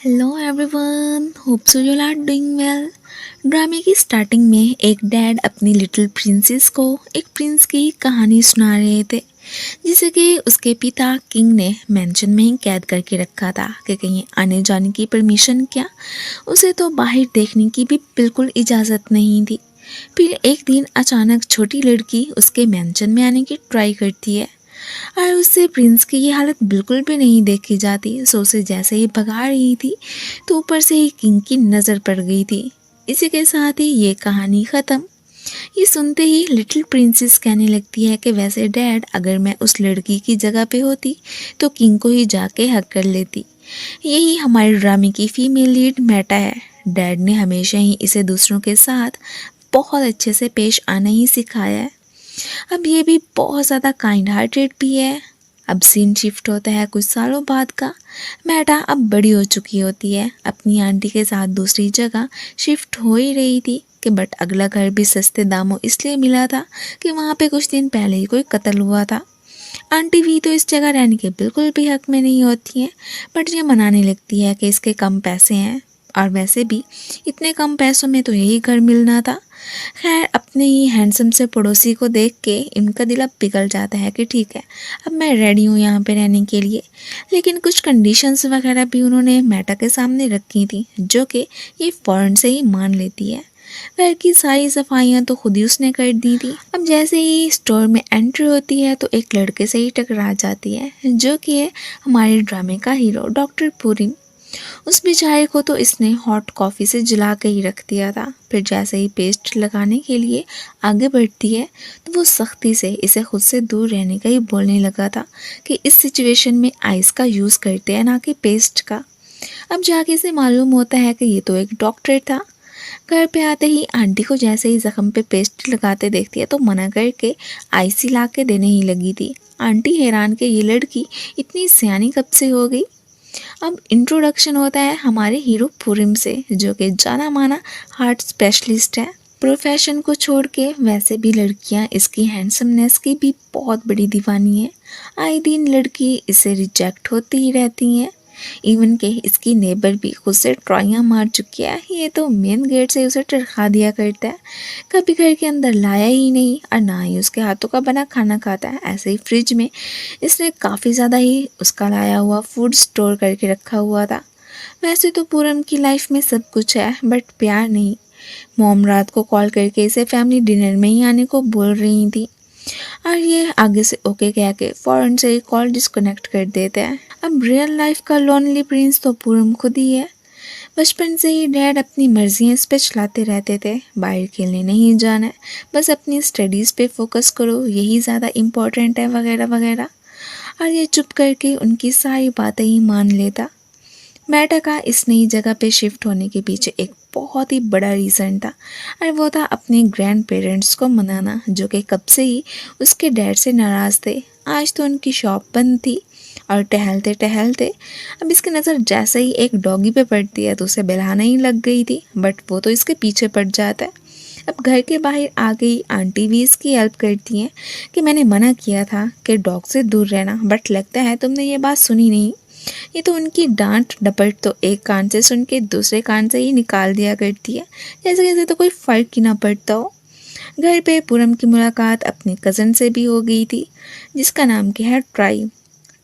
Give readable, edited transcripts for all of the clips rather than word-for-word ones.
Hello everyone, hope so you are doing well. ड्रामे की starting में एक डैड अपनी लिटिल प्रिंसेस को एक प्रिंस की कहानी सुना रहे थे जिसे कि उसके पिता किंग ने मेंशन में ही कैद करके रखा था कि कहीं आने जाने की परमिशन क्या, उसे तो बाहर देखने की भी बिल्कुल इजाज़त नहीं थी। फिर एक दिन अचानक छोटी लड़की उसके मेंशन में आने की ट्राई करती है और उससे प्रिंस की ये हालत बिल्कुल भी नहीं देखी जाती। सो उसे जैसे ही भगा रही थी तो ऊपर से ही किंग की नज़र पड़ गई थी। इसी के साथ ही ये कहानी ख़त्म। ये सुनते ही लिटिल प्रिंसेस कहने लगती है कि वैसे डैड, अगर मैं उस लड़की की जगह पे होती तो किंग को ही जाके हक कर लेती। यही हमारे ड्रामे की फीमेल लीड मेटा है। डैड ने हमेशा ही इसे दूसरों के साथ बहुत अच्छे से पेश आना ही सिखाया है। अब ये भी बहुत ज़्यादा काइंड हार्टेड भी है। अब सीन शिफ्ट होता है कुछ सालों बाद का। मेटा अब बड़ी हो चुकी होती है, अपनी आंटी के साथ दूसरी जगह शिफ्ट हो ही रही थी कि बट अगला घर भी सस्ते दामों इसलिए मिला था कि वहाँ पे कुछ दिन पहले ही कोई कत्ल हुआ था। आंटी भी तो इस जगह रहने के बिल्कुल भी हक में नहीं होती हैं, बट ये मनाने लगती है कि इसके कम पैसे हैं और वैसे भी इतने कम पैसों में तो यही घर मिलना था। खैर, अपने ही हैंडसम से पड़ोसी को देख के इनका दिल अब पिघल जाता है कि ठीक है, अब मैं रेडी हूँ यहाँ पे रहने के लिए। लेकिन कुछ कंडीशंस वगैरह भी उन्होंने मेटा के सामने रखी थी जो कि ये फ़ौरन से ही मान लेती है। घर की सारी सफाइयाँ तो खुद ही उसने कर दी थी। अब जैसे ही स्टोर में एंट्री होती है तो एक लड़के से ही टकरा जाती है जो कि है हमारे ड्रामे का हीरो डॉक्टर पूरी। उस बेचारे को तो इसने हॉट कॉफ़ी से जला के ही रख दिया था। फिर जैसे ही पेस्ट लगाने के लिए आगे बढ़ती है तो वो सख्ती से इसे खुद से दूर रहने का ही बोलने लगा था कि इस सिचुएशन में आइस का यूज़ करते हैं ना कि पेस्ट का। अब जाके इसे मालूम होता है कि ये तो एक डॉक्टर था। घर पे आते ही आंटी को जैसे ही ज़ख्म पे पेस्ट लगाते देखती है तो मना करके आइस ही ला के देने ही लगी थी। आंटी हैरान कि ये लड़की इतनी सियानी कब से हो गई। अब इंट्रोडक्शन होता है हमारे हीरो पूरिम से जो कि जाना माना हार्ट स्पेशलिस्ट है। प्रोफेशन को छोड़ के वैसे भी लड़कियां इसकी हैंडसमनेस की भी बहुत बड़ी दीवानी है। आए दिन लड़की इसे रिजेक्ट होती ही रहती हैं। इवन के इसकी नेबर भी खुद से ट्राइयाँ मार चुकी है। ये तो मेन गेट से उसे टरखा दिया करता है, कभी घर के अंदर लाया ही नहीं और ना ही उसके हाथों का बना खाना खाता है। ऐसे ही फ्रिज में इसने काफ़ी ज़्यादा ही उसका लाया हुआ फूड स्टोर करके रखा हुआ था। वैसे तो पूरम की लाइफ में सब कुछ है बट प्यार नहीं। मॉम रात को कॉल करके इसे फैमिली डिनर में ही आने को बोल रही थी और ये आगे से ओके कह के फ़ौरन से ही कॉल डिस्कनेक्ट कर देते हैं। अब रियल लाइफ का लोनली प्रिंस तो पूरम खुद ही है। बचपन से ही डैड अपनी मर्जियाँ इस पे चलाते रहते थे, बाहर खेलने नहीं जाना है, बस अपनी स्टडीज़ पे फोकस करो, यही ज़्यादा इम्पोर्टेंट है वगैरह वगैरह। और ये चुप करके उनकी सारी बातें ही मान लेता। मेटा का इस नई जगह पे शिफ्ट होने के पीछे एक बहुत ही बड़ा रीज़न था और वो था अपने ग्रैंड पेरेंट्स को मनाना जो कि कब से ही उसके डैड से नाराज़ थे। आज तो उनकी शॉप बंद थी और टहलते टहलते अब इसकी नज़र जैसे ही एक डॉगी पे पड़ती है तो उसे बहलाना ही लग गई थी, बट वो तो इसके पीछे पड़ जाता है। अब घर के बाहर आ गई आंटी भी इसकी हेल्प करती हैं कि मैंने मना किया था कि डॉग से दूर रहना, बट लगता है तुमने ये बात सुनी नहीं। ये तो उनकी डांट डपट तो एक कान से सुन के दूसरे कान से ही निकाल दिया करती है, जैसे जैसे तो कोई फ़र्क ही ना पड़ता हो। घर पे पूरम की मुलाकात अपने कज़न से भी हो गई थी जिसका नाम क्या है ट्राई।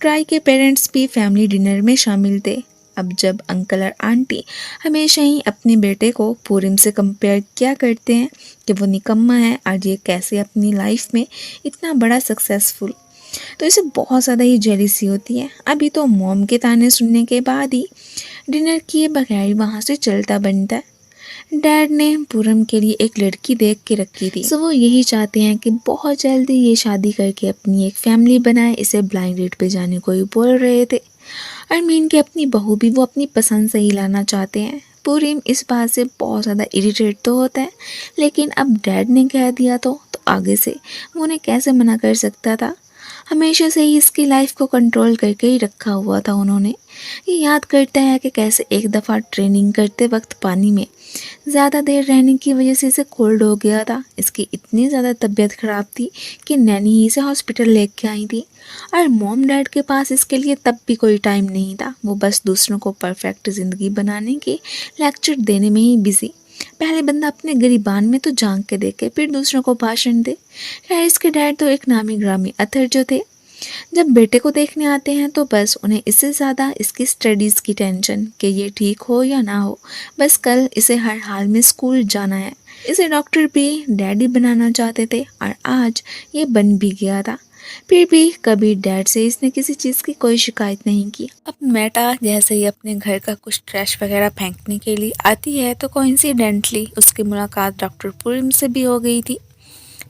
ट्राई के पेरेंट्स भी फैमिली डिनर में शामिल थे। अब जब अंकल और आंटी हमेशा ही अपने बेटे को पूरम से कंपेयर किया करते हैं कि वो निकम्मा है और ये कैसे अपनी लाइफ में इतना बड़ा सक्सेसफुल, तो इसे बहुत ज़्यादा ही जेलिसी होती है। अभी तो मॉम के ताने सुनने के बाद ही डिनर किए बगैर वहाँ से चलता बनता है। डैड ने पूरम के लिए एक लड़की देख के रखी थी, सो वो यही चाहते हैं कि बहुत जल्दी ये शादी करके अपनी एक फैमिली बनाए। इसे ब्लाइंड डेट पे जाने को ही बोल रहे थे और मीन के अपनी बहू भी वो अपनी पसंद से ही लाना चाहते हैं। पूरिम इस बात से बहुत ज़्यादा इरिटेट तो होता है, लेकिन अब डैड ने कह दिया तो आगे से वो उन्हें कैसे मना कर सकता था। हमेशा से ही इसकी लाइफ को कंट्रोल करके ही रखा हुआ था उन्होंने। ये याद करता है कि कैसे एक दफ़ा ट्रेनिंग करते वक्त पानी में ज़्यादा देर रहने की वजह से इसे कोल्ड हो गया था। इसकी इतनी ज़्यादा तबीयत ख़राब थी कि नैनी ही इसे हॉस्पिटल लेके आई थी और मॉम डैड के पास इसके लिए तब भी कोई टाइम नहीं था। वो बस दूसरों को परफेक्ट ज़िंदगी बनाने के लेक्चर देने में ही बिज़ी। पहले बंदा अपने गिरीबान में तो झांक के देखे, फिर दूसरों को भाषण दे। खैर, इसके डैड तो एक नामी ग्रामी अथर जो थे, जब बेटे को देखने आते हैं तो बस उन्हें इससे ज़्यादा इसकी स्टडीज़ की टेंशन कि ये ठीक हो या ना हो, बस कल इसे हर हाल में स्कूल जाना है। इसे डॉक्टर भी डैडी बनाना चाहते थे और आज ये बन भी गया था। फिर भी कभी डैड से इसने किसी चीज़ की कोई शिकायत नहीं की। अब मेटा जैसे ही अपने घर का कुछ ट्रैश वगैरह फेंकने के लिए आती है तो कोइंसिडेंटली उसकी मुलाकात डॉक्टर पूर्णिम से भी हो गई थी।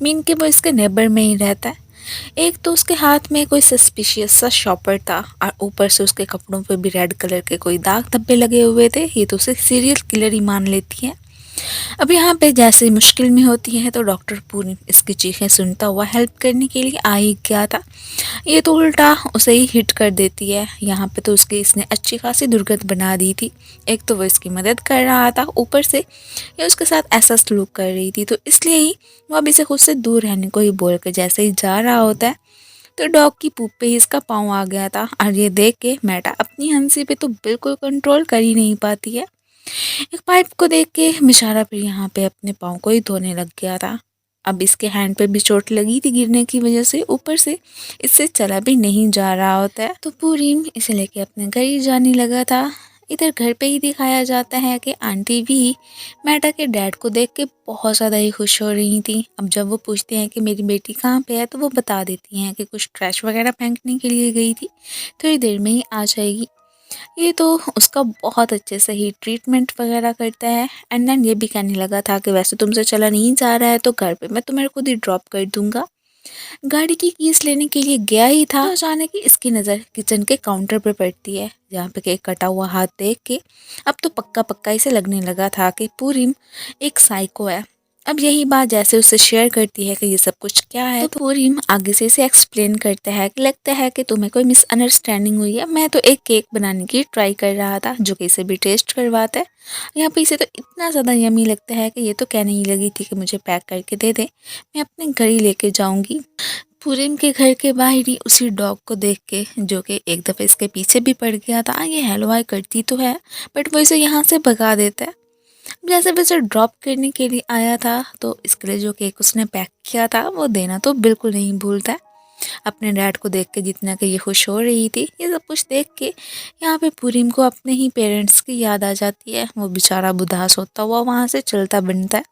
मीन के वो इसके नेबर में ही रहता है। एक तो उसके हाथ में कोई सस्पिशियस सा शॉपर था और ऊपर से उसके कपड़ों पे भी रेड कलर के कोई दाग धब्बे लगे हुए थे। ये तो उसे सीरियल किलर ही मान लेती है। अब यहाँ पे जैसे मुश्किल में होती है तो डॉक्टर पूर्णिम इसकी चीखें सुनता हुआ हेल्प करने के लिए आ ही गया था। ये तो उल्टा उसे ही हिट कर देती है। यहाँ पे तो उसकी इसने अच्छी खासी दुर्गत बना दी थी। एक तो वो इसकी मदद कर रहा था, ऊपर से ये उसके साथ ऐसा सलूक कर रही थी, तो इसलिए ही वो अब इसे खुद से दूर रहने को ही बोल कर जैसे ही जा रहा होता है तो डॉग की पूप पे ही इसका पाँव आ गया था। और ये देख के मेटा अपनी हंसी पे तो बिल्कुल कंट्रोल कर ही नहीं पाती है। एक पाइप को देख के बेचारा फिर यहाँ पे अपने पाँव को ही धोने लग गया था। अब इसके हैंड पे भी चोट लगी थी गिरने की वजह से, ऊपर से इससे चला भी नहीं जा रहा होता है। तो पूरीम इसे लेके अपने घर ही जाने लगा था। इधर घर पे ही दिखाया जाता है कि आंटी भी मेटा के डैड को देख के बहुत ज़्यादा ही खुश हो रही थी। अब जब वो पूछते हैं कि मेरी बेटी कहाँ पे है तो वो बता देती हैं कि कुछ ट्रैश वगैरह फेंकने के लिए गई थी, थोड़ी देर में ही आ जाएगी। ये तो उसका बहुत अच्छे से ही ट्रीटमेंट वगैरह करता है। एंड देन ये भी कहने लगा था कि वैसे तुमसे चला नहीं जा रहा है तो घर पे मैं तुम्हें खुद ही ड्रॉप कर दूंगा। गाड़ी की कीज लेने के लिए गया ही था तो अचानक ही इसकी नज़र किचन के काउंटर पे पड़ती है, जहाँ पे केक कटा हुआ हाथ देख के अब तो पक्का पक्का इसे लगने लगा था कि पूरिम एक साइको है। अब यही बात जैसे उससे शेयर करती है कि ये सब कुछ क्या है तो पूरिम आगे से इसे एक्सप्लेन करता है कि लगता है कि तुम्हें कोई मिसअंडरस्टैंडिंग हुई है। मैं तो एक केक बनाने की ट्राई कर रहा था जो कि इसे भी टेस्ट करवाता है। यहाँ पे इसे तो इतना ज़्यादा यमी लगता है कि ये तो कहने ही लगी थी कि मुझे पैक करके दे दे, मैं अपने घर ही लेके जाऊँगी। पूरिम के घर के बाहर ही उसी डॉग को देख के, जो कि एक दफ़े इसके पीछे भी पड़ गया था, ये हेलो हाय करती तो है बट वो इसे यहाँ से भगा देता है। जैसे वैसे ड्रॉप करने के लिए आया था तो इसके लिए जो केक उसने पैक किया था वो देना तो बिल्कुल नहीं भूलता है। अपने डैड को देख के जितना कि ये खुश हो रही थी, ये सब कुछ देख के यहाँ पे पूरिम को अपने ही पेरेंट्स की याद आ जाती है। वो बेचारा उदास होता हुआ वहाँ से चलता बनता है।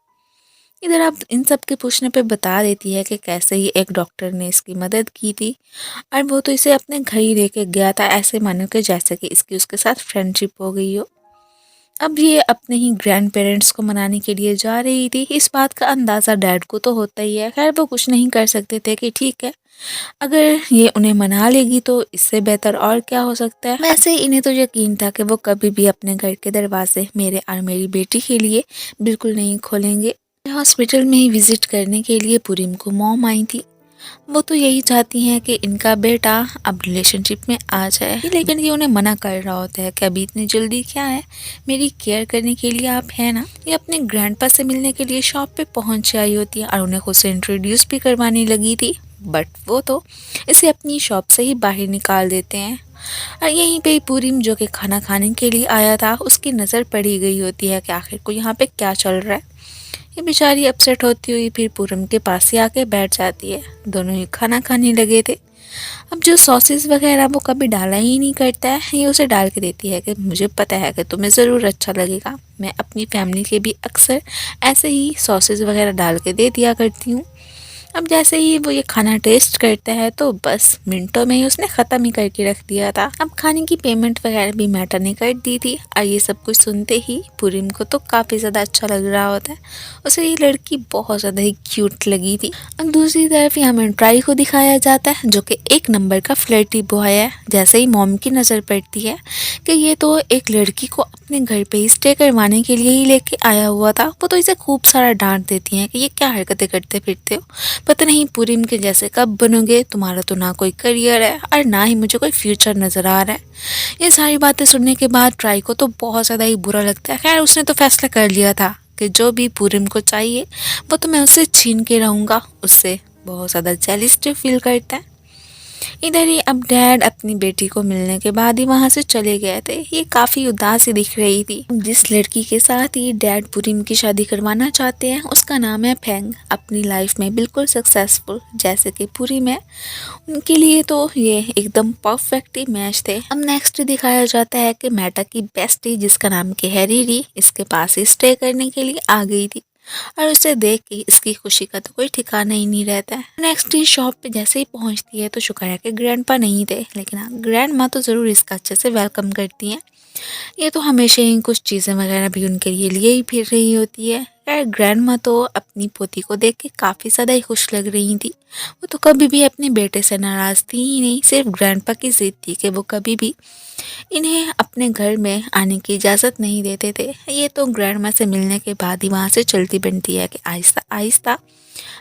इधर आप इन सब के पूछने पे बता देती है कि कैसे ही एक डॉक्टर ने इसकी मदद की थी और वो तो इसे अपने घर ही लेके गया था, ऐसे मानो कि जैसे कि इसकी उसके साथ फ्रेंडशिप हो गई हो। अब ये अपने ही ग्रैंड पेरेंट्स को मनाने के लिए जा रही थी। इस बात का अंदाज़ा डैड को तो होता ही है। खैर वो कुछ नहीं कर सकते थे कि ठीक है, अगर ये उन्हें मना लेगी तो इससे बेहतर और क्या हो सकता है। वैसे इन्हें तो यकीन था कि वो कभी भी अपने घर के दरवाजे मेरे और मेरी बेटी के लिए बिल्कुल नहीं खोलेंगे। हॉस्पिटल में ही विजिट करने के लिए पूरिम को मॉम आई थी। वो तो यही चाहती हैं कि इनका बेटा अब रिलेशनशिप में आ जाए, लेकिन ये उन्हें मना कर रहा होता है कि अभी इतनी जल्दी क्या है, मेरी केयर करने के लिए आप है ना। ये अपने ग्रैंडपा से मिलने के लिए शॉप पे पहुंच आई होती है और उन्हें खुद से इंट्रोड्यूस भी करवाने लगी थी, बट वो तो इसे अपनी शॉप से ही बाहर निकाल देते हैं। और यहीं पे पूरिम जो कि खाना खाने के लिए आया था, उसकी नज़र पड़ी गई होती है कि आखिर को यहाँ पे क्या चल रहा है। ये बेचारी अपसेट होती हुई फिर पूरम के पास ही आके बैठ जाती है। दोनों ही खाना खाने लगे थे। अब जो सॉसेस वगैरह वो कभी डाला ही नहीं करता है, ये उसे डाल के देती है कि मुझे पता है कि तुम्हें ज़रूर अच्छा लगेगा, मैं अपनी फैमिली के भी अक्सर ऐसे ही सॉसेस वगैरह डाल के दे दिया करती हूँ। अब जैसे ही वो ये खाना टेस्ट करता है तो बस मिनटों में ही उसने ख़त्म ही करके रख दिया था। अब खाने की पेमेंट वगैरह भी मैटर ने कर दी थी और ये सब कुछ सुनते ही पूरिम को तो काफ़ी ज़्यादा अच्छा लग रहा होता है। उसे ये लड़की बहुत ज़्यादा ही क्यूट लगी थी। अब दूसरी तरफ यहाँ में ट्राई को दिखाया जाता है जो कि एक नंबर का फ्लर्टी बॉय है। जैसे ही मॉम की नज़र पड़ती है कि ये तो एक लड़की को अपने घर पे ही स्टे करवाने के लिए ही लेके आया हुआ था, वो तो इसे खूब सारा डांट देती हैं कि ये क्या हरकतें करते फिरते हो, पता नहीं पूरी के जैसे कब बनोगे, तुम्हारा तो ना कोई करियर है और ना ही मुझे कोई फ्यूचर नज़र आ रहा है। ये सारी बातें सुनने के बाद ट्राई को तो बहुत ज़्यादा ही बुरा लगता है। खैर उसने तो फैसला कर लिया था कि जो भी पूरिम को चाहिए वो तो मैं उससे छीन के रहूँगा। उससे बहुत ज़्यादा जेलिस्टी फील करता है। इधर ही अब डैड अपनी बेटी को मिलने के बाद ही वहाँ से चले गए थे। ये काफ़ी उदास ही दिख रही थी। जिस लड़की के साथ ही डैड पूरिम की शादी करवाना चाहते हैं उसका नाम है फेंग। अपनी लाइफ में बिल्कुल सक्सेसफुल जैसे कि पूरिम है, उनके लिए तो ये एकदम परफेक्ट ही मैच थे। अब नेक्स्ट दिखाया जाता है कि मेटा की बेस्टी जिसका नाम के हैरी इसके पास ही स्टे करने के लिए आ गई थी और उसे देख के इसकी खुशी का तो कोई ठिकाना ही नहीं रहता है। नेक्स्ट ही शॉप पे जैसे ही पहुंचती है तो शुक्र है कि ग्रैंडपा नहीं थे, लेकिन हाँ ग्रैंड माँ तो ज़रूर इसका अच्छे से वेलकम करती हैं। ये तो हमेशा ही कुछ चीज़ें वगैरह भी उनके लिए ही फिर रही होती है। यार ग्रैंड माँ तो अपनी पोती को देख के काफ़ी ज़्यादा ही खुश लग रही थी। वो तो कभी भी अपने बेटे से नाराज़ थी ही नहीं, सिर्फ ग्रैंडपा की जिद थी कि वो कभी भी इन्हें अपने घर में आने की इजाज़त नहीं देते थे। ये तो ग्रैंडमा से मिलने के बाद ही वहाँ से चलती बनती है कि आहिस्ता आहिस्ता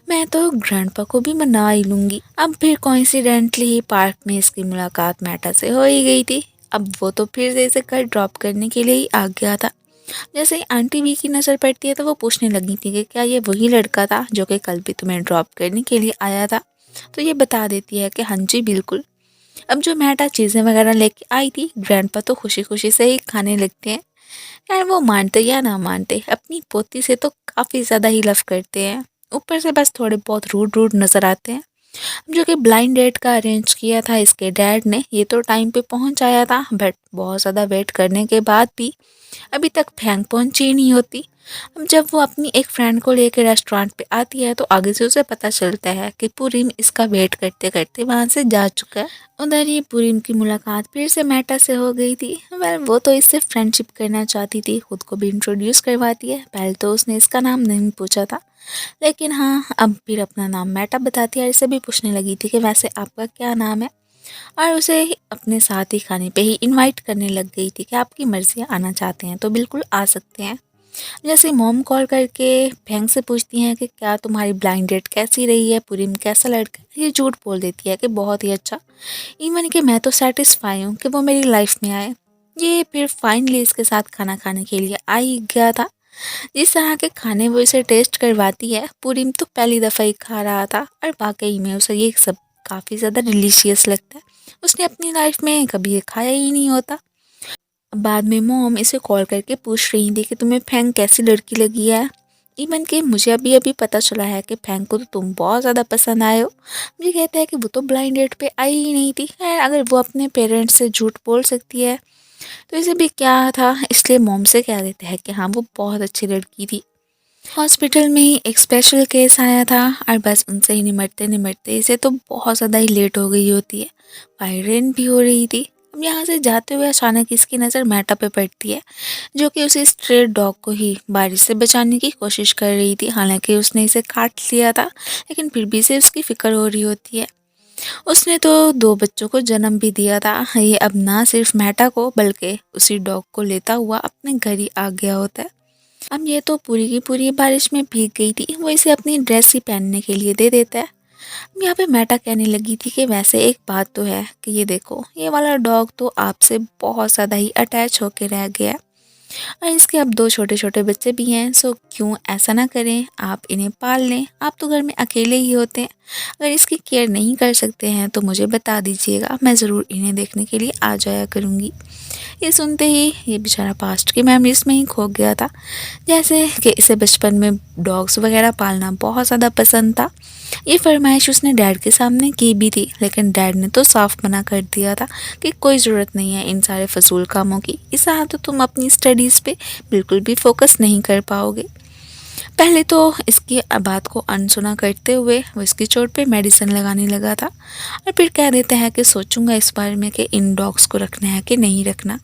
मैं तो ग्रैंडपा को भी मना ही लूँगी। अब फिर कोइंसिडेंटली ही पार्क में इसकी मुलाकात मेटा से हो ही गई थी। अब वो तो फिर से इसे घर ड्रॉप करने के लिए ही आ गया था। जैसे ही आंटी वी की नज़र पड़ती है तो वो पूछने लगी थी कि क्या ये वही लड़का था जो कि कल भी तुम्हें ड्रॉप करने के लिए आया था। तो ये बता देती है कि हाँ जी बिल्कुल। अब जो मेटा चीज़ें वगैरह लेके आई थी ग्रैंडपा तो खुशी खुशी से ही खाने लगते हैं। यार वो मानते या ना मानते अपनी पोती से तो काफ़ी ज़्यादा ही लव करते हैं, ऊपर से बस थोड़े बहुत रूड रूड नज़र आते हैं। जो कि ब्लाइंड डेट का अरेंज किया था इसके डैड ने, ये तो टाइम पे पहुंच आया था बट बहुत ज़्यादा वेट करने के बाद भी अभी तक फैंग पहुंची ही नहीं होती। अब जब वो अपनी एक फ्रेंड को लेकर रेस्टोरेंट पे आती है तो आगे से उसे पता चलता है कि पूरिम इसका वेट करते करते वहाँ से जा चुका है। उधर ही पूरिम की मुलाकात फिर से मेटा से हो गई थी। वेल वो तो इससे फ्रेंडशिप करना चाहती थी, खुद को भी इंट्रोड्यूस करवाती है। पहले तो उसने इसका नाम नहीं पूछा था, लेकिन हाँ अब फिर अपना नाम मेटा बताती है और इसे भी पूछने लगी थी कि वैसे आपका क्या नाम है, और उसे अपने साथ ही खाने पे ही इनवाइट करने लग गई थी कि आपकी मर्जी आना चाहते हैं तो बिल्कुल आ सकते हैं। जैसे मॉम कॉल करके फेंग से पूछती हैं कि क्या तुम्हारी ब्लाइंड डेट कैसी रही है, पूरी में कैसा लड़का है, ये झूठ बोल देती है कि बहुत ही अच्छा, इवन कि मैं तो सेटिस्फाई हूँ कि वो मेरी लाइफ में आए। ये फिर फाइनली इसके साथ खाना खाने के लिए आ ही गया था। जिस तरह के खाने वो इसे टेस्ट करवाती है, पूरी में तो पहली दफ़ा ही खा रहा था और वाकई में उसे ये सब काफ़ी ज़्यादा डिलीशियस लगता है। उसने अपनी लाइफ में कभी ये खाया ही नहीं होता। बाद में मॉम इसे कॉल करके पूछ रही थी कि तुम्हें फेंग कैसी लड़की लगी है। इवन कि मुझे अभी अभी पता चला है कि फेंग को तो तुम बहुत ज़्यादा पसंद आए हो। मुझे कहता है कि वो तो ब्लाइंड डेट पे आई ही नहीं थी। खैर अगर वो अपने पेरेंट्स से झूठ बोल सकती है तो इसे भी क्या था, इसलिए मॉम से कह देता है कि हाँ वो बहुत अच्छी लड़की थी। हॉस्पिटल में ही एक स्पेशल केस आया था और बस उनसे ही निमटते निमटते इसे तो बहुत ज़्यादा ही लेट हो गई होती है। वायरेन भी हो रही थी। अब यहाँ से जाते हुए अचानक इसकी नज़र मेटा पे पड़ती है, जो कि उसी स्ट्रेट डॉग को ही बारिश से बचाने की कोशिश कर रही थी। हालांकि उसने इसे काट लिया था, लेकिन फिर भी इसे उसकी फ़िक्र हो रही होती है। उसने तो 2 बच्चों को जन्म भी दिया था। ये अब ना सिर्फ मेटा को बल्कि उसी डॉग को लेता हुआ अपने घर ही आ गया होता है। अब ये तो पूरी की पूरी बारिश में भीग गई थी, वो इसे अपनी ड्रेस ही पहनने के लिए दे देता है। अब यहाँ पे मेटा कहने लगी थी कि वैसे एक बात तो है कि ये देखो ये वाला डॉग तो आपसे बहुत ज़्यादा ही अटैच होके रह गया है और इसके अब 2 छोटे छोटे बच्चे भी हैं। सो क्यों ऐसा ना करें, आप इन्हें पाल लें। आप तो घर में अकेले ही होते हैं, अगर इसकी केयर नहीं कर सकते हैं तो मुझे बता दीजिएगा, मैं ज़रूर इन्हें देखने के लिए आ जाया करूँगी। ये सुनते ही ये बेचारा पास्ट की मेमोरीज में ही खो गया था। जैसे कि इसे बचपन में डॉग्स वगैरह पालना बहुत ज़्यादा पसंद था। ये फरमाइश उसने डैड के सामने की भी थी, लेकिन डैड ने तो साफ मना कर दिया था कि कोई ज़रूरत नहीं है इन सारे फजूल कामों की, इस तरह तो तुम अपनी स्टडीज़ पे बिल्कुल भी फोकस नहीं कर पाओगे। पहले तो इसकी बात को अनसुना करते हुए वो इसकी चोट पे मेडिसिन लगाने लगा था और फिर कह देता है कि सोचूंगा इस बारे में कि इन डॉग्स को रखना है कि नहीं रखना।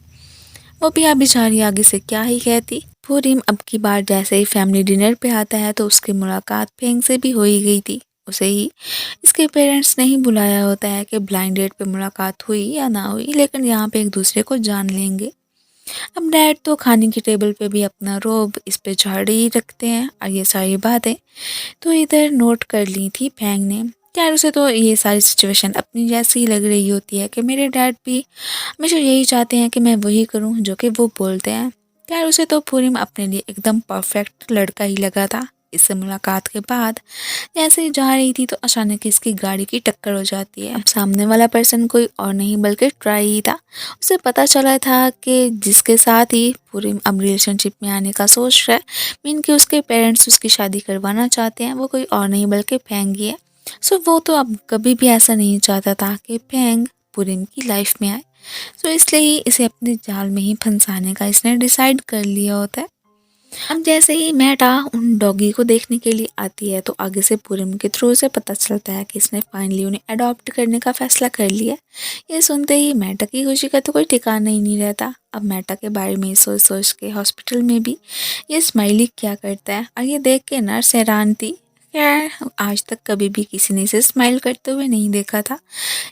वो भी अब बेचारी आगे से क्या ही कहती। पूरिम अब की बार जैसे ही फैमिली डिनर पे आता है तो उसकी मुलाकात फेंग से भी हो ही गई थी। उसे ही इसके पेरेंट्स ने ही बुलाया होता है कि ब्लाइंड डेट पे मुलाकात हुई या ना हुई, लेकिन यहाँ पे एक दूसरे को जान लेंगे। अब डैड तो खाने की टेबल पे भी अपना रोब इस पे झाड़ ही रखते हैं और ये सारी बातें तो इधर नोट कर ली थी फैंग ने। खैर उसे तो ये सारी सिचुएशन अपनी जैसी ही लग रही होती है कि मेरे डैड भी हमेशा यही चाहते हैं कि मैं वही करूं जो कि वो बोलते हैं। खैर उसे तो पूरिम अपने लिए एकदम परफेक्ट लड़का ही लगा था। इससे मुलाकात के बाद जैसे ही जा रही थी तो अचानक इसकी गाड़ी की टक्कर हो जाती है। अब सामने वाला पर्सन कोई और नहीं बल्कि ट्राई ही था। उसे पता चला था कि जिसके साथ ही पूरी अब रिलेशनशिप में आने का सोच रहा है, मीन कि उसके पेरेंट्स उसकी शादी करवाना चाहते हैं, वो कोई और नहीं बल्कि फैंग ही है। सो वो तो अब कभी भी ऐसा नहीं चाहता था कि फैंग पूरिम की लाइफ में आए। सो इसलिए ही इसे अपने जाल में ही फंसाने का इसने डिसाइड कर लिया होता है। अब जैसे ही मेटा उन डॉगी को देखने के लिए आती है तो आगे से पूरम के थ्रू से पता चलता है कि इसने फाइनली उन्हें अडॉप्ट करने का फैसला कर लिया। ये सुनते ही मेटा की खुशी का तो कोई ठिकाना ही नहीं रहता। अब मेटा के बारे में सोच सोच के हॉस्पिटल में भी ये स्माइली क्या करता है और ये देख के नर्स हैरान थी। खैर आज तक कभी भी किसी ने इसे स्माइल करते हुए नहीं देखा था।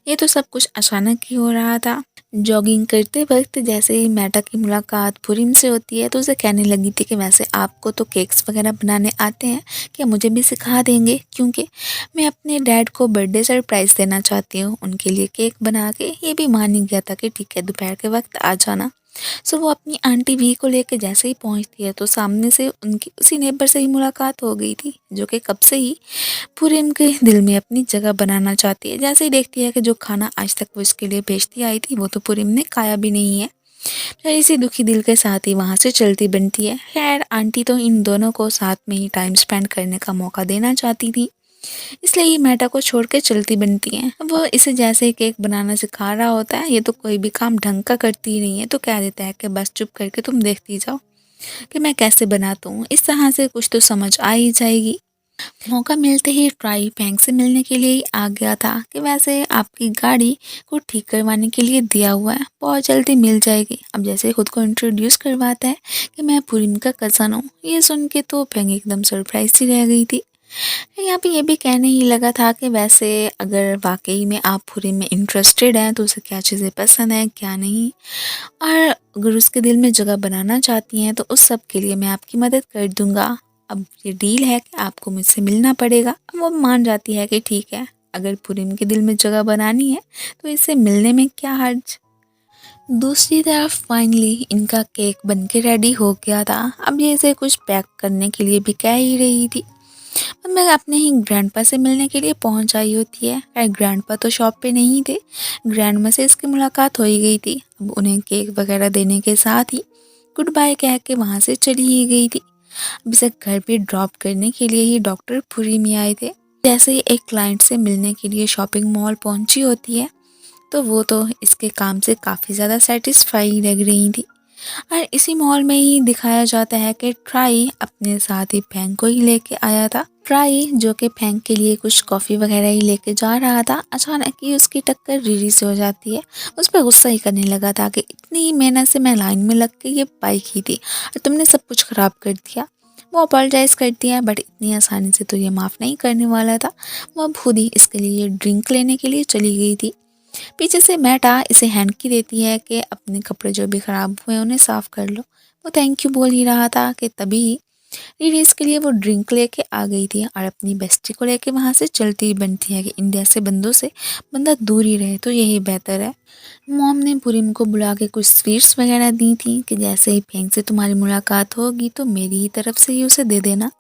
ये तो सब कुछ अचानक ही हो रहा था। जॉगिंग करते वक्त जैसे ही मेटा की मुलाकात पुरीम से होती है तो उसे कहने लगी थी कि वैसे आपको तो केक्स वगैरह बनाने आते हैं, क्या मुझे भी सिखा देंगे, क्योंकि मैं अपने डैड को बर्थडे सरप्राइज़ देना चाहती हूँ। उनके लिए केक बना के ये भी मान ही गया था कि ठीक है दोपहर के वक्त आ जाना। सो वो अपनी आंटी वी को लेकर जैसे ही पहुंचती है तो सामने से उनकी उसी नेबर से ही मुलाकात हो गई थी जो कि कब से ही पूरे उनके दिल में अपनी जगह बनाना चाहती है। जैसे ही देखती है कि जो खाना आज तक वो इसके लिए भेजती आई थी वो तो पूरी ने खाया भी नहीं है, फिर इसी दुखी दिल के साथ ही वहाँ से चलती बनती है। खैर आंटी तो इन दोनों को साथ में ही टाइम स्पेंड करने का मौका देना चाहती थी, इसलिए ये मेटा को छोड़ के चलती बनती है। वो इसे जैसे ही केक बनाना सिखा रहा होता है ये तो कोई भी काम ढंग का करती ही नहीं है, तो कह देता है कि बस चुप करके तुम देखती जाओ कि मैं कैसे बनाता हूँ, इस तरह से कुछ तो समझ आ ही जाएगी। मौका मिलते ही ट्राई फैंग से मिलने के लिए ही आ गया था कि वैसे आपकी गाड़ी को ठीक करवाने के लिए दिया हुआ है, बहुत जल्दी मिल जाएगी। अब जैसे खुद को इंट्रोड्यूस करवाता है कि मैं पूरिम का कज़न हूँ, ये सुन के तो फैंग एकदम सरप्राइज ही रह गई थी। यहाँ पे ये भी कहने ही लगा था कि वैसे अगर वाकई में आप पूरिम में इंटरेस्टेड हैं तो उसे क्या चीज़ें पसंद हैं क्या नहीं, और अगर उसके दिल में जगह बनाना चाहती हैं तो उस सब के लिए मैं आपकी मदद कर दूंगा। अब ये डील है कि आपको मुझसे मिलना पड़ेगा। अब वो मान जाती है कि ठीक है, अगर पूरिम के दिल में जगह बनानी है तो इससे मिलने में क्या हर्ज। दूसरी तरफ फाइनली इनका केक बन के रेडी हो गया था। अब ये इसे कुछ पैक करने के लिए भी कह ही रही थी। अब मैं अपने ही ग्रैंडपा से मिलने के लिए पहुंच आई होती है। खैर ग्रैंडपा तो शॉप पे नहीं थे, ग्रैंडमा से इसकी मुलाकात हो ही गई थी। अब उन्हें केक वगैरह देने के साथ ही गुड बाय कह के वहाँ से चली ही गई थी। अब इसे घर पे ड्रॉप करने के लिए ही डॉक्टर पुरी में आए थे। जैसे ही एक क्लाइंट से मिलने के लिए शॉपिंग मॉल पहुंची होती है तो वो तो इसके काम से काफ़ी ज़्यादा सेटिस्फाई लग रही थी। और इसी मॉल में ही दिखाया जाता है कि ट्राई अपने साथ ही फैंग को ही लेके आया था। ट्राई जो कि फैंग के लिए कुछ कॉफ़ी वगैरह ही लेके जा रहा था, अचानक ही उसकी टक्कर रीरी से हो जाती है। उस पर गुस्सा ही करने लगा था कि इतनी मेहनत से मैं लाइन में लग के ये बाइक ही थी और तुमने सब कुछ ख़राब कर दिया। वो अपोलोजाइज़ करती है बट इतनी आसानी से तो ये माफ़ नहीं करने वाला था। वो अब खुद ही इसके लिए ड्रिंक लेने के लिए चली गई थी। पीछे से मेटा इसे हैंड की देती है कि अपने कपड़े जो भी ख़राब हुए उन्हें साफ़ कर लो। वो थैंक यू बोल ही रहा था कि तभी रीरीज के लिए वो ड्रिंक लेके आ गई थी और अपनी बेस्टी को लेके वहाँ से चलती ही बनती है कि इंडिया से बंदों से बंदा दूर ही रहे तो यही बेहतर है। मॉम ने पुरीम को बुला के कुछ स्वीट्स वगैरह दी थी कि जैसे ही फैंग से तुम्हारी मुलाकात होगी तो मेरी ही तरफ से ही उसे दे देना।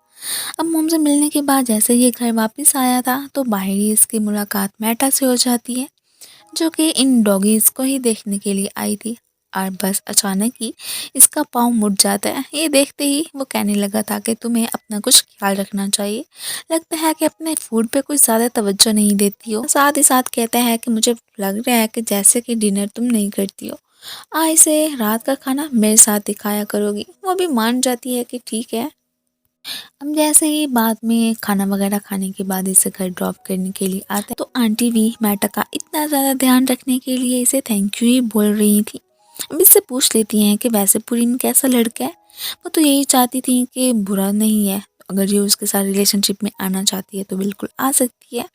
अब मॉम से मिलने के बाद जैसे ये घर वापस आया था तो बाहर ही इसकी मुलाकात मेटा से हो जाती है जो कि इन डॉगीज़ को ही देखने के लिए आई थी। और बस अचानक ही इसका पाँव मुड़ जाता है। ये देखते ही वो कहने लगा था कि तुम्हें अपना कुछ ख्याल रखना चाहिए, लगता है कि अपने फूड पे कुछ ज़्यादा तवज्जो नहीं देती हो। साथ ही साथ कहता है कि मुझे लग रहा है कि जैसे कि डिनर तुम नहीं करती हो, इसे रात का खाना मेरे साथ दिखाया करोगी। वो भी मान जाती है कि ठीक है। अब जैसे ही बाद में खाना वगैरह खाने के बाद इसे घर ड्रॉप करने के लिए आता है तो आंटी भी मेटा का इतना ज़्यादा ध्यान रखने के लिए इसे थैंक यू ही बोल रही थी। अब इससे पूछ लेती हैं कि वैसे पूरी में कैसा लड़का है। वो तो यही चाहती थी कि बुरा नहीं है, अगर ये उसके साथ रिलेशनशिप में आना चाहती है तो बिल्कुल आ सकती है।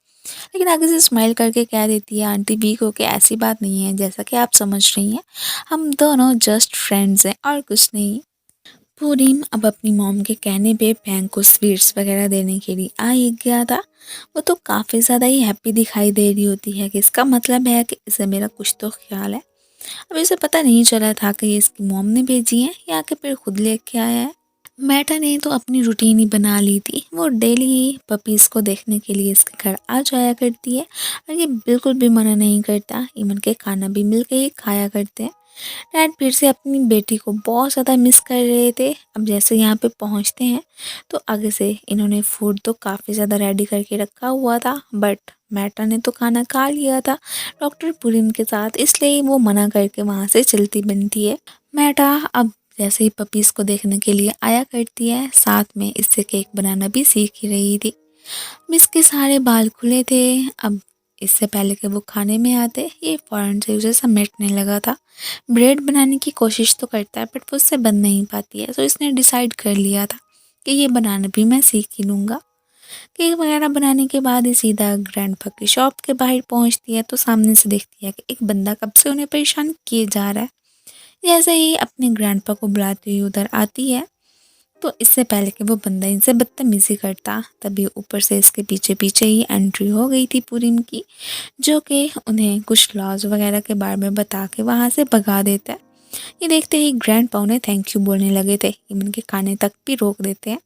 लेकिन आगे से स्माइल करके कह देती है आंटी बी को कि ऐसी बात नहीं है, जैसा कि आप समझ रही हैं हम दोनों जस्ट फ्रेंड्स हैं और कुछ नहीं। पूरीम अब अपनी मॉम के कहने पे बैंक को स्वीट्स वगैरह देने के लिए आ ही गया था। वो तो काफ़ी ज़्यादा ही हैप्पी दिखाई दे रही होती है कि इसका मतलब है कि इसे मेरा कुछ तो ख्याल है। अब इसे पता नहीं चला था कि ये इसकी मॉम ने भेजी है या कि फिर खुद लेके आया है। मेटा ने तो अपनी रूटीन ही बना ली थी, वो डेली ही पपीज़ को देखने के लिए इसके घर आ जाया करती है और ये बिल्कुल भी मना नहीं करता, इवन के खाना भी मिल के ही खाया करते हैं। डैड फिर से अपनी बेटी को बहुत ज़्यादा मिस कर रहे थे। अब जैसे यहाँ पे पहुँचते हैं तो आगे से इन्होंने फूड तो काफ़ी ज़्यादा रेडी करके रखा हुआ था, बट मेटा ने तो खाना खा लिया था डॉक्टर पुरीम के साथ, इसलिए वो मना करके वहाँ से चलती बनती है। मेटा अब जैसे ही पपीज़ को देखने के लिए आया करती है, साथ में इससे केक बनाना भी सीख ही रही थी। अब इसके सारे बाल खुले थे। अब इससे पहले कि वो खाने में आते ये फ़ौरन से उसे समेटने लगा था। ब्रेड बनाने की कोशिश तो करता है बट वो उससे बन नहीं पाती है, तो इसने डिसाइड कर लिया था कि ये बनाना भी मैं सीख ही लूँगा। केक वगैरह बनाने के बाद ये सीधा ग्रैंडपा की शॉप के बाहर पहुँचती है, तो सामने से देखती है कि एक बंदा कब से उन्हें परेशान किए जा रहा है। जैसे ही अपने ग्रैंडपा को बुलाती हुई उधर आती है, तो इससे पहले कि वो बंदा इनसे बदतमीज़ी करता, तभी ऊपर से इसके पीछे पीछे ही एंट्री हो गई थी पूरीम की, जो कि उन्हें कुछ लॉज वगैरह के बारे में बता के वहाँ से भगा देता है। ये देखते ही ग्रैंडपा उन्हें थैंक यू बोलने लगे थे, इवन के खाने तक भी रोक देते हैं।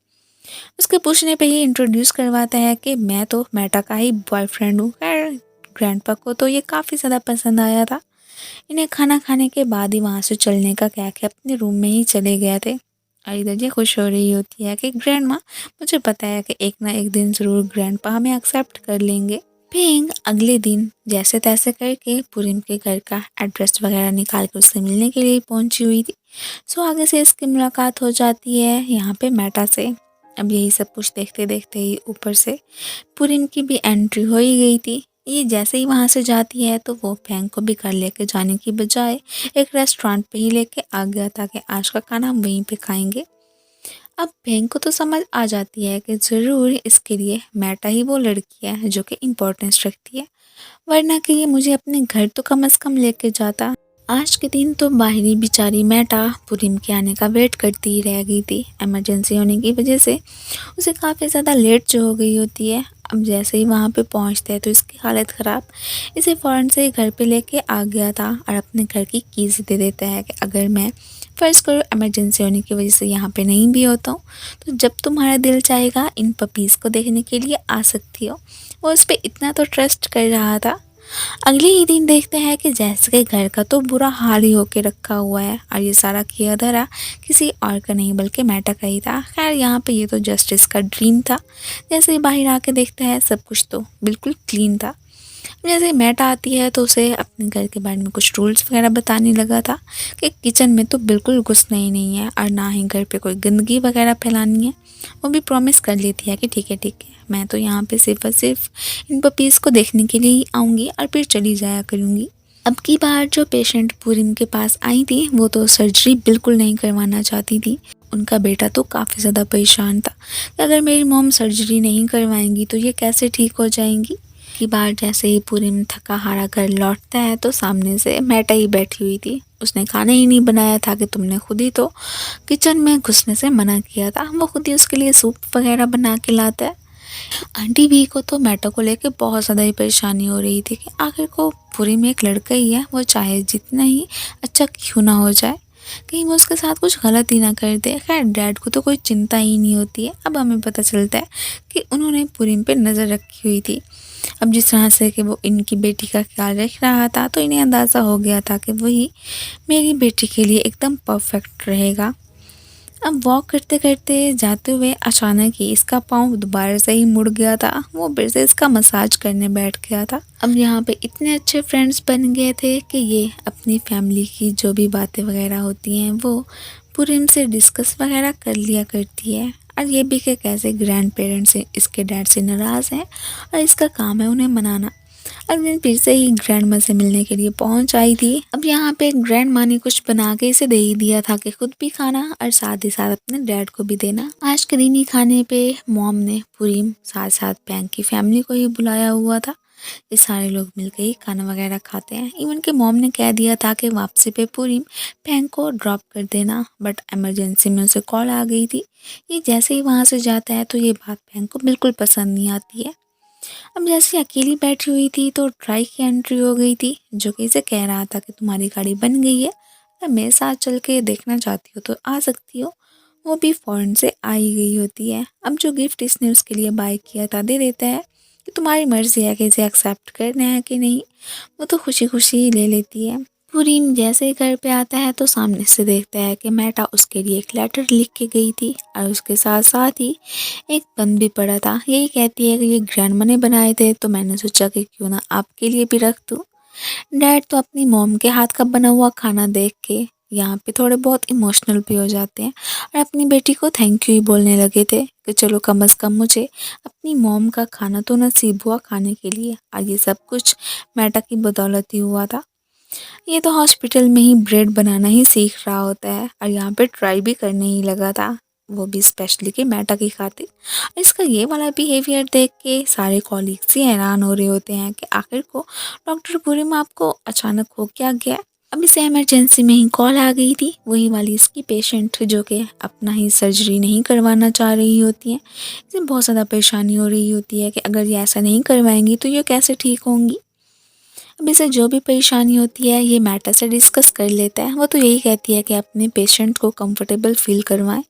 उसके पूछने पे ही इंट्रोड्यूस करवाता है कि मैं तो मेटा का ही बॉयफ्रेंड हूँ। खैर ग्रैंडपा को तो ये काफ़ी ज़्यादा पसंद आया था। इन्हें खाना खाने के बाद ही वहाँ से चलने का कह के अपने रूम में ही चले गए थे। और इधर ये खुश हो रही होती है कि ग्रैंड माँ, मुझे पता है कि एक ना एक दिन ज़रूर ग्रैंडपा हमें एक्सेप्ट कर लेंगे। फिर अगले दिन जैसे तैसे करके पुरीम के घर का एड्रेस वगैरह निकाल कर उससे मिलने के लिए पहुंची हुई थी। सो आगे से इसकी मुलाकात हो जाती है यहाँ पे मेटा से। अब यही सब कुछ देखते देखते ही ऊपर से पुरीम की भी एंट्री हो ही गई थी। ये जैसे ही वहाँ से जाती है तो वो फैंग को भी घर लेके जाने की बजाय एक रेस्टोरेंट पे ही लेके आ गया था कि आज का खाना हम वहीं पे खाएंगे। अब फैंग को तो समझ आ जाती है कि ज़रूर इसके लिए मेटा ही वो लड़की है जो कि इम्पोर्टेंस रखती है, वरना कि ये मुझे अपने घर तो कम से कम लेके जाता। आज के दिन तो बाहरी बेचारी मेटा पुरीम के आने का वेट करती ही रह गई थी। इमरजेंसी होने की वजह से उसे काफ़ी ज़्यादा लेट जो हो गई होती है। अब जैसे ही वहाँ पे पहुँचते हैं तो इसकी हालत ख़राब, इसे फ़ौरन से घर पे लेके आ गया था और अपने घर की कीज़ दे देता है कि अगर मैं फ़र्ज़ करो इमरजेंसी होने की वजह से यहाँ पे नहीं भी होता हूँ, तो जब तुम्हारा दिल चाहेगा इन पपीज़ को देखने के लिए आ सकती हो। वो उस पर इतना तो ट्रस्ट कर रहा था। अगले ही दिन देखते हैं कि जैसे के घर का तो बुरा हाल ही होके रखा हुआ है और ये सारा किया धरा किसी और का नहीं बल्कि मेटा का ही था। खैर यहाँ पे ये तो जस्टिस का ड्रीम था। जैसे ही बाहर आके देखते हैं सब कुछ तो बिल्कुल क्लीन था। जैसे मेटा आती है तो उसे अपने घर के बारे में कुछ रूल्स वगैरह बताने लगा था कि किचन में तो बिल्कुल घुसना ही नहीं है और ना ही घर पे कोई गंदगी वगैरह फैलानी है। वो भी प्रॉमिस कर लेती है कि ठीक है मैं तो यहाँ पे सिर्फ और सिर्फ इन पपीज़ को देखने के लिए ही आऊँगी और फिर चली जाया करूँगी। अब की बार जो पेशेंट पूरीम के पास आई थी वो तो सर्जरी बिल्कुल नहीं करवाना चाहती थी। उनका बेटा तो काफ़ी ज़्यादा परेशान था कि अगर मेरी मॉम सर्जरी नहीं करवाएंगी तो ये कैसे ठीक हो जाएंगी। की बार जैसे ही पूरीम थका हारा घर लौटता है तो सामने से मेटा ही बैठी हुई थी। उसने खाना ही नहीं बनाया था कि तुमने खुद ही तो किचन में घुसने से मना किया था। वो खुद ही उसके लिए सूप वगैरह बना के लाता है। आंटी भी को तो मेटा को लेके बहुत ज़्यादा ही परेशानी हो रही थी कि आखिर को पूरी में एक लड़का ही है, वो चाहे जितना ही अच्छा क्यों ना हो जाए, कहीं वो उसके साथ कुछ गलत ही ना कर दे। खैर डैड को तो कोई चिंता ही नहीं होती है। अब हमें पता चलता है कि उन्होंने पूरीम पे नज़र रखी हुई थी। अब जिस तरह से कि वो इनकी बेटी का ख्याल रख रहा था तो इन्हें अंदाज़ा हो गया था कि वही मेरी बेटी के लिए एकदम परफेक्ट रहेगा। अब वॉक करते करते जाते हुए अचानक ही इसका पाँव दोबारा से ही मुड़ गया था। वो फिर से इसका मसाज करने बैठ गया था। अब यहाँ पे इतने अच्छे फ्रेंड्स बन गए थे कि ये अपनी फैमिली की जो भी बातें वगैरह होती हैं वो पूरीम से डिस्कस वगैरह कर लिया करती है। और ये भी कि कैसे ग्रैंड पेरेंट्स इसके डैड से नाराज़ हैं और इसका काम है उन्हें मनाना। अगले दिन फिर से ही ग्रैंड माँ से मिलने के लिए पहुंच आई थी। अब यहाँ पे ग्रैंड माँ ने कुछ बना के इसे दे ही दिया था कि खुद भी खाना और साथ ही साथ अपने डैड को भी देना। आज के दिन ही खाने पे मॉम ने पूरी साथ साथ पैंक की फैमिली को ही बुलाया हुआ था। ये सारे लोग मिलकर ही खाना वगैरह खाते हैं। इवन के मॉम ने कह दिया था कि वापसी पे पूरी पैंक को ड्रॉप कर देना, बट इमरजेंसी में उसे कॉल आ गई थी। ये जैसे ही वहाँ से जाता है तो ये बात पैंक को बिल्कुल पसंद नहीं आती है। अब जैसे अकेली बैठी हुई थी तो ट्राई की एंट्री हो गई थी, जो कि इसे कह रहा था कि तुम्हारी गाड़ी बन गई है, अगर मेरे साथ चल के देखना चाहती हो तो आ सकती हो। वो भी फ़ॉरेन से आई गई होती है। अब जो गिफ्ट इसने उसके लिए बाय किया था दे देता है कि तुम्हारी मर्ज़ी है कि इसे एक्सेप्ट करना है कि नहीं। वो तो खुशी खुशी ही ले लेती है। पुरीम जैसे ही घर पे आता है तो सामने से देखता है कि मेटा उसके लिए एक लेटर लिख के गई थी और उसके साथ साथ ही एक बंद भी पड़ा था। यही कहती है कि ये ग्रैंडमा ने बनाए थे, तो मैंने सोचा कि क्यों ना आपके लिए भी रख दूँ। डैड तो अपनी मॉम के हाथ का बना हुआ खाना देख के यहाँ पे थोड़े बहुत इमोशनल भी हो जाते हैं और अपनी बेटी को थैंक यू ही बोलने लगे थे कि चलो कम से कम मुझे अपनी मॉम का खाना तो नसीब हुआ खाने के लिए, और ये सब कुछ मेटा की बदौलत ही हुआ था। ये तो हॉस्पिटल में ही ब्रेड बनाना ही सीख रहा होता है और यहाँ पे ट्राई भी करने ही लगा था, वो भी स्पेशली कि मेटा की खातिर। इसका ये वाला बिहेवियर देख के सारे कॉलीग्स ही हैरान हो रहे होते हैं कि आखिर को डॉक्टर बुरीम आपको अचानक हो क्या गया। अब इसे इमरजेंसी में ही कॉल आ गई थी, वही वाली इसकी पेशेंट जो कि अपना ही सर्जरी नहीं करवाना चाह रही होती है। इसे बहुत ज़्यादा परेशानी हो रही होती है कि अगर ये ऐसा नहीं करवाएंगी तो ये कैसे ठीक होंगी। अब इसे जो भी परेशानी होती है ये मेटा से डिस्कस कर लेता है। वो तो यही कहती है कि अपने पेशेंट को कंफर्टेबल फील करवाएं,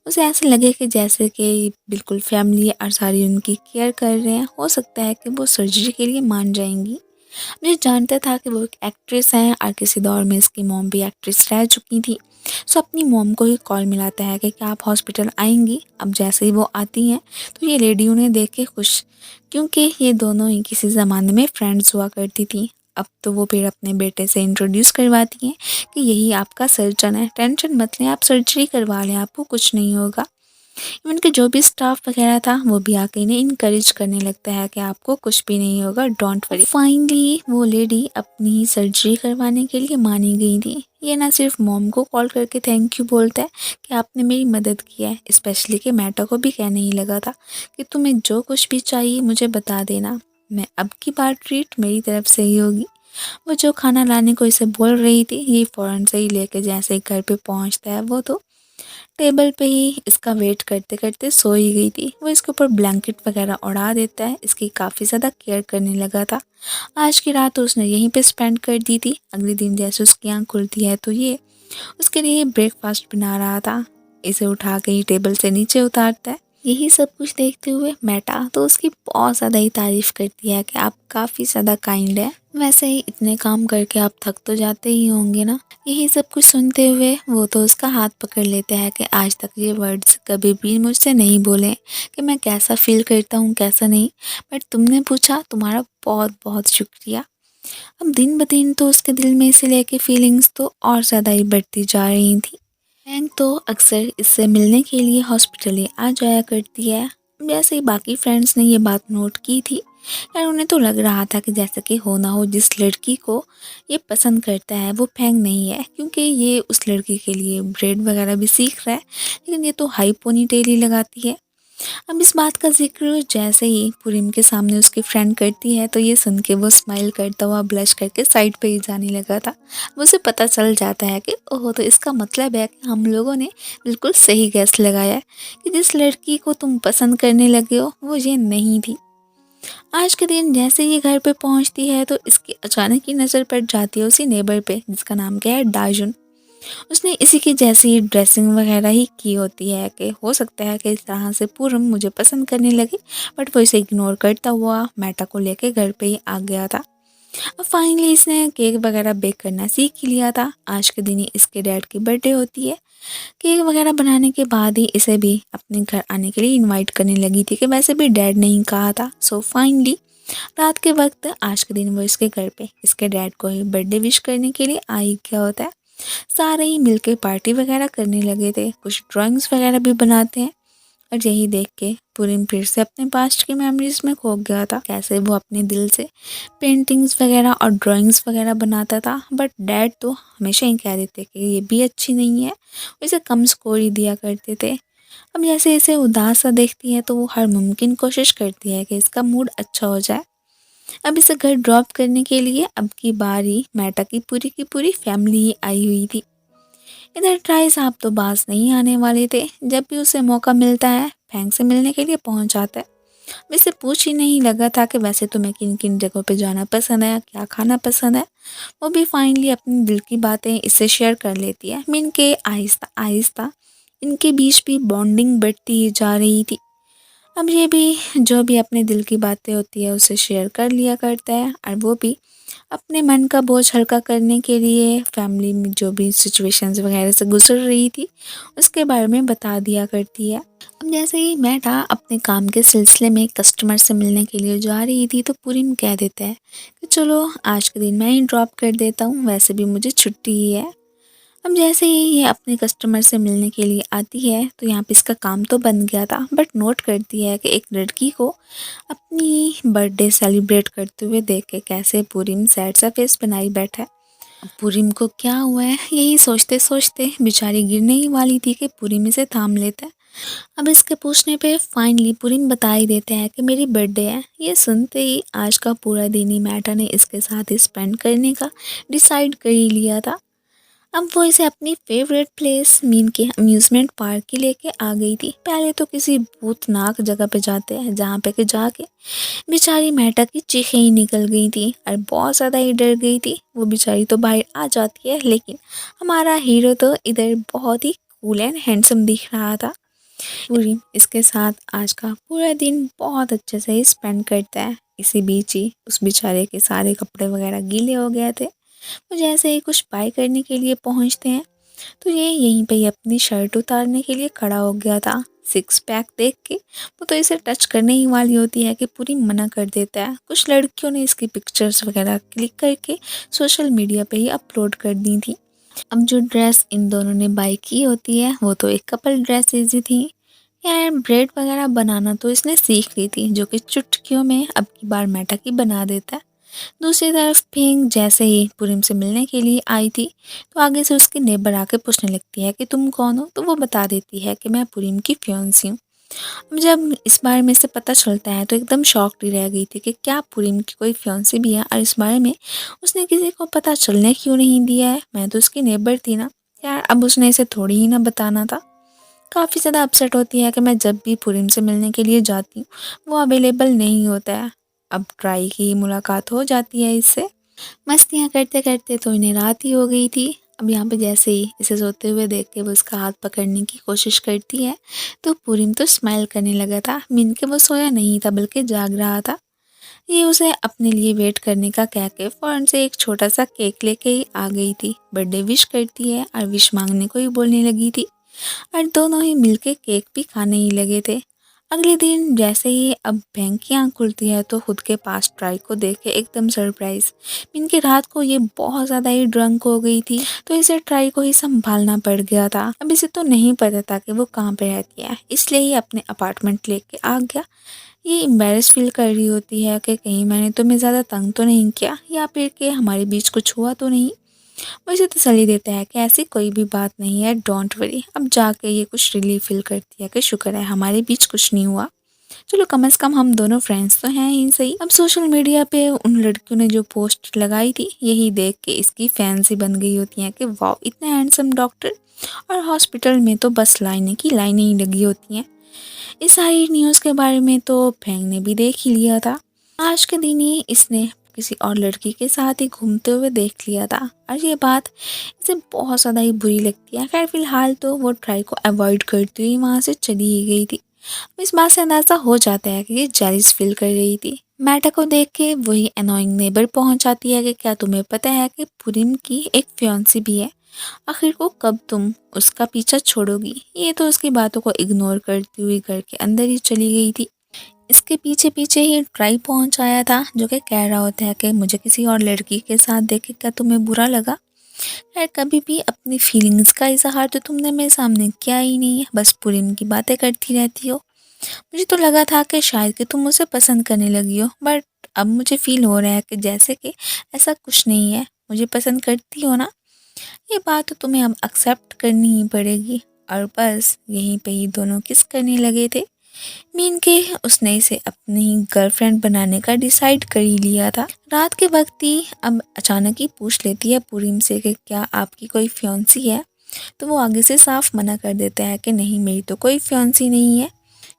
उसे ऐसे लगे कि जैसे कि बिल्कुल फैमिली और सारी उनकी केयर कर रहे हैं। हो सकता है कि वो सर्जरी के लिए मान जाएंगी। मुझे जानता था कि वो एक एक्ट्रेस हैं और किसी दौर में इसकी मॉम भी एक्ट्रेस रह चुकी थी। सो अपनी मॉम को ही कॉल मिलाता है कि क्या आप हॉस्पिटल आएंगी। अब जैसे ही वो आती हैं तो ये लेडी उन्हें देख के खुश, क्योंकि ये दोनों ही किसी ज़माने में फ्रेंड्स हुआ करती थी। अब तो वो फिर अपने बेटे से इंट्रोड्यूस करवाती हैं कि यही आपका सर्जन है, टेंशन मत लें, आप सर्जरी करवा लें, आपको कुछ नहीं होगा। इवन के जो भी स्टाफ वगैरह था वो भी आके इन्हें इनकरेज करने लगता है कि आपको कुछ भी नहीं होगा, डोंट वरी। फाइनली वो लेडी अपनी सर्जरी करवाने के लिए मानी गई थी। ये ना सिर्फ मॉम को कॉल करके थैंक यू बोलता है कि आपने मेरी मदद किया है, स्पेशली कि मेटा को भी कहने ही लगा था कि तुम्हें जो कुछ भी चाहिए मुझे बता देना, मैं अब की बार ट्रीट मेरी तरफ से ही होगी। वो जो खाना लाने को इसे बोल रही थी ये फ़ौरन से ही लेके जैसे ही घर पे पहुंचता है वो तो टेबल पे ही इसका वेट करते करते सो ही गई थी। वो इसके ऊपर ब्लैंकेट वगैरह उड़ा देता है, इसकी काफ़ी ज़्यादा केयर करने लगा था। आज की रात तो उसने यहीं पे स्पेंड कर दी थी। अगले दिन जैसे उसकी आँख खुलती है तो ये उसके लिए ब्रेकफास्ट बना रहा था। इसे उठा के ही टेबल से नीचे उतारता है। यही सब कुछ देखते हुए मेटा तो उसकी बहुत ज़्यादा ही तारीफ़ करती है कि आप काफ़ी ज़्यादा काइंड है। वैसे ही इतने काम करके आप थक तो जाते ही होंगे ना। यही सब कुछ सुनते हुए वो तो उसका हाथ पकड़ लेता है कि आज तक ये वर्ड्स कभी भी मुझसे नहीं बोले कि मैं कैसा फील करता हूँ कैसा नहीं, बट तुमने पूछा, तुम्हारा बहुत बहुत शुक्रिया। अब दिन ब दिन तो उसके दिल में इसे लेके फीलिंग्स तो और ज़्यादा ही बढ़ती जा रही थी। बैंक तो अक्सर इससे मिलने के लिए हॉस्पिटल ही आ जाया करती है। जैसे ही बाकी फ्रेंड्स ने ये बात नोट की थी यार, उन्हें तो लग रहा था कि जैसे कि हो ना हो जिस लड़की को ये पसंद करता है वो फेंग नहीं है, क्योंकि ये उस लड़की के लिए ब्रेड वगैरह भी सीख रहा है, लेकिन ये तो हाई पोनी टेल ही लगाती है। अब इस बात का जिक्र जैसे ही पुरीम के सामने उसकी फ्रेंड करती है तो ये सुन के वो स्माइल करता हुआ ब्लश करके साइड पे ही जाने लगा था। उसे पता चल जाता है कि ओह, तो इसका मतलब है कि हम लोगों ने बिल्कुल सही गैस लगाया है कि जिस लड़की को तुम पसंद करने लगे हो वो ये नहीं थी। आज के दिन जैसे ये घर पे पहुंचती है तो इसकी अचानक ही नज़र पड़ जाती है उसी नेबर पे जिसका नाम क्या है डाजुन। उसने इसी की जैसी ड्रेसिंग वगैरह ही की होती है कि हो सकता है कि इस तरह से पूरम मुझे पसंद करने लगे, बट वो इसे इग्नोर करता हुआ मेटा को लेके घर पे ही आ गया था। अब फाइनली इसने केक वगैरह बेक करना सीख ही लिया था। आज के दिन ही इसके डैड की बर्थडे होती है। केक वगैरह बनाने के बाद ही इसे भी अपने घर आने के लिए इनवाइट करने लगी थी कि वैसे भी डैड ने ही कहा था। सो फाइनली रात के वक्त आज के दिन वो इसके घर पे इसके डैड को ही बर्थडे विश करने के लिए आ ही गया होता है। सारे ही मिलके पार्टी वगैरह करने लगे थे, कुछ ड्राइंग्स वगैरह भी बनाते हैं। और यही देख के पुरीम फिर से अपने पास्ट की मेमोरीज में खो गया था, कैसे वो अपने दिल से पेंटिंग्स वगैरह और ड्राइंग्स वगैरह बनाता था। बट डैड तो हमेशा ही कह देते कि ये भी अच्छी नहीं है, इसे कम स्कोर ही दिया करते थे। अब जैसे इसे उदास सा देखती है तो वो हर मुमकिन कोशिश करती है कि इसका मूड अच्छा हो जाए। अब इसे घर ड्रॉप करने के लिए अब की बारी मेटा की पूरी फैमिली ही आई हुई थी। इधर ट्राई साहब तो बाज नहीं आने वाले थे, जब भी उसे मौका मिलता है फैंग से मिलने के लिए पहुंच जाता है। वैसे पूछ ही नहीं लगा था कि वैसे तुम्हें किन किन जगहों पे जाना पसंद है, क्या खाना पसंद है। वो भी फाइनली अपनी दिल की बातें इससे शेयर कर लेती है। मीन के आहिस्ता आहिस्ता इनके बीच भी बॉन्डिंग बढ़ती ही जा रही थी। अब ये भी जो भी अपने दिल की बातें होती है उसे शेयर कर लिया करता है, और वो भी अपने मन का बोझ हल्का करने के लिए फैमिली में जो भी सिचुएशंस वगैरह से गुजर रही थी उसके बारे में बता दिया करती है। अब जैसे ही मेटा अपने काम के सिलसिले में कस्टमर से मिलने के लिए जा रही थी तो पूरिम कह देता है कि चलो आज के दिन मैं ही ड्रॉप कर देता हूँ, वैसे भी मुझे छुट्टी ही है। अब जैसे ही ये अपने कस्टमर से मिलने के लिए आती है तो यहाँ पे इसका काम तो बन गया था, बट नोट करती है कि एक लड़की को अपनी बर्थडे सेलिब्रेट करते हुए देख के कैसे पूरिम सैड सा फेस बनाई बैठा है। अब पूरिम को क्या हुआ है यही सोचते सोचते बेचारी गिरने ही वाली थी कि पूरिम इसे थाम लेता है। अब इसके पूछने पे फाइनली पूरिम बता ही देते हैं कि मेरी बर्थडे है। ये सुनते ही आज का पूरा दिन ही मैटा ने इसके साथ ही स्पेंड करने का डिसाइड कर ही लिया था। अब वो इसे अपनी फेवरेट प्लेस मीन के अम्यूज़मेंट पार्क की लेके आ गई थी। पहले तो किसी भूतनाक जगह पे जाते हैं जहाँ पे कि जाके बेचारी मेहटा की चीखें ही निकल गई थी और बहुत ज़्यादा ही डर गई थी। वो बेचारी तो बाहर आ जाती है, लेकिन हमारा हीरो तो इधर बहुत ही कूल एंड हैंडसम दिख रहा था। पूरी इसके साथ आज का पूरा दिन बहुत अच्छे से ही स्पेंड करता है। इसी बीच ही उस बेचारे के सारे कपड़े वगैरह गीले हो गए थे। वो जैसे ही कुछ बाय करने के लिए पहुंचते हैं तो ये यहीं पे ही अपनी शर्ट उतारने के लिए खड़ा हो गया था। सिक्स पैक देख के वो तो इसे टच करने ही वाली होती है कि पूरी मना कर देता है। कुछ लड़कियों ने इसकी पिक्चर्स वगैरह क्लिक करके सोशल मीडिया पे ही अपलोड कर दी थी। अब जो ड्रेस इन दोनों ने बाय की होती है वो तो एक कपल ड्रेसेस ही थी। यार ब्रेड वगैरह बनाना तो इसने सीख ली थी, जो कि चुटकियों में अब की बार मेटा की बना देता है। दूसरी तरफ पिंक जैसे ही पूरिम से मिलने के लिए आई थी तो आगे से उसकी नेबर आके पूछने लगती है कि तुम कौन हो, तो वो बता देती है कि मैं पूरिम की फियांसी हूँ। अब जब इस बारे में से पता चलता है तो एकदम शॉक्ड ही रह गई थी कि क्या पूरिम की कोई फियांसी भी है, और इस बारे में उसने किसी को पता चलने क्यों नहीं दिया है। मैं तो उसकी नेबर थी ना यार, अब उसने इसे थोड़ी ही ना बताना था। काफ़ी ज़्यादा अपसेट होती है कि मैं जब भी पूरिम से मिलने के लिए जाती हूँ वो अवेलेबल नहीं होता है। अब ट्राई की मुलाकात हो जाती है इससे। मस्तियाँ करते करते तो इन्हें रात ही हो गई थी। अब यहाँ पे जैसे ही इसे सोते हुए देख के वो उसका हाथ पकड़ने की कोशिश करती है तो पूरिम तो स्माइल करने लगा था। मीन के वो सोया नहीं था बल्कि जाग रहा था। ये उसे अपने लिए वेट करने का कह के फ़ौरन से एक छोटा सा केक लेके ही आ गई थी। बर्थडे विश करती है और विश मांगने को ही बोलने लगी थी, और दोनों ही मिलके केक भी खाने ही लगे थे। अगले दिन जैसे ही अब बैंक की आँख खुलती है तो खुद के पास ट्राई को देख के एकदम सरप्राइज। इनकी रात को ये बहुत ज़्यादा ही ड्रंक हो गई थी तो इसे ट्राई को ही संभालना पड़ गया था। अब इसे तो नहीं पता था कि वो कहाँ पे रहती है, इसलिए ही अपने अपार्टमेंट लेके आ गया। ये एम्बेरस फील कर रही होती है कि कहीं मैंने तुम्हें ज़्यादा तंग तो नहीं किया, या फिर कि हमारे बीच कुछ हुआ तो नहीं। वो इसे तसल्ली देता है कि ऐसी कोई भी बात नहीं है, डोंट वरी। अब जाके ये कुछ रिलीफ फील करती है कि शुक्र है हमारे बीच कुछ नहीं हुआ, चलो कम से कम हम दोनों फ्रेंड्स तो हैं ही सही। अब सोशल मीडिया पे उन लड़कियों ने जो पोस्ट लगाई थी यही देख के इसकी फैंस ही बन गई होती हैं कि वाह इतने हैंडसम डॉक्टर, और हॉस्पिटल में तो बस लाइनें की लाइनें ही लगी होती हैं। इस सारी न्यूज़ के बारे में तो फैंग ने भी देख ही लिया था। आज के दिन ही इसने किसी और लड़की के साथ ही घूमते हुए देख लिया था, और ये बात इसे बहुत ज़्यादा ही बुरी लगती है। खैर फिलहाल तो वो ट्राई को अवॉइड करती हुई वहाँ से चली ही गई थी। इस बात से अंदाज़ा हो जाता है कि ये जेलिस फील कर रही थी। मैटा को देख के वही अनोइंग नेबर पहुंच जाती है कि क्या तुम्हें पता है कि पुरिम की एक फियांसी भी है, आखिर को कब तुम उसका पीछा छोड़ोगी। ये तो उसकी बातों को इग्नोर करती हुई घर के अंदर ही चली गई थी। इसके पीछे पीछे ही ट्राई पहुंच आया था जो कि कह रहा होता है कि मुझे किसी और लड़की के साथ देख के क्या तुम्हें बुरा लगा। यार कभी भी अपनी फीलिंग्स का इज़हार तो तुमने मेरे सामने किया ही नहीं है, बस पुरीम की बातें करती रहती हो। मुझे तो लगा था कि शायद कि तुम मुझे पसंद करने लगी हो, बट अब मुझे फ़ील हो रहा है कि जैसे कि ऐसा कुछ नहीं है। मुझे पसंद करती हो ना, ये बात तो तुम्हें अब एक्सेप्ट करनी ही पड़ेगी। और बस यहीं पे ही दोनों किस करने लगे थे। मीन के उसने इसे अपनी गर्लफ्रेंड बनाने का डिसाइड कर ही लिया था। रात के वक्त ही अब अचानक ही पूछ लेती है पुरीम से कि क्या आपकी कोई फियांसी है। तो वो आगे से साफ मना कर देता है कि नहीं, मेरी तो कोई फियांसी नहीं है।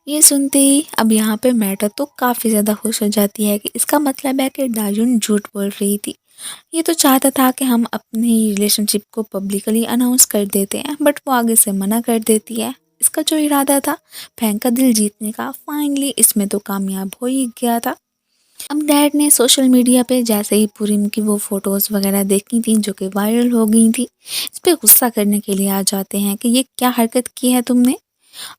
ये सुनते ही अब यहाँ पे मैटर तो काफ़ी ज़्यादा खुश हो जाती है कि इसका मतलब है कि दाजुन झूठ बोल रही थी। ये तो चाहता था कि हम अपनी रिलेशनशिप को पब्लिकली अनाउंस कर देते हैं, बट वो आगे से मना कर देती है। इसका जो इरादा था फैंक का दिल जीतने का, फाइनली इसमें तो कामयाब हो ही गया था। अब डैड ने सोशल मीडिया पे जैसे ही पुरीम की वो फ़ोटोज़ वगैरह देखी थी जो कि वायरल हो गई थी, इस पे गुस्सा करने के लिए आ जाते हैं कि ये क्या हरकत की है तुमने।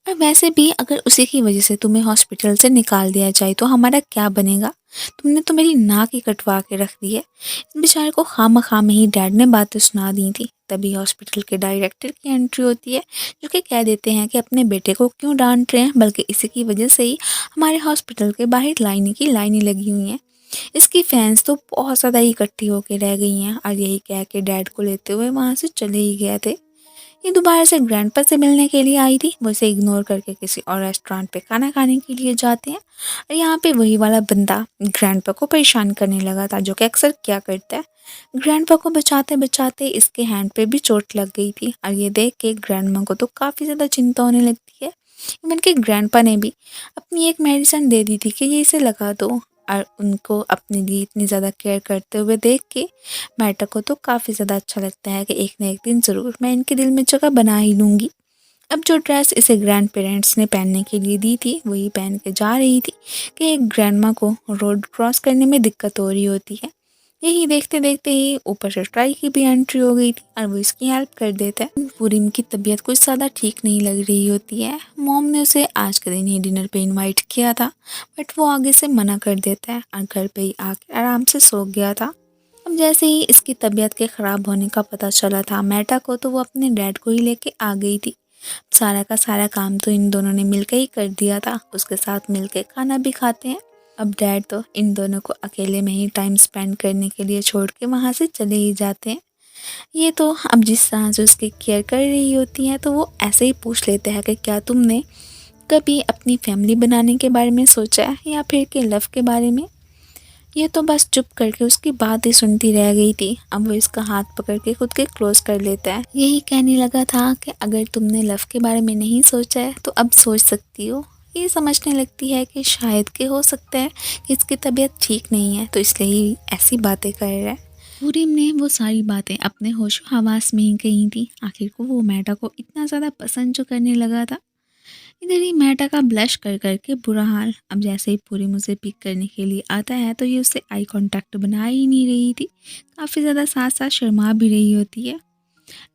और वैसे भी अगर उसी की वजह से तुम्हें हॉस्पिटल से निकाल दिया जाए तो हमारा क्या बनेगा। तुमने तो मेरी नाक ही कटवा के रख दी है। इस बेचारे को खामखा में ही डैड ने बातें सुना दी थी। तभी हॉस्पिटल के डायरेक्टर की एंट्री होती है, जो कि कह देते हैं कि अपने बेटे को क्यों डांट रहे हैं, बल्कि इसी की वजह से ही हमारे हॉस्पिटल के बाहर लाइनें लगी हुई हैं। इसकी फैंस तो बहुत ज़्यादा ही इकट्ठी होकर रह गई हैं और यही कह के डैड को लेते हुए वहाँ से चले ही गए थे। ये दोबारा से ग्रैंडपा से मिलने के लिए आई थी, वो इसे इग्नोर करके किसी और रेस्टोरेंट पे खाना खाने के लिए जाते हैं। और यहाँ पे वही वाला बंदा ग्रैंडपा को परेशान करने लगा था, जो कि अक्सर क्या करता है। ग्रैंडपा को बचाते बचाते इसके हैंड पे भी चोट लग गई थी और ये देख के ग्रैंडमा को तो काफ़ी ज़्यादा चिंता होने लगती है। इवन के ग्रैंडपा ने भी अपनी एक मेडिसिन दे दी थी कि ये इसे लगा दो। और उनको अपने लिए इतनी ज़्यादा केयर करते हुए देख के मैटर को तो काफ़ी ज़्यादा अच्छा लगता है कि एक ना एक दिन ज़रूर मैं इनके दिल में जगह बना ही लूँगी। अब जो ड्रेस इसे ग्रैंड पेरेंट्स ने पहनने के लिए दी थी वही पहन के जा रही थी कि एक ग्रैंडमा को रोड क्रॉस करने में दिक्कत हो रही होती है। यही देखते देखते ही ऊपर से ट्राई की भी एंट्री हो गई थी और वो इसकी हेल्प कर देता है। पूरी की तबीयत कुछ ज़्यादा ठीक नहीं लग रही होती है। मॉम ने उसे आज के दिन ही डिनर पे इनवाइट किया था, बट वो आगे से मना कर देता है और घर पे ही आके आराम से सो गया था। अब जैसे ही इसकी तबीयत के ख़राब होने का पता चला था मेटा को, तो वो अपने डैड को ही लेके आ गई थी। सारा का सारा काम तो इन दोनों ने मिलकर ही कर दिया था, उसके साथ मिलके खाना भी खाते हैं। अब डैड तो इन दोनों को अकेले में ही टाइम स्पेंड करने के लिए छोड़ के वहाँ से चले ही जाते हैं। ये तो अब जिस तरह से उसकी केयर कर रही होती हैं तो वो ऐसे ही पूछ लेते हैं कि क्या तुमने कभी अपनी फैमिली बनाने के बारे में सोचा है या फिर के लव के बारे में। ये तो बस चुप करके उसकी बात ही सुनती रह गई थी। अब वो इसका हाथ पकड़ के खुद के क्लोज कर लेता है। यही कहने लगा था कि अगर तुमने लव के बारे में नहीं सोचा है तो अब सोच सकती हो। ये समझने लगती है कि शायद के हो सकता है कि इसकी तबीयत ठीक नहीं है, तो इसलिए ही ऐसी बातें कर रहा है। पूरीम ने वो सारी बातें अपने होशो हवास में ही कही थी। आखिर को वो मैटा को इतना ज़्यादा पसंद जो करने लगा था। इधर ही मेटा का ब्लश कर करके बुरा हाल। अब जैसे ही पूरी मुझे पिक करने के लिए आता है तो ये उससे आई कांटेक्ट बना ही नहीं रही थी। काफ़ी ज़्यादा साथ साथ शर्मा भी रही होती है।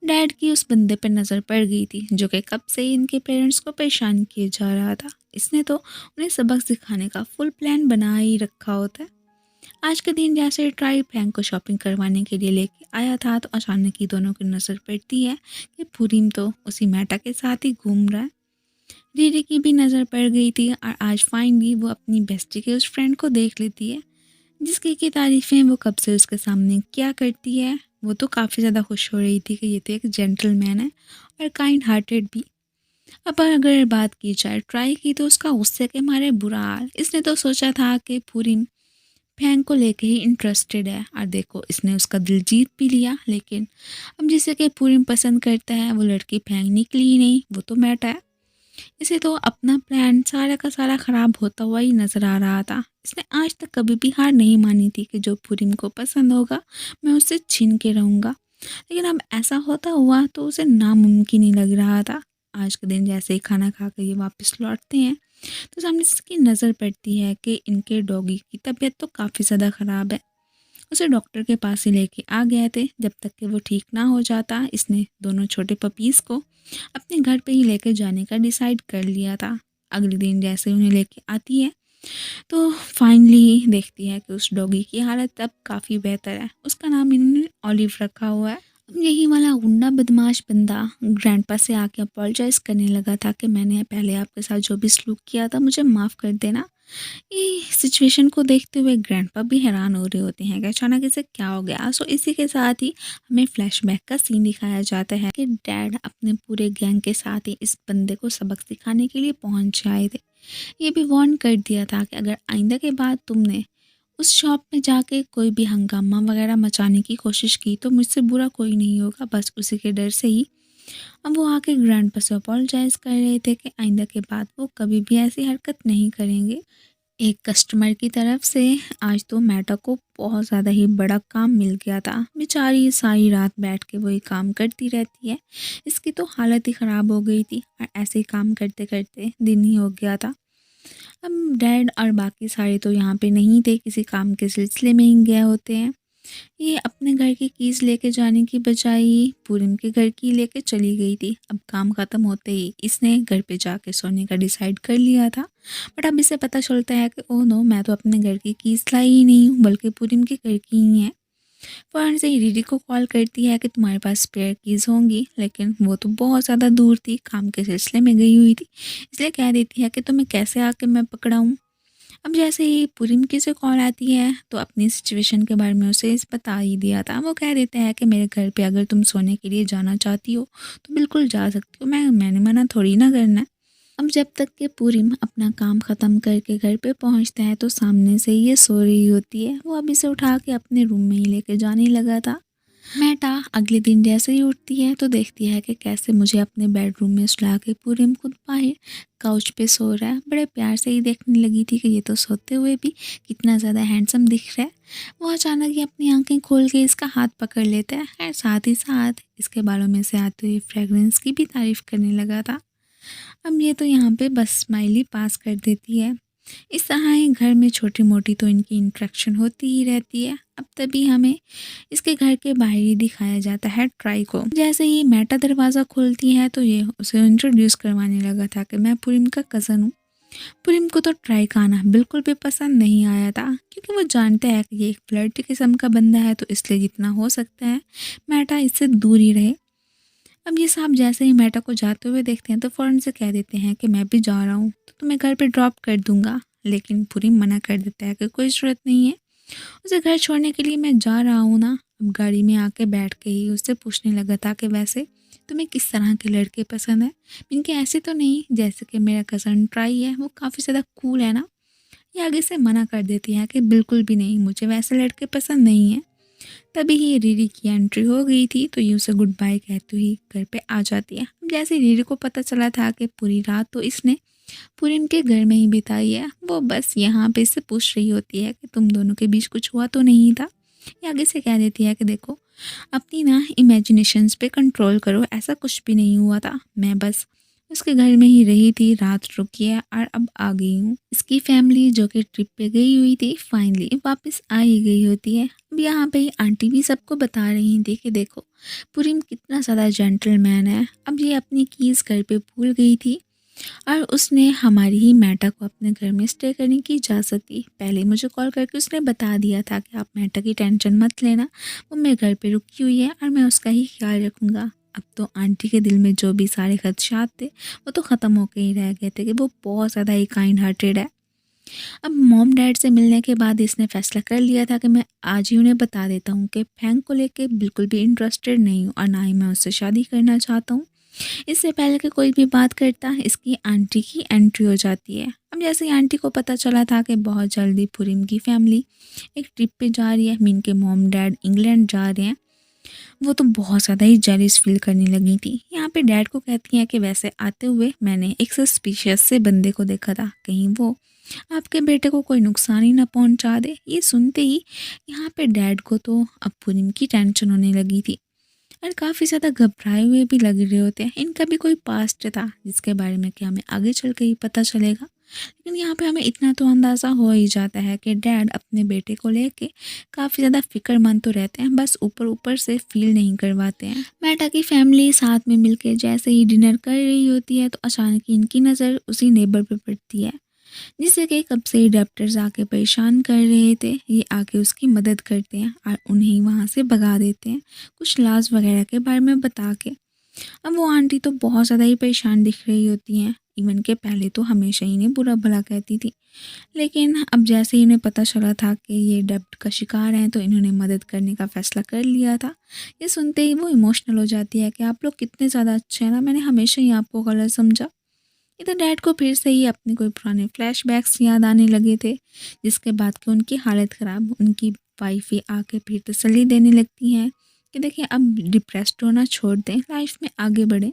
डैड की उस बंदे पर नज़र पड़ गई थी जो कि कब से ही इनके पेरेंट्स को परेशान किए जा रहा था। इसने तो उन्हें सबक सिखाने का फुल प्लान बना ही रखा होता है। आज के दिन जैसे ट्राई फैंक को शॉपिंग करवाने के लिए लेके आया था तो अचानक ही दोनों की नज़र पड़ती है कि पूरीम तो उसी मेटा के साथ ही घूम रहा है। रीरी की भी नज़र पड़ गई थी और आज फाइनली वो अपनी बेस्टी के उस फ्रेंड को देख लेती है जिसकी की तारीफ़ें वो कब से उसके सामने क्या करती है। वो तो काफ़ी ज़्यादा खुश हो रही थी कि ये तो एक जेंटलमैन है और काइंड हार्टेड भी। अब अगर बात की जाए ट्राई की तो उसका गुस्से के मारे बुरा हाल। इसने तो सोचा था कि पूरी फैंग को लेके ही इंटरेस्टेड है और देखो इसने उसका दिल जीत भी लिया। लेकिन अब जिसे कि पूरी पसंद करता है वो लड़की फैंग निकली ही नहीं, वो तो मैट है। इसे तो अपना प्लान सारा का सारा ख़राब होता हुआ ही नज़र आ रहा था। इसने आज तक कभी भी हार नहीं मानी थी कि जो पूरी को पसंद होगा मैं उससे छीन के रहूँगा। लेकिन अब ऐसा होता हुआ तो उसे नामुमकिन ही लग रहा था। आज के दिन जैसे ही खाना खा कर ये वापस लौटते हैं तो सामने से इसकी नज़र पड़ती है कि इनके डॉगी की तबीयत तो काफ़ी ज़्यादा ख़राब है। उसे डॉक्टर के पास ही लेके आ गए थे। जब तक कि वो ठीक ना हो जाता इसने दोनों छोटे पपीज़ को अपने घर पे ही लेकर जाने का डिसाइड कर लिया था। अगले दिन जैसे उन्हें लेके आती है तो फाइनली देखती है कि उस डॉगी की हालत अब काफ़ी बेहतर है। उसका नाम इन्होंने ऑलिव रखा हुआ है यही वाला गुंडा बदमाश बंदा ग्रैंडपा से आके अपोलोजाइज़ करने लगा था कि मैंने पहले आपके साथ जो भी सलूक किया था मुझे माफ़ कर देना। ये सिचुएशन को देखते हुए ग्रैंडपा भी हैरान हो रहे होते हैं कि अचानक इसे क्या हो गया। सो इसी के साथ ही हमें फ्लैशबैक का सीन दिखाया जाता है कि डैड अपने पूरे गैंग के साथ ही इस बंदे को सबक सिखाने के लिए पहुंच आए थे। ये भी वार्न कर दिया था कि अगर आइंदा के बाद तुमने उस शॉप में जाके कोई भी हंगामा वगैरह मचाने की कोशिश की तो मुझसे बुरा कोई नहीं होगा। बस उसी के डर से ही अब वो आके ग्रैंडपा से अपोलोजाइज़ कर रहे थे कि आइंदा के बाद वो कभी भी ऐसी हरकत नहीं करेंगे। एक कस्टमर की तरफ से आज तो मेटा को बहुत ज़्यादा ही बड़ा काम मिल गया था। बेचारी सारी रात बैठ के वही काम करती रहती है। इसकी तो हालत ही ख़राब हो गई थी और ऐसे ही काम करते करते दिन ही हो गया था। अब डैड और बाकी सारे तो यहाँ पे नहीं थे, किसी काम के सिलसिले में ही गए होते हैं। ये अपने घर की कीज़ लेके जाने की बजाय पूरम के घर की लेके चली गई थी। अब काम ख़त्म होते ही इसने घर पे जाके सोने का डिसाइड कर लिया था। बट अब इसे पता चलता है कि ओह नो, मैं तो अपने घर की कीज़ लाई ही नहीं हूँ बल्कि पूरम के घर की ही है। फ़ौरन से ही दीदी को कॉल करती है कि तुम्हारे पास स्पेयर कीज़ होंगी, लेकिन वो तो बहुत ज़्यादा दूर थी, काम के सिलसिले में गई हुई थी। इसलिए कह देती है कि तुम्हें कैसे आके मैं पकड़ाऊँ। अब जैसे ही पूरम की से कॉल आती है तो अपनी सिचुएशन के बारे में उसे इस बता ही दिया था। वो कह देता है कि मेरे घर पे अगर तुम सोने के लिए जाना चाहती हो तो बिल्कुल जा सकती हो, मैंने मना थोड़ी ना करना है। अब जब तक कि पूरम अपना काम ख़त्म करके घर पे पहुंचता है तो सामने से ये सो रही होती है। वो अब इसे उठा के अपने रूम में ही लेके जाने लगा था। मेटा अगले दिन जैसे ही उठती है तो देखती है कि कैसे मुझे अपने बेडरूम में सुला के पूरम खुद बाहर काउच पे सो रहा है। बड़े प्यार से ही देखने लगी थी कि ये तो सोते हुए भी कितना ज़्यादा हैंडसम दिख रहा है। वो अचानक ही अपनी आंखें खोल के इसका हाथ पकड़ लेता है और साथ ही साथ इसके बालों में से आते हुए फ्रेगरेंस की भी तारीफ़ करने लगा था। अब ये तो यहाँ पे बस स्माइली पास कर देती है। इस तरह ही घर में छोटी मोटी तो इनकी इंट्रैक्शन होती ही रहती है। अब तभी हमें इसके घर के बाहर ही दिखाया जाता है ट्राई को। जैसे ही मेटा दरवाज़ा खोलती है तो ये उसे इंट्रोड्यूस करवाने लगा था कि मैं पूरम का कज़न हूँ। पूरम को तो ट्राई का आना बिल्कुल भी पसंद नहीं आया था, क्योंकि वो जानते हैं कि ये एक फ्लर्ट किस्म का बंदा है, तो इसलिए जितना हो सकता है मेटा इससे दूर ही रहे। अब ये साहब जैसे ही मेटा को जाते हुए देखते हैं तो फ़ौरन से कह देते हैं कि मैं भी जा रहा हूँ तो तुम्हें घर पे ड्रॉप कर दूंगा। लेकिन पूरम मना कर देता है कि कोई ज़रूरत नहीं है, उसे घर छोड़ने के लिए मैं जा रहा हूँ ना। अब गाड़ी में आके बैठ के ही उससे पूछने लगा था कि वैसे तुम्हें किस तरह के लड़के पसंद है। इनके ऐसे तो नहीं जैसे कि मेरा कज़न ट्राई है, वो काफ़ी ज़्यादा कूल है ना। ये आगे से मना कर देती है कि बिल्कुल भी नहीं, मुझे वैसे लड़के पसंद नहीं हैं। तभी ही रीरी की एंट्री हो गई थी तो ये उसे गुड बाय कहते हुए घर पे आ जाती है। जैसे रीरी को पता चला था कि पूरी रात तो इसने पूरम के घर में ही बिताई है, वो बस यहाँ पे इससे पूछ रही होती है कि तुम दोनों के बीच कुछ हुआ तो नहीं था। ये आगे से कह देती है कि देखो, अपनी ना इमेजिनेशंस पे कंट्रोल करो, ऐसा कुछ भी नहीं हुआ था, मैं बस उसके घर में ही रही थी, रात रुकी है और अब आ गई हूँ। इसकी फैमिली जो कि ट्रिप पे गई हुई थी फाइनली वापस आ ही गई होती है। अब यहाँ पे आंटी भी सबको बता रही थी कि देखो पूरम कितना ज़्यादा जेंटलमैन है। अब ये अपनी कीज़ घर पे भूल गई थी और उसने हमारी ही मेटा को अपने घर में स्टे करने की इजाज़त दी। पहले मुझे कॉल करके उसने बता दिया था कि आप मेटा की टेंशन मत लेना, वो मेरे घर पे रुकी हुई है और मैं उसका ही ख्याल रखूँगा। अब तो आंटी के दिल में जो भी सारे खदशात थे वो तो ख़त्म होके ही रह गए थे कि वो बहुत ज़्यादा ही काइंड हार्टेड है। अब मॉम डैड से मिलने के बाद इसने फैसला कर लिया था कि मैं आज ही उन्हें बता देता हूँ कि फैंग को लेके बिल्कुल भी इंटरेस्टेड नहीं हूँ और ना ही मैं उससे शादी करना चाहता हूँ। इससे पहले कि कोई भी बात करता इसकी आंटी की एंट्री हो जाती है। अब जैसे ही आंटी को पता चला था कि बहुत जल्दी पूरम की फैमिली एक ट्रिप पे जा रही है, मीन के मॉम डैड इंग्लैंड जा रहे हैं, वो तो बहुत ज़्यादा ही जेलिस फील करने लगी थी। यहाँ पे डैड को कहती हैं कि वैसे आते हुए मैंने एक सस्पिशियस से बंदे को देखा था, कहीं वो आपके बेटे को कोई नुकसान ही ना पहुंचा दे। ये सुनते ही यहाँ पे डैड को तो अब पूनम की टेंशन होने लगी थी और काफ़ी ज़्यादा घबराए हुए भी लग रहे होते हैं। इनका भी कोई पास्ट था जिसके बारे में कि हमें आगे चल के ही पता चलेगा, लेकिन यहाँ पे हमें इतना तो अंदाज़ा हो ही जाता है कि डैड अपने बेटे को लेके काफ़ी ज़्यादा फिक्रमंद तो रहते हैं, बस ऊपर ऊपर से फील नहीं करवाते हैं। मेटा की फैमिली साथ में मिलके जैसे ही डिनर कर रही होती है तो अचानक ही इनकी नज़र उसी नेबर पे पड़ती है। जिससे कि कब से डेप्टर्स आके परेशान कर रहे थे, ये आके उसकी मदद करते हैं और उन्हें वहाँ से भगा देते हैं कुछ लाज वगैरह के बारे में बता के। अब वो आंटी तो बहुत ज़्यादा ही परेशान दिख रही होती हैं। इवन के पहले तो हमेशा इन्हें बुरा भला कहती थी, लेकिन अब जैसे ही इन्हें पता चला था कि ये डेब्ट का शिकार हैं तो इन्होंने मदद करने का फ़ैसला कर लिया था। ये सुनते ही वो इमोशनल हो जाती है कि आप लोग कितने ज़्यादा अच्छे हैं ना, मैंने हमेशा ही आपको गलत समझा। इधर डैड को फिर से ही अपने कोई पुराने फ्लैशबैक्स याद आने लगे थे, जिसके बाद कि उनकी हालत ख़राब। उनकी वाइफ ही आके फिर तसल्ली देने लगती हैं कि देखिए अब डिप्रेस्ड होना छोड़ दें, लाइफ में आगे बढ़ें।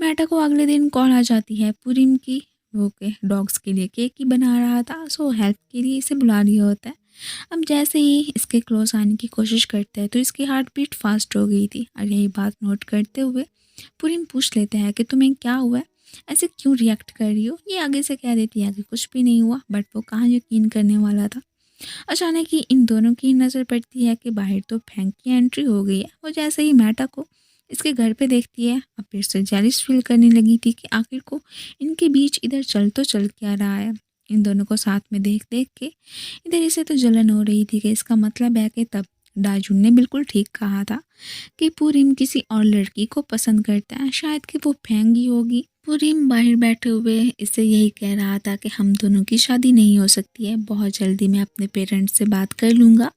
मेटा को अगले दिन कॉल आ जाती है पूरिम की। वो के डॉग्स के लिए केक ही बना रहा था, सो हेल्प के लिए इसे बुला लिया होता है। अब जैसे ही इसके क्लोज आने की कोशिश करता है तो इसकी हार्ट बीट फास्ट हो गई थी, और यही बात नोट करते हुए पूरिम पूछ लेता है कि तुम्हें क्या हुआ है, ऐसे क्यों रिएक्ट कर रही हो। ये आगे से कह देती है कि कुछ भी नहीं हुआ, बट वो कहाँ यकीन करने वाला था। अचानक ही इन दोनों की नज़र पड़ती है कि बाहर तो फैंक की एंट्री हो गई है। वो जैसे ही मेटा को इसके घर पे देखती है, अब फिर से जेलिस फील करने लगी थी कि आखिर को इनके बीच इधर चल तो चल क्या रहा है। इन दोनों को साथ में देख देख के इधर इसे तो जलन हो रही थी कि इसका मतलब है कि तब दाजुन ने बिल्कुल ठीक कहा था कि पूरिम किसी और लड़की को पसंद करता है, शायद कि वो फेंगी होगी। पूरिम बाहर बैठे हुए इससे यही कह रहा था कि हम दोनों की शादी नहीं हो सकती है, बहुत जल्दी मैं अपने पेरेंट्स से बात कर लूँगा,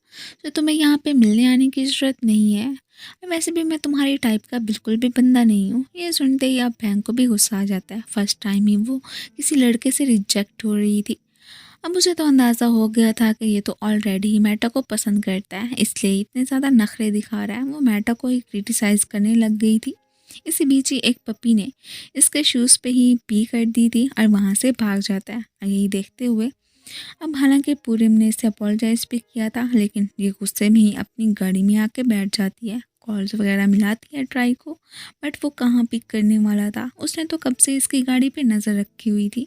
तो तुम्हें यहाँ पे मिलने आने की ज़रूरत नहीं है। और वैसे भी मैं तुम्हारी टाइप का बिल्कुल भी बंदा नहीं हूँ। ये सुनते ही अब बैंक को भी गुस्सा आ जाता है। फर्स्ट टाइम ही वो किसी लड़के से रिजेक्ट हो रही थी। अब मुझे तो अंदाज़ा हो गया था कि ये तो ऑलरेडी ही मेटा को पसंद करता है, इसलिए इतने ज़्यादा नखरे दिखा रहा है। वो मेटा को ही क्रिटिसाइज़ करने लग गई थी। इसी बीच ही एक पपी ने इसके शूज़ पे ही पी कर दी थी और वहाँ से भाग जाता है। और यही देखते हुए अब हालांकि पूरिम ने इसे अपोलोजाइज़ भी किया था, लेकिन ये गुस्से में ही अपनी गाड़ी में आके बैठ जाती है। कॉल्स वगैरह मिलाती है ट्राई को, बट वो कहाँ पिक करने वाला था। उसने तो कब से इसकी गाड़ी पे नज़र रखी हुई थी।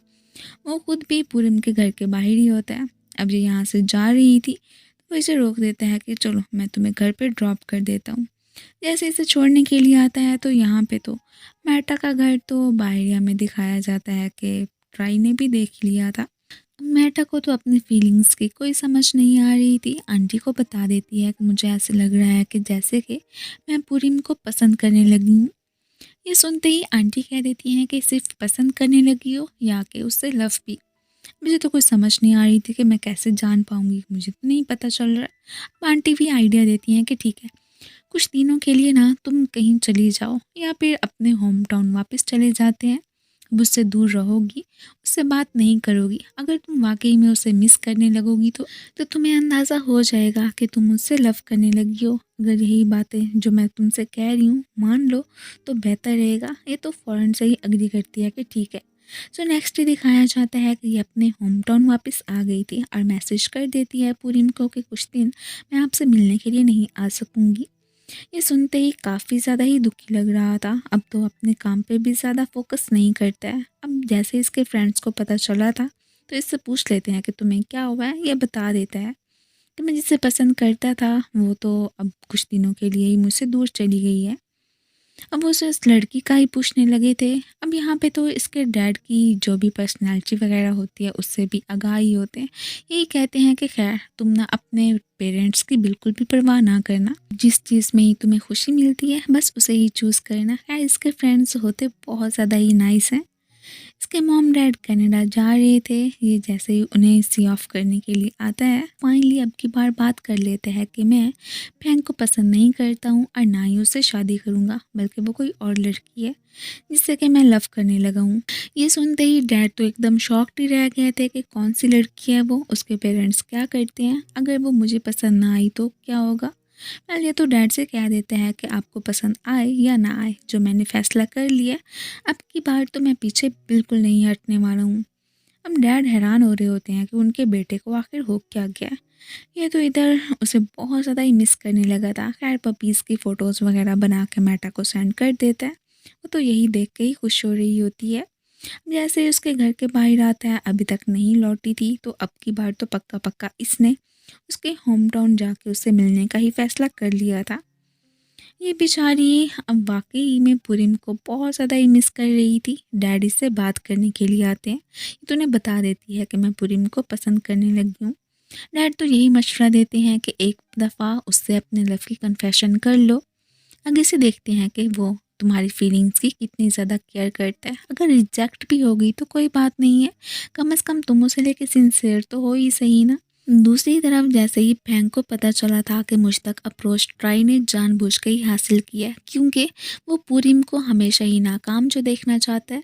वो खुद भी पूरम के घर के बाहर ही होता है। अब ये यहाँ से जा रही थी तो वो इसे रोक देता है कि चलो मैं तुम्हें घर पे ड्रॉप कर देता हूँ। जैसे इसे छोड़ने के लिए आता है तो यहाँ पे तो मेटा का घर तो बाहरिया में दिखाया जाता है कि ट्राई ने भी देख लिया था। मेटा को तो अपनी फीलिंग्स की कोई समझ नहीं आ रही थी। आंटी को बता देती है कि मुझे ऐसे लग रहा है कि जैसे कि मैं पूरिम को पसंद करने लगी हूँ। ये सुनते ही आंटी कह देती हैं कि सिर्फ पसंद करने लगी हो या कि उससे लव भी। मुझे तो कुछ समझ नहीं आ रही थी कि मैं कैसे जान पाऊंगी, मुझे तो नहीं पता चल रहा। अब आंटी भी आइडिया देती हैं कि ठीक है, कुछ दिनों के लिए ना तुम कहीं चली जाओ या फिर अपने होम टाउन वापस चले जाते हैं। अब उससे दूर रहोगी, उससे बात नहीं करोगी। अगर तुम वाकई में उसे मिस करने लगोगी तो तुम्हें अंदाज़ा हो जाएगा कि तुम उससे लव करने लगी हो। अगर यही बातें जो मैं तुमसे कह रही हूँ मान लो तो बेहतर रहेगा। ये तो फ़ौरन से ही अग्री करती है कि ठीक है। सो नेक्स्ट डे दिखाया जाता है कि ये अपने होम टाउन वापस आ गई थी और मैसेज कर देती है पूरिम को कि कुछ दिन मैं आपसे मिलने के लिए नहीं आ सकूँगी। ये सुनते ही काफ़ी ज़्यादा ही दुखी लग रहा था। अब तो अपने काम पे भी ज़्यादा फोकस नहीं करता है। अब जैसे इसके फ्रेंड्स को पता चला था तो इससे पूछ लेते हैं कि तुम्हें क्या हुआ है। ये बता देता है कि मैं जिसे पसंद करता था वो तो अब कुछ दिनों के लिए ही मुझसे दूर चली गई है। अब वो उस लड़की का ही पूछने लगे थे। अब यहाँ पे तो इसके डैड की जो भी पर्सनैलिटी वगैरह होती है उससे भी आगाह ही होते हैं। यही कहते हैं कि खैर तुम ना अपने पेरेंट्स की बिल्कुल भी परवाह ना करना, जिस चीज़ में ही तुम्हें खुशी मिलती है बस उसे ही चूज़ करना। खैर इसके फ्रेंड्स होते बहुत ज़्यादा ही नाइस हैं। इसके मॉम डैड कनाडा जा रहे थे। ये जैसे ही उन्हें सी ऑफ करने के लिए आता है, फाइनली अब की बार बात कर लेते हैं कि मैं फ्रैंक को पसंद नहीं करता हूँ और ना ही उससे शादी करूँगा, बल्कि वो कोई और लड़की है जिससे कि मैं लव करने लगा हूँ। ये सुनते ही डैड तो एकदम शॉक्ड ही रह गए थे कि कौन सी लड़की है वो, उसके पेरेंट्स क्या करते हैं, अगर वो मुझे पसंद ना आई तो क्या होगा। वेल ये तो डैड से कह देते हैं कि आपको पसंद आए या ना आए, जो मैंने फ़ैसला कर लिया अब की बार तो मैं पीछे बिल्कुल नहीं हटने वाला हूँ। अब डैड हैरान हो रहे होते हैं कि उनके बेटे को आखिर हो क्या गया। ये तो इधर उसे बहुत ज़्यादा ही मिस करने लगा था। खैर पपीज़ की फ़ोटोज़ वगैरह बना के मेटा को सेंड कर देता है। वो तो यही देख के ही खुश हो रही होती है। जैसे ही उसके घर के बाहर आता है, अभी तक नहीं लौटी थी तो अब की बार तो पक्का पक्का इसने उसके होम टाउन जाके उससे मिलने का ही फैसला कर लिया था। ये बेचारी अब वाक़ई में पुरीम को बहुत ज़्यादा ही मिस कर रही थी। डैडी से बात करने के लिए आते हैं। ये तो उन्हें बता देती है कि मैं पुरीम को पसंद करने लगी हूँ। डैड तो यही मशवरा देते हैं कि एक दफ़ा उससे अपने लव की कन्फेशन कर लो। आगे से देखते हैं कि वो तुम्हारी फीलिंग्स की कितनी ज़्यादा केयर करता है। अगर रिजेक्ट भी हो गई तो कोई बात नहीं है, कम से कम तुम उसे लेके सिंसियर तो हो ही सही ना। दूसरी तरफ जैसे ही फैंग को पता चला था कि मुझ तक अप्रोच ट्राई ने जानबूझ के ही हासिल किया है, क्योंकि वो पूरिम को हमेशा ही नाकाम जो देखना चाहता है।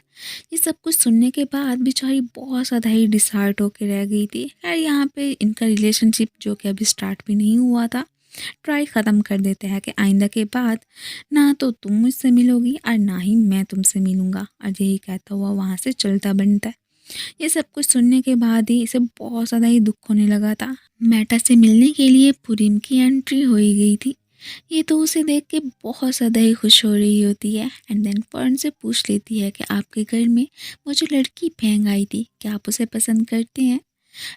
ये सब कुछ सुनने के बाद बेचारी बहुत ज़्यादा ही डिसहार्ट होकर रह गई थी। खैर यहाँ पे इनका रिलेशनशिप जो कि अभी स्टार्ट भी नहीं हुआ था, ट्राई ख़त्म कर देते हैं कि आइंदा के बाद ना तो तुम मुझसे मिलोगी और ना ही मैं तुमसे मिलूँगा, और यही कहता हुआ वहाँ से चलता बनता है। ये सब कुछ सुनने के बाद ही इसे बहुत ज़्यादा ही दुख होने लगा था। मेटा से मिलने के लिए पुरीम की एंट्री हो ही गई थी। ये तो उसे देख के बहुत ज़्यादा ही खुश हो रही होती है एंड देन फर्न से पूछ लेती है कि आपके घर में वो जो लड़की फेंग आई थी, क्या आप उसे पसंद करते हैं?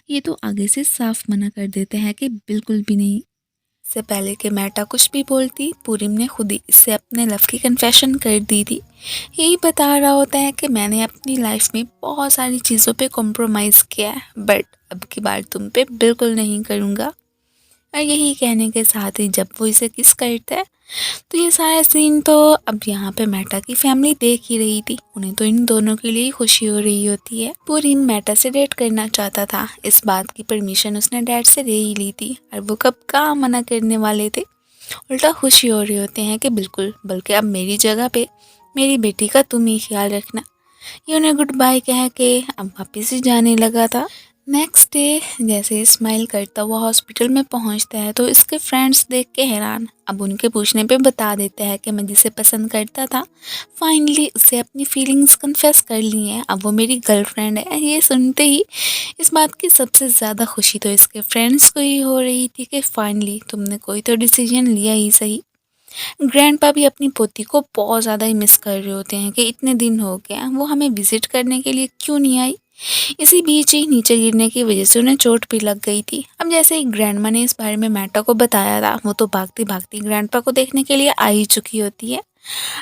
ये तो आगे से साफ मना कर देते हैं कि बिल्कुल भी नहीं। इससे पहले कि मेटा कुछ भी बोलती, पुरीम ने खुद ही इससे अपने लव की कन्फेशन कर दी थी। यही बता रहा होता है कि मैंने अपनी लाइफ में बहुत सारी चीज़ों पे कॉम्प्रोमाइज़ किया है, बट अब की बार तुम पे बिल्कुल नहीं करूँगा। और यही कहने के साथ ही जब वो इसे किस करता है, तो ये सारा सीन तो अब यहाँ पे मेटा की फैमिली देख ही रही थी। उन्हें तो इन दोनों के लिए खुशी हो रही होती है। पूरी मेटा से डेट करना चाहता था, इस बात की परमिशन उसने डैड से ले ही ली थी और वो कब कहाँ मना करने वाले थे। उल्टा खुशी हो रहे होते हैं कि बिल्कुल, बल्कि अब मेरी जगह पे मेरी बेटी का तुम ही ख्याल रखना। ये उन्हें गुड बाय कह के अब वापस ही जाने लगा था। नेक्स्ट डे जैसे ही स्माइल करता हुआ हॉस्पिटल में पहुंचता है तो इसके फ्रेंड्स देख के हैरान। अब उनके पूछने पे बता देता है कि मैं जिसे पसंद करता था फाइनली उससे अपनी फीलिंग्स कन्फेस कर ली हैं, अब वो मेरी गर्लफ्रेंड है। ये सुनते ही इस बात की सबसे ज़्यादा खुशी तो इसके फ्रेंड्स को ही हो रही थी कि फाइनली तुमने कोई तो डिसीजन लिया ही सही। ग्रैंडपा भी अपनी पोती को बहुत ज़्यादा ही मिस कर रहे होते हैं कि इतने दिन हो गए वो हमें विजिट करने के लिए क्यों नहीं आई। इसी बीच ही नीचे गिरने की वजह से उन्हें चोट भी लग गई थी। अब जैसे ही ग्रैंडमा ने इस बारे में मेटा को बताया था, वो तो भागती भागती ग्रैंडपा को देखने के लिए आ ही चुकी होती है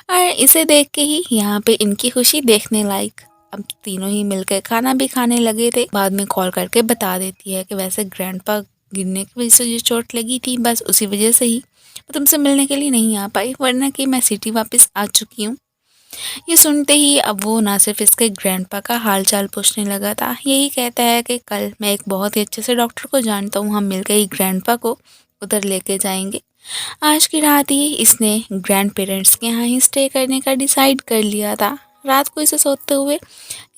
और इसे देख के ही यहाँ पे इनकी खुशी देखने लायक। अब तीनों ही मिलकर खाना भी खाने लगे थे। बाद में कॉल करके बता देती है कि वैसे ग्रैंडपा गिरने की वजह से जो चोट लगी थी बस उसी वजह से ही मैं तुमसे मिलने के लिए नहीं आ पाई, वरना कि मैं सिटी वापस आ चुकी हूँ। ये सुनते ही अब वो ना सिर्फ इसके ग्रैंडपा का हाल चाल पूछने लगा था, यही कहता है कि कल मैं एक बहुत ही अच्छे से डॉक्टर को जानता हूँ, हम मिलकर ही ग्रैंडपा को उधर लेके जाएंगे। आज की रात ही इसने ग्रैंड पेरेंट्स के यहाँ ही स्टे करने का डिसाइड कर लिया था। रात को इसे सोते हुए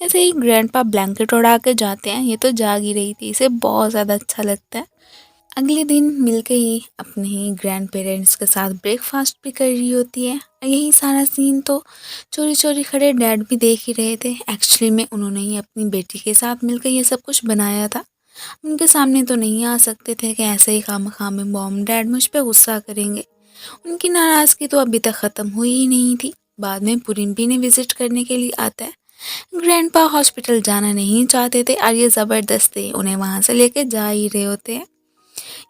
ऐसे ही ग्रैंडपा ब्लैंकेट उड़ा के जाते हैं, ये तो जाग ही रही थी, इसे बहुत ज़्यादा अच्छा लगता है। अगले दिन मिलके ही अपने ही ग्रैंड पेरेंट्स के साथ ब्रेकफास्ट भी कर रही होती है। यही सारा सीन तो चोरी चोरी खड़े डैड भी देख ही रहे थे। एक्चुअली में उन्होंने ही अपनी बेटी के साथ मिलकर ये सब कुछ बनाया था। उनके सामने तो नहीं आ सकते थे कि ऐसे ही खामखा में मॉम डैड मुझ पे गुस्सा करेंगे। उनकी नाराज़गी तो अभी तक ख़त्म हुई ही नहीं थी। बाद में पुरिम्पी ने विजिट करने के लिए आता है। ग्रैंडपा हॉस्पिटल जाना नहीं चाहते थे और ये ज़बरदस्ती उन्हें वहाँ से लेके जा ही रहे होते हैं।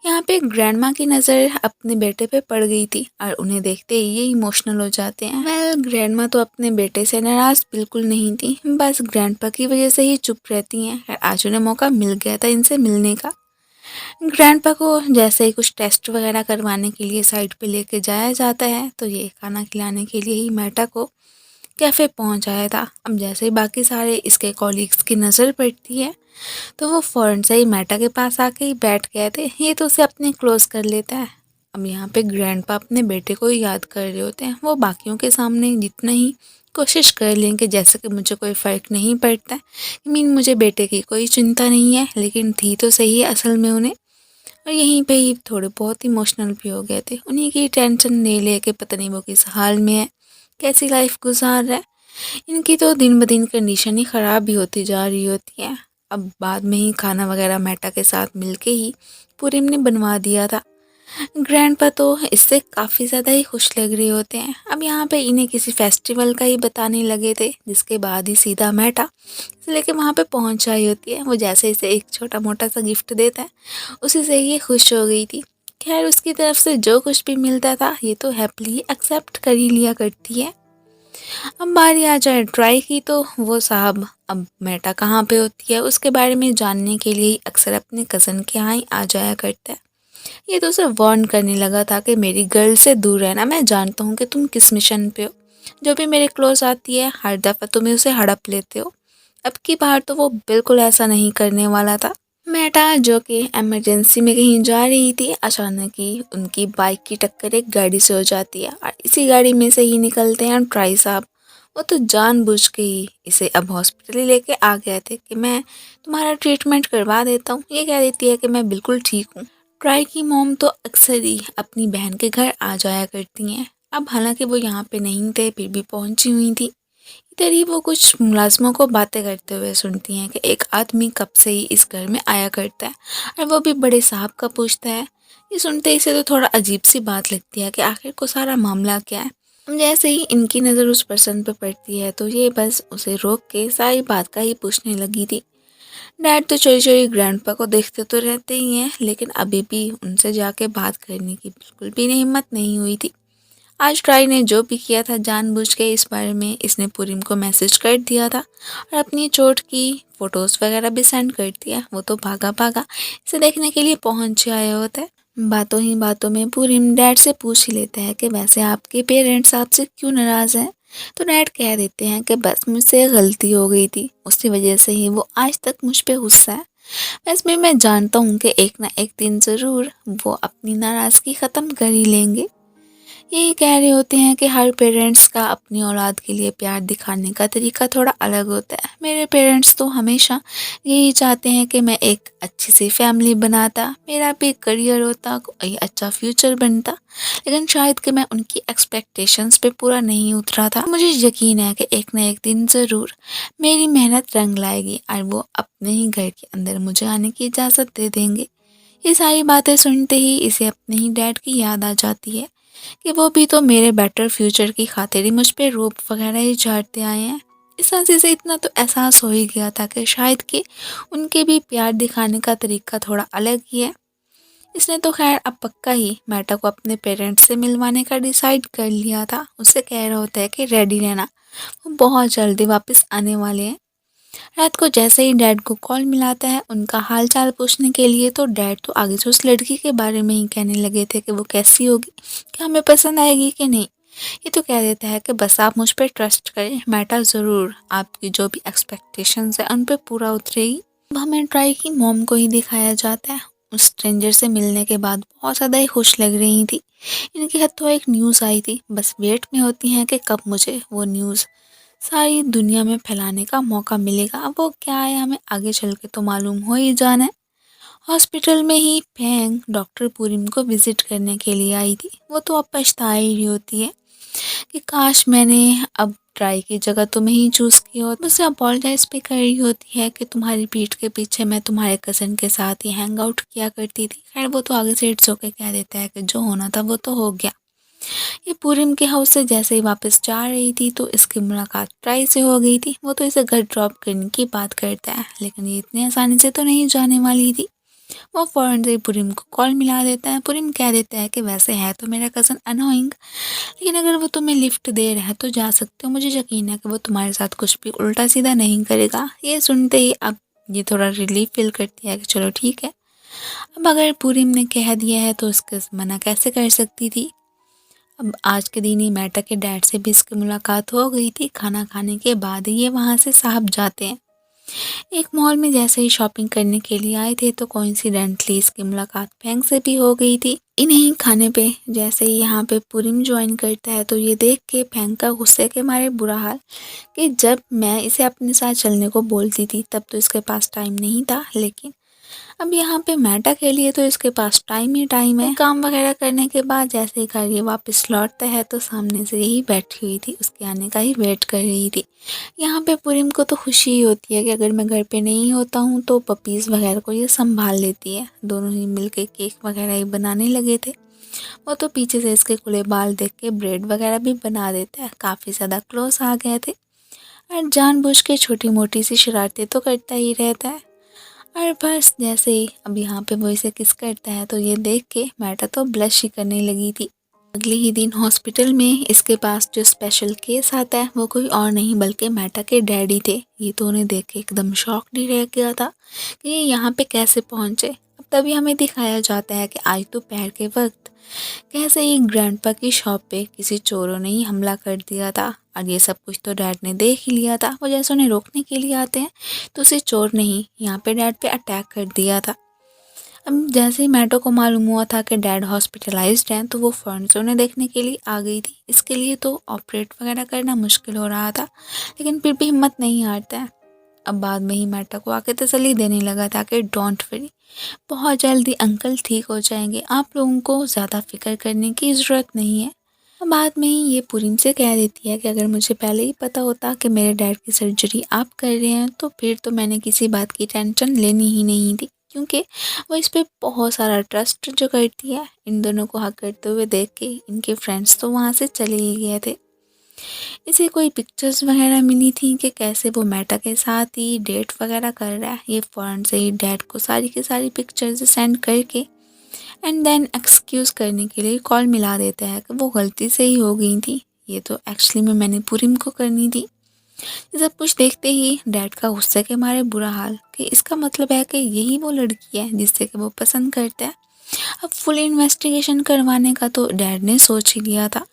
यहाँ पे ग्रैंडमा की नज़र अपने बेटे पे पड़ गई थी और उन्हें देखते ही ये इमोशनल हो जाते हैं। वेल ग्रैंडमा तो अपने बेटे से नाराज़ बिल्कुल नहीं थी, बस ग्रैंडपा की वजह से ही चुप रहती हैं। आज उन्हें मौका मिल गया था इनसे मिलने का। ग्रैंडपा को जैसे ही कुछ टेस्ट वगैरह करवाने के लिए साइड पे लेके जाया जाता है तो ये खाना खिलाने के लिए ही मेटा को कैफ़े पहुंचाया था। अब जैसे ही बाकी सारे इसके कॉलीग्स की नज़र पड़ती है तो वो फ़ौरन से ही मेटा के पास आके ही बैठ गए थे। ये तो उसे अपने क्लोज कर लेता है। अब यहाँ पे ग्रैंडपा अपने बेटे को ही याद कर रहे होते हैं। वो बाकियों के सामने जितना ही कोशिश कर लें कि जैसे कि मुझे कोई फ़र्क नहीं पड़ता है, मीन मुझे बेटे की कोई चिंता नहीं है, लेकिन थी तो सही है असल में उन्हें। और यहीं पे ही थोड़े बहुत इमोशनल भी हो गए थे। उन्हीं की टेंशन ले ले के पता नहीं वो किस हाल में है, कैसी लाइफ गुजार रहा है। इनकी तो दिन ब दिन कंडीशन ही ख़राब भी होती जा रही होती है। अब बाद में ही खाना वगैरह मेटा के साथ मिलके ही पुरिम ने बनवा दिया था। ग्रैंडपा तो इससे काफ़ी ज़्यादा ही खुश लग रहे होते हैं। अब यहाँ पे इन्हें किसी फेस्टिवल का ही बताने लगे थे, जिसके बाद ही सीधा मेटा इसे लेके वहाँ पे पहुँच आई होती है। वो जैसे इसे एक छोटा मोटा सा गिफ्ट देता है, उसी से ये खुश हो गई थी। खैर उसकी तरफ से जो कुछ भी मिलता था ये तो हैप्पीली एक्सेप्ट कर ही लिया करती है। अब बारी आ जाए ट्राई की तो वो साहब अब मेटा कहाँ पे होती है उसके बारे में जानने के लिए अक्सर अपने कज़न के यहाँ ही आ जाया करता है। ये तो उसे वार्न करने लगा था कि मेरी गर्ल से दूर रहना, मैं जानता हूँ कि तुम किस मिशन पे हो। जो भी मेरे क्लोज आती है हर दफ़ा तुम्हें उसे हड़प लेते हो। अब की बार तो वो बिल्कुल ऐसा नहीं करने वाला था। मेटा जो कि इमरजेंसी में कहीं जा रही थी, अचानक ही उनकी बाइक की टक्कर एक गाड़ी से हो जाती है और इसी गाड़ी में से ही निकलते हैं ट्राई साहब। वो तो जानबूझ के ही इसे अब हॉस्पिटल लेके आ गए थे कि मैं तुम्हारा ट्रीटमेंट करवा देता हूँ। ये कह देती है कि मैं बिल्कुल ठीक हूँ। ट्राई की मॉम तो अक्सर ही अपनी बहन के घर आ जाया करती हैं। अब हालांकि वो यहाँ पे नहीं थे फिर भी पहुँची हुई थी। इधर ही वो कुछ मुलाजिमों को बातें करते हुए सुनती हैं कि एक आदमी कब से ही इस घर में आया करता है और वो भी बड़े साहब का पूछता है। ये सुनते ही इसे तो थोड़ा अजीब सी बात लगती है कि आखिर को सारा मामला क्या है। जैसे ही इनकी नज़र उस पर्सन पर पड़ती है तो ये बस उसे रोक के सारी बात का ही पूछने लगी थी। डैड तो चोरी चोरी ग्रैंडपा को देखते तो रहते ही हैं, लेकिन अभी भी उनसे जाके बात करने की बिल्कुल भी हिम्मत नहीं हुई थी। आज ट्राई ने जो भी किया था जानबूझ के इस बारे में इसने पूरिम को मैसेज कर दिया था और अपनी चोट की फ़ोटोज़ वगैरह भी सेंड कर दिया। वो तो भागा भागा इसे देखने के लिए पहुंच आया होता है। बातों ही बातों में पूरिम डैड से पूछ ही लेता है कि वैसे आपके पेरेंट्स आपसे क्यों नाराज़ हैं। तो डैड कह देते हैं कि बस मुझसे गलती हो गई थी, उसकी वजह से ही वो आज तक मुझ पे गुस्सा है। वैसे भी मैं जानता हूँ कि एक ना एक दिन ज़रूर वो अपनी नाराज़गी ख़त्म कर ही लेंगे। यही कह रहे होते हैं कि हर पेरेंट्स का अपनी औलाद के लिए प्यार दिखाने का तरीका थोड़ा अलग होता है। मेरे पेरेंट्स तो हमेशा यही चाहते हैं कि मैं एक अच्छी सी फैमिली बनाता, मेरा भी करियर होता, कोई अच्छा फ्यूचर बनता, लेकिन शायद कि मैं उनकी एक्सपेक्टेशंस पे पूरा नहीं उतरा था। मुझे यकीन है कि एक ना एक दिन ज़रूर मेरी मेहनत रंग लाएगी और वो अपने ही घर के अंदर मुझे आने की इजाज़त दे देंगे। ये सारी बातें सुनते ही इसे अपने ही डैड की याद आ जाती है कि वो भी तो मेरे बेटर फ्यूचर की खातिर ही मुझ पे रोप वगैरह ही झाड़ते आए हैं। इस हंसी से इतना तो एहसास हो ही गया था कि शायद कि उनके भी प्यार दिखाने का तरीका थोड़ा अलग ही है। इसने तो खैर अब पक्का ही मेटा को अपने पेरेंट्स से मिलवाने का डिसाइड कर लिया था। उससे कह रहा होता है कि रेडी रहना, वो बहुत जल्दी वापस आने वाले हैं। रात को जैसे ही डैड को कॉल मिलाता है उनका हाल चाल पूछने के लिए, तो डैड तो आगे से उस लड़की के बारे में ही कहने लगे थे कि वो कैसी होगी, क्या हमें पसंद आएगी कि नहीं। ये तो कह देता है कि बस आप मुझ पर ट्रस्ट करें, मैटर ज़रूर आपकी जो भी एक्सपेक्टेशंस है उन पर पूरा उतरेगी। अब हमें ट्राई की मॉम को ही दिखाया जाता है। उस स्ट्रेंजर से मिलने के बाद बहुत ज़्यादा ही खुश लग रही थी। इनके हाथों एक न्यूज़ आई थी, बस वेट में होती हैं कि कब मुझे वो न्यूज़ सारी दुनिया में फैलाने का मौका मिलेगा। अब वो क्या है हमें आगे चल के तो मालूम हो ही जाना है। हॉस्पिटल में ही फैंग डॉक्टर पूरिम को विजिट करने के लिए आई थी। वो तो अब पछता ही रही होती है कि काश मैंने अब ट्राई की जगह तुम्हें ही चूज़ किया हो। मुझसे अपोलोजाइज भी कर रही होती है कि तुम्हारी पीठ के पीछे मैं तुम्हारे कज़न के साथ ही हैंग आउट किया करती थी। खैर वो तो आगे से इट्स ओके कह देता है कि जो होना था वो तो हो गया। ये पूरिम के हाउस से जैसे ही वापस जा रही थी तो इसकी मुलाकात ट्राई से हो गई थी। वो तो इसे घर ड्रॉप करने की बात करता है, लेकिन ये इतनी आसानी से तो नहीं जाने वाली थी। वो फ़ौरन से पुरिम को कॉल मिला देता है। पुरिम कह देता है कि वैसे है तो मेरा कज़न अनोइंग, लेकिन अगर वो तुम्हें लिफ्ट दे रहा है तो जा सकते हो। मुझे यकीन है कि वो तुम्हारे साथ कुछ भी उल्टा सीधा नहीं करेगा। ये सुनते ही अब ये थोड़ा रिलीफ फील करती है कि चलो ठीक है। अब अगर पुरिम ने कह दिया है तो उसके मना कैसे कर सकती थी। अब आज के दिन ही मेटा के डैड से भी इसकी मुलाकात हो गई थी। खाना खाने के बाद ये वहाँ से साहब जाते हैं। एक मॉल में जैसे ही शॉपिंग करने के लिए आए थे तो कोइंसिडेंटली इसकी मुलाकात फैंग से भी हो गई थी। इन्हीं खाने पे जैसे ही यहाँ पे पुरिम ज्वाइन करता है तो ये देख के फैंग का गुस्से के मारे बुरा हाल कि जब मैं इसे अपने साथ चलने को बोलती थी तब तो इसके पास टाइम नहीं था, लेकिन अब यहाँ पे मेटा के लिए तो इसके पास टाइम ही टाइम है। काम वगैरह करने के बाद जैसे ही घर ये वापस लौटता है तो सामने से यही बैठी हुई थी, उसके आने का ही वेट कर रही थी। यहाँ पे पुरिम को तो खुशी ही होती है कि अगर मैं घर पे नहीं होता हूँ तो पपीज़ वगैरह को ये संभाल लेती है। दोनों ही मिलके केक वगैरह ही बनाने लगे थे। वो तो पीछे से इसके खुले बाल देख के ब्रेड वगैरह भी बना देता है। काफ़ी ज़्यादा क्लोज आ गए थे और जानबूझ के छोटी मोटी सी शरारतें तो करता ही रहता है। और बस जैसे ही अब यहाँ पे वो इसे किस करता है तो ये देख के मैटा तो ब्लश ही करने लगी थी। अगले ही दिन हॉस्पिटल में इसके पास जो स्पेशल केस आता है वो कोई और नहीं बल्कि मैटा के डैडी थे। ये तो उन्हें देख के एकदम शॉक्ड ही रह गया था कि ये यहाँ पे कैसे पहुँचे। अब तभी हमें दिखाया जाता है कि आज दोपहर के वक्त कैसे ही ग्रैंडपा की शॉप पे किसी चोरों ने ही हमला कर दिया था। और ये सब कुछ तो डैड ने देख ही लिया था। वो जैसे उन्हें रोकने के लिए आते हैं तो उसे चोर ने ही यहाँ पे डैड पे अटैक कर दिया था। अब जैसे ही मैटो को मालूम हुआ था कि डैड हॉस्पिटलाइज्ड हैं तो वो फ़ौरन से उन्हें देखने के लिए आ गई थी। इसके लिए तो ऑपरेट वगैरह करना मुश्किल हो रहा था, लेकिन फिर भी हिम्मत नहीं हारता है। अब बाद में ही मैटा को आके तसल्ली देने लगा था कि डोंट वरी, बहुत जल्दी अंकल ठीक हो जाएंगे, आप लोगों को ज़्यादा फिक्र करने की ज़रूरत नहीं है। बाद में ही ये पुरीम से कह देती है कि अगर मुझे पहले ही पता होता कि मेरे डैड की सर्जरी आप कर रहे हैं तो फिर तो मैंने किसी बात की टेंशन लेनी ही नहीं थी, क्योंकि वो इस पे बहुत सारा ट्रस्ट जो करती है। इन दोनों को हक करते हुए देख के इनके फ्रेंड्स तो वहाँ से चले ही गए थे। इसे कोई पिक्चर्स वगैरह मिली थी कि कैसे वो मैटा के साथ ही डेट वगैरह कर रहा है। ये फ़ौरन से ही डैड को सारी की सारी पिक्चर्स सेंड करके एंड देन एक्सक्यूज़ करने के लिए कॉल मिला देता है कि वो गलती से ही हो गई थी, ये तो एक्चुअली में मैंने पुरीम को करनी थी। ये सब कुछ देखते ही डैड का गुस्से के मारे बुरा हाल कि इसका मतलब है कि यही वो लड़की है जिससे कि वो पसंद करता है। अब फुल इन्वेस्टिगेशन करवाने का तो डैड ने सोच ही लिया था।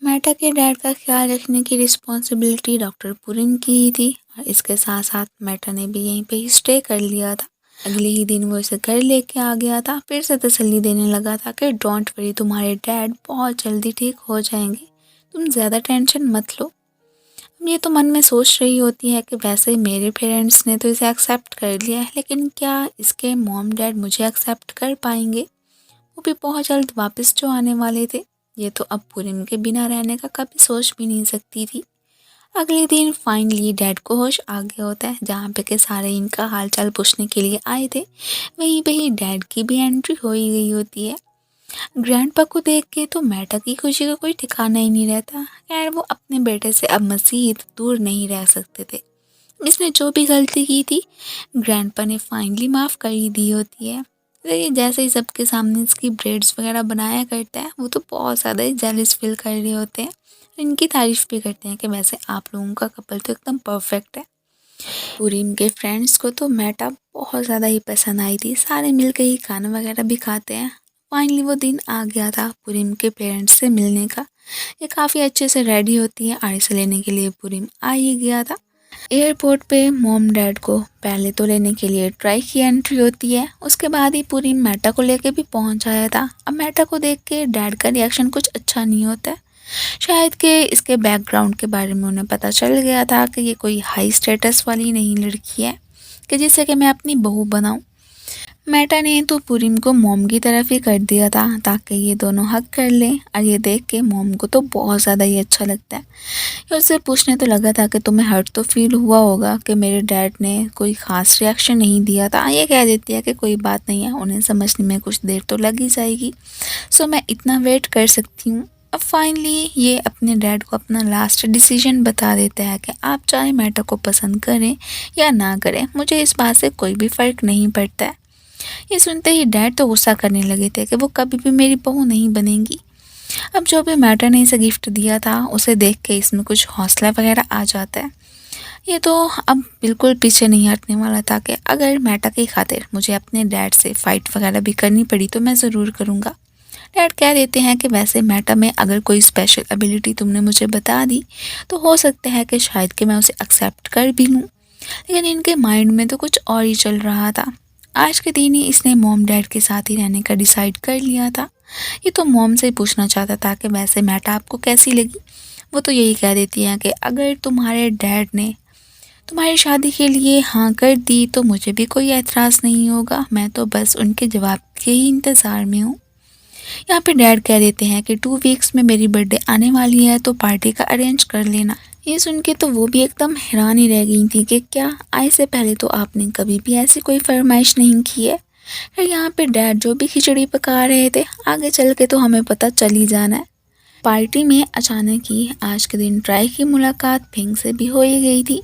मैटा के डैड का ख्याल रखने की रिस्पॉन्सिबिलिटी डॉक्टर पुरीम की ही थी और इसके साथ साथ मैटा ने भी यहीं पे ही स्टे कर लिया था। अगले ही दिन वो इसे घर लेके आ गया था, फिर से तसल्ली देने लगा था कि डोंट वरी, तुम्हारे डैड बहुत जल्दी ठीक हो जाएंगे, तुम ज़्यादा टेंशन मत लो। अब ये तो मन में सोच रही होती है कि वैसे मेरे पेरेंट्स ने तो इसे एक्सेप्ट कर लिया है, लेकिन क्या इसके मॉम डैड मुझे एक्सेप्ट कर पाएंगे, वो भी बहुत जल्द वापस जो आने वाले थे। ये तो अब पुरीम के बिना रहने का कभी सोच भी नहीं सकती थी। अगले दिन फाइनली डैड को होश आ गया होता है। जहाँ पे के सारे इनका हालचाल पूछने के लिए आए थे वहीं पे ही डैड की भी एंट्री हो ही गई होती है। ग्रैंडपा को देख के तो मैटा की खुशी का कोई ठिकाना ही नहीं रहता। खैर वो अपने बेटे से अब मज़ीद दूर नहीं रह सकते थे। इसने जो भी गलती की थी ग्रैंडपा ने फाइनली माफ़ कर ही दी होती है। लेकिन जैसे ही सबके सामने इसकी ब्रेड्स वगैरह बनाया करता है वो तो बहुत ज़्यादा ही जेलस फील कर रहे होते हैं। इनकी तारीफ़ भी करते हैं कि वैसे आप लोगों का कपल तो एकदम परफेक्ट है। पुरीम के फ्रेंड्स को तो मैटा बहुत ज़्यादा ही पसंद आई थी। सारे मिलकर ही खाना वगैरह भी खाते हैं। फाइनली वो दिन आ गया था पुरीम के पेरेंट्स से मिलने का। ये काफ़ी अच्छे से रेडी होती है और इसे लेने के लिए पुरीम आ ही गया था। एयरपोर्ट पे मॉम डैड को पहले तो लेने के लिए ट्राई की एंट्री होती है, उसके बाद ही पुरीम मैटा को लेके भी पहुंच आया था। अब मैटा को देख के डैड का रिएक्शन कुछ अच्छा नहीं होता है। शायद कि इसके बैकग्राउंड के बारे में उन्हें पता चल गया था कि ये कोई हाई स्टेटस वाली नहीं लड़की है कि जिसे कि मैं अपनी बहू बनाऊं। मैटा ने तो पुरीम को मॉम की तरफ ही कर दिया था ताकि ये दोनों हक कर लें और ये देख के मॉम को तो बहुत ज़्यादा ही अच्छा लगता है। ये उससे पूछने तो लगा था कि तुम्हें हर्ट तो फील हुआ होगा कि मेरे डैड ने कोई ख़ास रिएक्शन नहीं दिया था। ये कह देती है कि कोई बात नहीं है, उन्हें समझने में कुछ देर तो लग ही जाएगी, सो मैं इतना वेट कर सकती हूँ। अब फाइनली ये अपने डैड को अपना लास्ट डिसीजन बता देता है कि आप चाहे मैटा को पसंद करें या ना करें, मुझे इस बात से कोई भी फ़र्क नहीं पड़ता है। ये सुनते ही डैड तो गुस्सा करने लगे थे कि वो कभी भी मेरी बहू नहीं बनेगी। अब जो भी मैटा ने इसे गिफ्ट दिया था उसे देख के इसमें कुछ हौसला वगैरह आ जाता है। ये तो अब बिल्कुल पीछे नहीं हटने वाला था कि अगर मैटा की खातिर मुझे अपने डैड से फ़ाइट वगैरह भी करनी पड़ी तो मैं ज़रूर करूँगा। डैड कह देते हैं कि वैसे मैटा में अगर कोई स्पेशल एबिलिटी तुमने मुझे बता दी तो हो सकता है कि शायद कि मैं उसे एक्सेप्ट कर भी लूँ, लेकिन इनके माइंड में तो कुछ और ही चल रहा था। आज के दिन ही इसने मॉम डैड के साथ ही रहने का डिसाइड कर लिया था। ये तो मॉम से पूछना चाहता था कि वैसे मैटा आपको कैसी लगी। वो तो यही कह देती हैं कि अगर तुम्हारे डैड ने तुम्हारी शादी के लिए हाँ कर दी तो मुझे भी कोई एतराज़ नहीं होगा, मैं तो बस उनके जवाब के ही इंतज़ार में हूँ। यहाँ पे डैड कह देते हैं कि 2 वीक्स में मेरी बर्थडे आने वाली है तो पार्टी का अरेंज कर लेना। ये सुन के तो वो भी एकदम हैरान ही रह गई थी कि क्या आए से पहले तो आपने कभी भी ऐसी कोई फरमाइश नहीं की है। फिर यहाँ पे डैड जो भी खिचड़ी पका रहे थे आगे चल के तो हमें पता चल ही जाना है। पार्टी में अचानक ही आज के दिन ट्राई की मुलाकात फिंग से भी हो ही गई थी।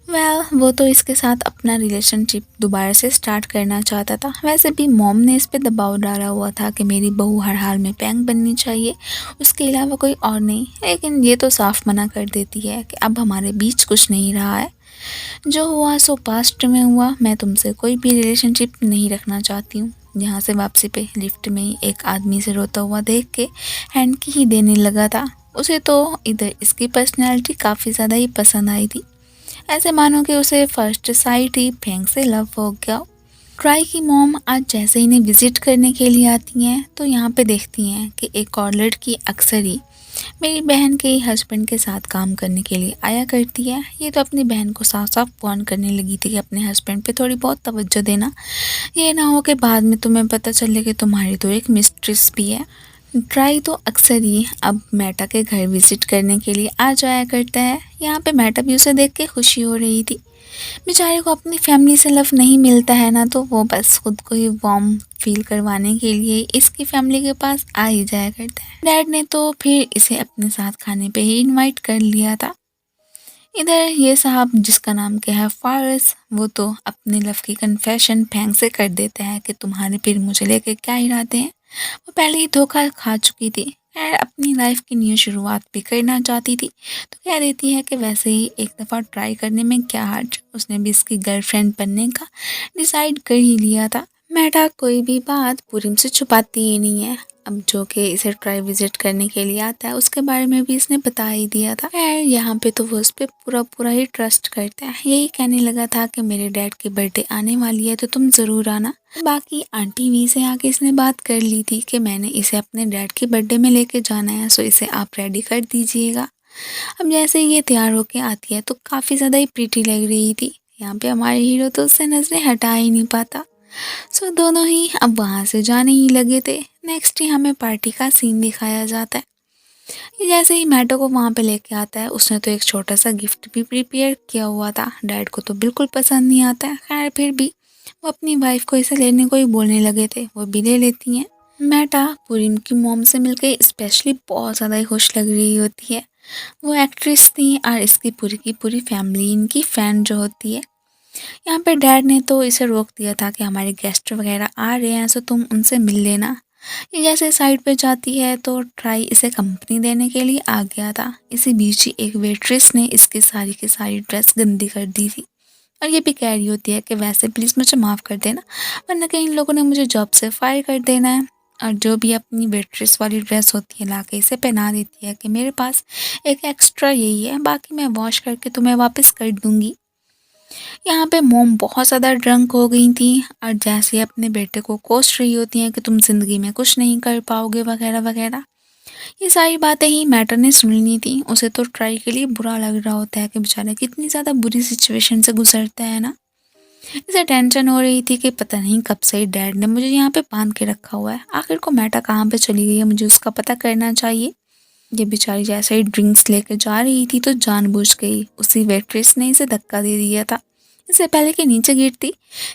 वो तो इसके साथ अपना रिलेशनशिप दोबारा से स्टार्ट करना चाहता था। वैसे भी मॉम ने इस पे दबाव डाला हुआ था कि मेरी बहू हर हाल में पैंग बननी चाहिए, उसके अलावा कोई और नहीं। लेकिन ये तो साफ मना कर देती है कि अब हमारे बीच कुछ नहीं रहा है, जो हुआ सो पास्ट में हुआ, मैं तुमसे कोई भी रिलेशनशिप नहीं रखना चाहती हूँ। यहाँ से वापसी पे लिफ्ट में ही एक आदमी से रोता हुआ देख के हैंड की ही देने लगा था। उसे तो इधर इसकी पर्सनैलिटी काफ़ी ज़्यादा ही पसंद आई थी, ऐसे मानो कि उसे फर्स्ट साइट ही फेंग से लव हो गया। ट्राई की मॉम आज जैसे इन्हें विजिट करने के लिए आती हैं तो यहाँ पे देखती हैं कि एक और लड़की अक्सर ही मेरी बहन के हस्बैंड के साथ काम करने के लिए आया करती है। ये तो अपनी बहन को साफ साफ वार्न करने लगी थी कि अपने हस्बैंड पे थोड़ी बहुत तवज्जो देना, ये ना हो कि बाद में तुम्हें पता चले कि तुम्हारी तो एक मिस्ट्रेस भी है। ट्राई तो अक्सर ही अब मेटा के घर विजिट करने के लिए आ जाया करता है। यहाँ पे मेटा भी उसे देख के खुशी हो रही थी। बेचारे को अपनी फैमिली से लव नहीं मिलता है ना, तो वो बस खुद को ही वार्म फील करवाने के लिए इसकी फैमिली के पास आ ही जाया करता है। डैड ने तो फिर इसे अपने साथ खाने पे ही इनवाइट कर लिया था। इधर ये साहब जिसका नाम क्या है फारस, वो तो अपने लव की कन्फेशन फेंग से कर देता है कि तुम्हारे फिर मुझे लेके क्या इरादे हैं। वो पहले ही धोखा खा चुकी थी, खैर अपनी लाइफ की न्यू शुरुआत भी करना चाहती थी, तो कह देती है कि वैसे ही एक दफ़ा ट्राई करने में क्या हर्ज, उसने भी इसकी गर्लफ्रेंड बनने का डिसाइड कर ही लिया था। मेटा कोई भी बात पूरिम से छुपाती ही नहीं है। अब जो कि इसे ट्राई विजिट करने के लिए आता है उसके बारे में भी इसने बता ही दिया था। खैर यहाँ पे तो वो उस पर पूरा पूरा ही ट्रस्ट करता है। यही कहने लगा था कि मेरे डैड की बर्थडे आने वाली है तो तुम ज़रूर आना। बाकी आंटी वी से आके इसने बात कर ली थी कि मैंने इसे अपने डैड की बर्थडे में लेके जाना है, सो इसे आप रेडी कर दीजिएगा। अब जैसे ये तैयार होके आती है तो काफ़ी ज़्यादा ही प्रीटी लग रही थी। यहाँ पे हमारे हीरो तो उससे नजरें हटा ही नहीं पाता। सो दोनों ही अब वहाँ से जाने ही लगे थे। नेक्स्ट ही हमें पार्टी का सीन दिखाया जाता है। ये जैसे ही मैटो को वहाँ पे लेके आता है, उसने तो एक छोटा सा गिफ्ट भी प्रिपेयर किया हुआ था। डैड को तो बिल्कुल पसंद नहीं आता है, खैर फिर भी वो अपनी वाइफ को इसे लेने को ही बोलने लगे थे, वो भी ले लेती हैं। मैटा पूरी की मॉम से मिलके स्पेशली बहुत ज़्यादा ही खुश लग रही होती है। वो एक्ट्रेस थी और इसकी पूरी की पूरी फैमिली इनकी फ़ैन जो होती है। यहाँ पे डैड ने तो इसे रोक दिया था कि हमारे गेस्ट वगैरह आ रहे हैं, सो तुम उनसे मिल लेना। ये जैसे साइड पे जाती है तो ट्राई इसे कंपनी देने के लिए आ गया था। इसी बीच ही एक वेट्रेस ने इसकी सारी की सारी ड्रेस गंदी कर दी थी और ये भी कह रही होती है कि वैसे प्लीज़ मुझे माफ़ कर देना, वरना कहीं इन लोगों ने मुझे जॉब से फायर कर देना है। और जो भी अपनी वेट्रेस वाली ड्रेस होती है लाके इसे पहना देती है कि मेरे पास एक एक्स्ट्रा यही है, बाकी मैं वॉश करके तुम्हें वापस कर दूँगी। यहाँ पे मोम बहुत ज़्यादा ड्रंक हो गई थी और जैसे अपने बेटे को कोस रही होती हैं कि तुम ज़िंदगी में कुछ नहीं कर पाओगे वगैरह वगैरह। ये सारी बातें ही मैटर ने सुननी थी। उसे तो ट्राई के लिए बुरा लग रहा होता है कि बेचारा कितनी ज़्यादा बुरी सिचुएशन से गुजरता है ना। इसे टेंशन हो रही थी कि पता नहीं कब से ही डैड ने मुझे यहाँ पे बांध के रखा हुआ है, आखिर को मैटा कहाँ पे चली गई है, मुझे उसका पता करना चाहिए। ये बेचारी जैसे ही ड्रिंक्स लेकर जा रही थी तो जानबूझ गई उसी वेट्रेस ने इसे धक्का दे दिया था। इससे पहले कि नीचे गिरती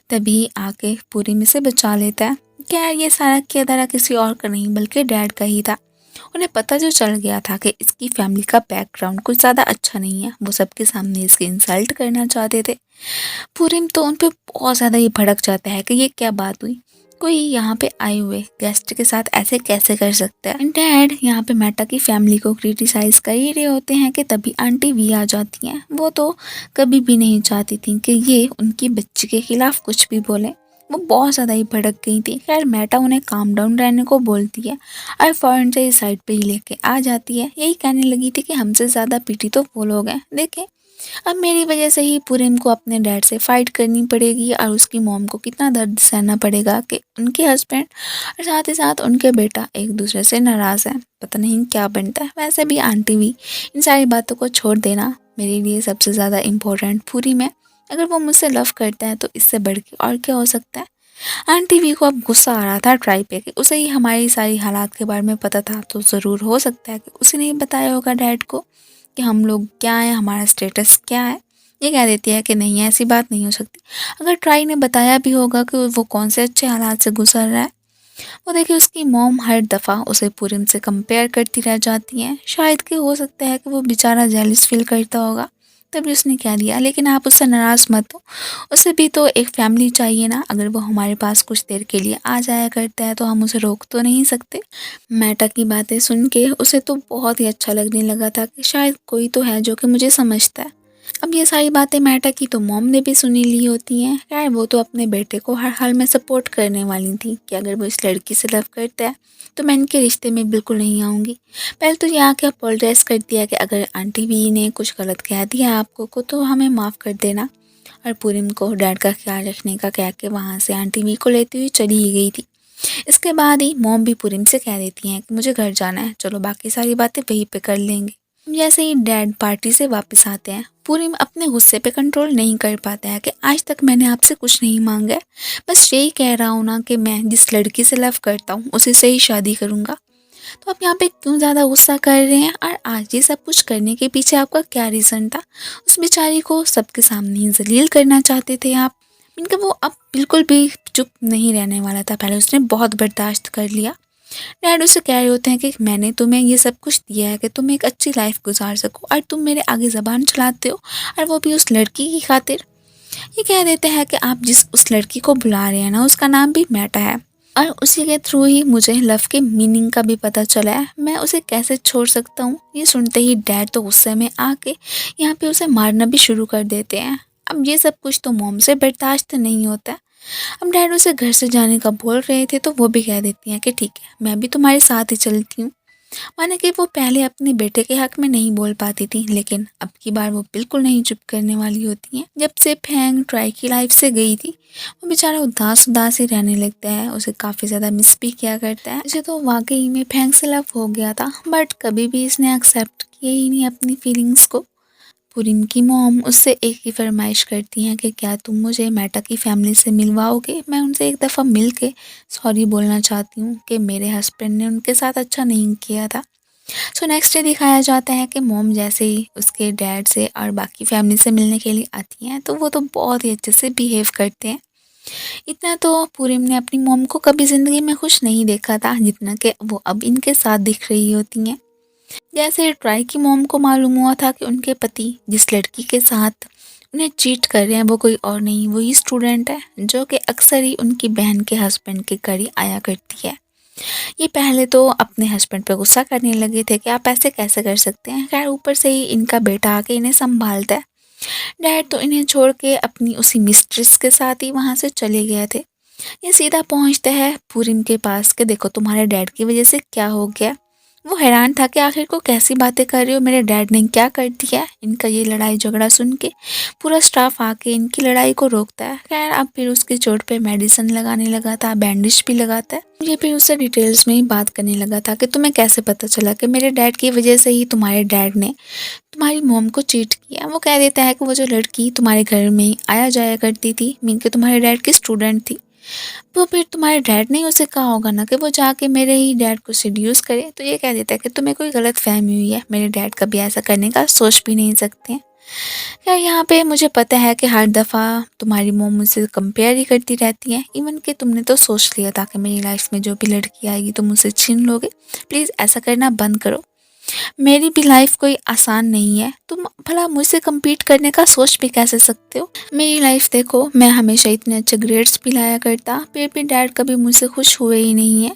तभी आके पूरी में से बचा लेता है। खैर ये सारा किया धरा किसी और का नहीं बल्कि डैड का ही था। उन्हें पता जो चल गया था कि इसकी फैमिली का बैकग्राउंड कुछ ज़्यादा अच्छा नहीं है, वो सबके सामने इसकी इंसल्ट करना चाहते थे। पूरी तो उन पर बहुत ज़्यादा ही भड़क जाता है कि ये क्या बात हुई, कोई यहाँ पे आए हुए गेस्ट के साथ ऐसे कैसे कर सकता है। डैड यहाँ पे मेटा की फैमिली को क्रिटिसाइज कर ही रहे होते हैं कि तभी आंटी वी आ जाती हैं। वो तो कभी भी नहीं चाहती थी कि ये उनकी बच्ची के खिलाफ कुछ भी बोले, वो बहुत ज़्यादा ही भड़क गई थी। खैर मेटा उन्हें काम डाउन रहने को बोलती है और फ़ौरन से इस साइड पे ही लेके आ जाती है। यही कहने लगी थी कि हमसे ज़्यादा पीटी तो वो लोग हैं, देखें अब मेरी वजह से ही पूरिम को अपने डैड से फाइट करनी पड़ेगी और उसकी मॉम को कितना दर्द सहना पड़ेगा कि उनके हस्बैंड और साथ ही साथ उनके बेटा एक दूसरे से नाराज़ हैं। पता नहीं क्या बनता है। वैसे भी आंटी भी इन सारी बातों को छोड़ देना मेरे लिए सबसे ज़्यादा इम्पोर्टेंट पूरी में। अगर वो मुझसे लव करता है तो इससे बढ़ के और क्या हो सकता है। आंटी वी को अब गुस्सा आ रहा था ट्राई पे कि उसे ही हमारी सारी हालात के बारे में पता था, तो ज़रूर हो सकता है कि उसे नहीं बताया होगा डैड को कि हम लोग क्या हैं, हमारा स्टेटस क्या है। ये कह देती है कि नहीं ऐसी बात नहीं हो सकती। अगर ट्राई ने बताया भी होगा कि वो कौन से अच्छे हालात से गुजर रहा है, वो देखिए उसकी मॉम हर दफ़ा उसे पूरिम से कंपेयर करती रह जाती हैं। शायद कि हो सकता है कि वो बेचारा जेलिस फील करता होगा तभी उसने कह दिया, लेकिन आप उससे नाराज़ मत हो, उसे भी तो एक फैमिली चाहिए ना। अगर वो हमारे पास कुछ देर के लिए आ जाया करता है तो हम उसे रोक तो नहीं सकते। मेटा की बातें सुन के उसे तो बहुत ही अच्छा लगने लगा था कि शायद कोई तो है जो कि मुझे समझता है। अब ये सारी बातें मेटा की तो मॉम ने भी सुनी ली होती हैं। खैर वो तो अपने बेटे को हर हाल में सपोर्ट करने वाली थी कि अगर वो इस लड़की से लव करता है तो मैं इनके रिश्ते में बिल्कुल नहीं आऊँगी। पहले तो ये आके अपोलोजाइज़ कर दिया कि अगर आंटी वी ने कुछ गलत कह दिया आपको को तो हमें माफ़ कर देना, और पूरिम को डैड का ख्याल रखने का कह के वहाँ से आंटी वी को लेती हुई चली ही गई थी। इसके बाद ही मॉम भी पूरिम से कह देती हैं कि मुझे घर जाना है, चलो बाकी सारी बातें वहीं पे कर लेंगे। जैसे ही डैड पार्टी से वापस आते हैं, पूरिम अपने गुस्से पे कंट्रोल नहीं कर पाता है कि आज तक मैंने आपसे कुछ नहीं मांगा है, बस यही कह रहा हूँ ना कि मैं जिस लड़की से लव करता हूँ उसी से ही शादी करूँगा। तो आप यहाँ पे क्यों ज़्यादा गुस्सा कर रहे हैं, और आज ये सब कुछ करने के पीछे आपका क्या रीज़न था? उस बेचारी को सबके सामने ही ज़लील करना चाहते थे आप। इनका वो अब बिल्कुल भी चुप नहीं रहने वाला था। पहले उसने बहुत बर्दाश्त कर लिया। डैड उससे कह रहे होते हैं कि मैंने तुम्हें ये सब कुछ दिया है कि तुम एक अच्छी लाइफ गुजार सको, और तुम मेरे आगे ज़बान चलाते हो, और वो भी उस लड़की की खातिर। ये कह देते हैं कि आप जिस उस लड़की को बुला रहे हैं ना उसका नाम भी मेटा है, और उसी के थ्रू ही मुझे लव के मीनिंग का भी पता चला है। मैं उसे कैसे छोड़ सकता हूँ। ये सुनते ही डैड तो गुस्से में आके यहाँ पे उसे मारना भी शुरू कर देते हैं। अब ये सब कुछ तो मॉम से बर्दाश्त नहीं होता। अब डैड उसे घर से जाने का बोल रहे थे तो वो भी कह देती हैं कि ठीक है, मैं भी तुम्हारे साथ ही चलती हूँ। माने कि वो पहले अपने बेटे के हक में नहीं बोल पाती थी, लेकिन अब की बार वो बिल्कुल नहीं चुप करने वाली होती हैं। जब से फैंग ट्राई की लाइफ से गई थी वो बेचारा उदास उदास ही रहने लगता है, उसे काफ़ी ज़्यादा मिस भी किया करता है। इसे तो वाकई में फैंग से लव हो गया था, बट कभी भी इसने एक्सेप्ट किया ही नहीं अपनी फीलिंग्स को। पुरीम की मॉम उससे एक ही फरमाइश करती हैं कि क्या तुम मुझे मेटा की फैमिली से मिलवाओगे? मैं उनसे एक दफ़ा मिल के सॉरी बोलना चाहती हूँ कि मेरे हस्बैंड ने उनके साथ अच्छा नहीं किया था। सो नेक्स्ट डे दिखाया जाता है कि मॉम जैसे ही उसके डैड से और बाकी फैमिली से मिलने के लिए आती हैं तो वो तो बहुत ही अच्छे से बिहेव करते हैं। इतना तो पूरिम ने अपनी मॉम को कभी ज़िंदगी में खुश नहीं देखा था जितना कि वो अब इनके साथ दिख रही होती हैं। जैसे ट्राई की मॉम को मालूम हुआ था कि उनके पति जिस लड़की के साथ उन्हें चीट कर रहे हैं वो कोई और नहीं, वही स्टूडेंट है जो कि अक्सर ही उनकी बहन के हस्बैंड के घर ही आया करती है। ये पहले तो अपने हस्बैंड पे गुस्सा करने लगे थे कि आप ऐसे कैसे कर सकते हैं। खैर ऊपर से ही इनका बेटा आके इन्हें संभालता है। डैड तो इन्हें छोड़ के अपनी उसी मिस्ट्रेस के साथ ही वहाँ से चले गए थे। ये सीधा पहुँचता है पूरिम के पास कि देखो तुम्हारे डैड की वजह से क्या हो गया। वो हैरान था कि आखिर को कैसी बातें कर रही हो, मेरे डैड ने क्या कर दिया है। इनका ये लड़ाई झगड़ा सुन के पूरा स्टाफ आके इनकी लड़ाई को रोकता है। खैर अब फिर उसकी चोट पे मेडिसिन लगाने लगा था, बैंडेज भी लगाता है। ये फिर उससे डिटेल्स में ही बात करने लगा था कि तुम्हें कैसे पता चला कि मेरे डैड की वजह से ही तुम्हारे डैड ने तुम्हारी मॉम को चीट किया। वो कह देता है कि वो जो लड़की तुम्हारे घर में आया जाया करती थी मीन के तुम्हारे डैड की स्टूडेंट थी, तो फिर तुम्हारे डैड ने उसे कहा होगा ना कि वो जाके मेरे ही डैड को सेड्यूस करे। तो ये कह देता है कि तुम्हें कोई गलत फहमी हुई है, मेरे डैड कभी ऐसा करने का सोच भी नहीं सकते हैं। क्या यहाँ पे मुझे पता है कि हर दफ़ा तुम्हारी मॉम मुझसे कंपेयर ही करती रहती है, इवन कि तुमने तो सोच लिया था कि मेरी लाइफ में जो भी लड़की आएगी तुम उसे छीन लोगे। प्लीज़ ऐसा करना बंद करो, मेरी भी लाइफ कोई आसान नहीं है। तुम भला मुझसे कम्पीट करने का सोच भी कैसे सकते हो। मेरी लाइफ देखो, मैं हमेशा इतने अच्छे ग्रेड्स भी लाया करता, फिर भी डैड कभी मुझसे खुश हुए ही नहीं है।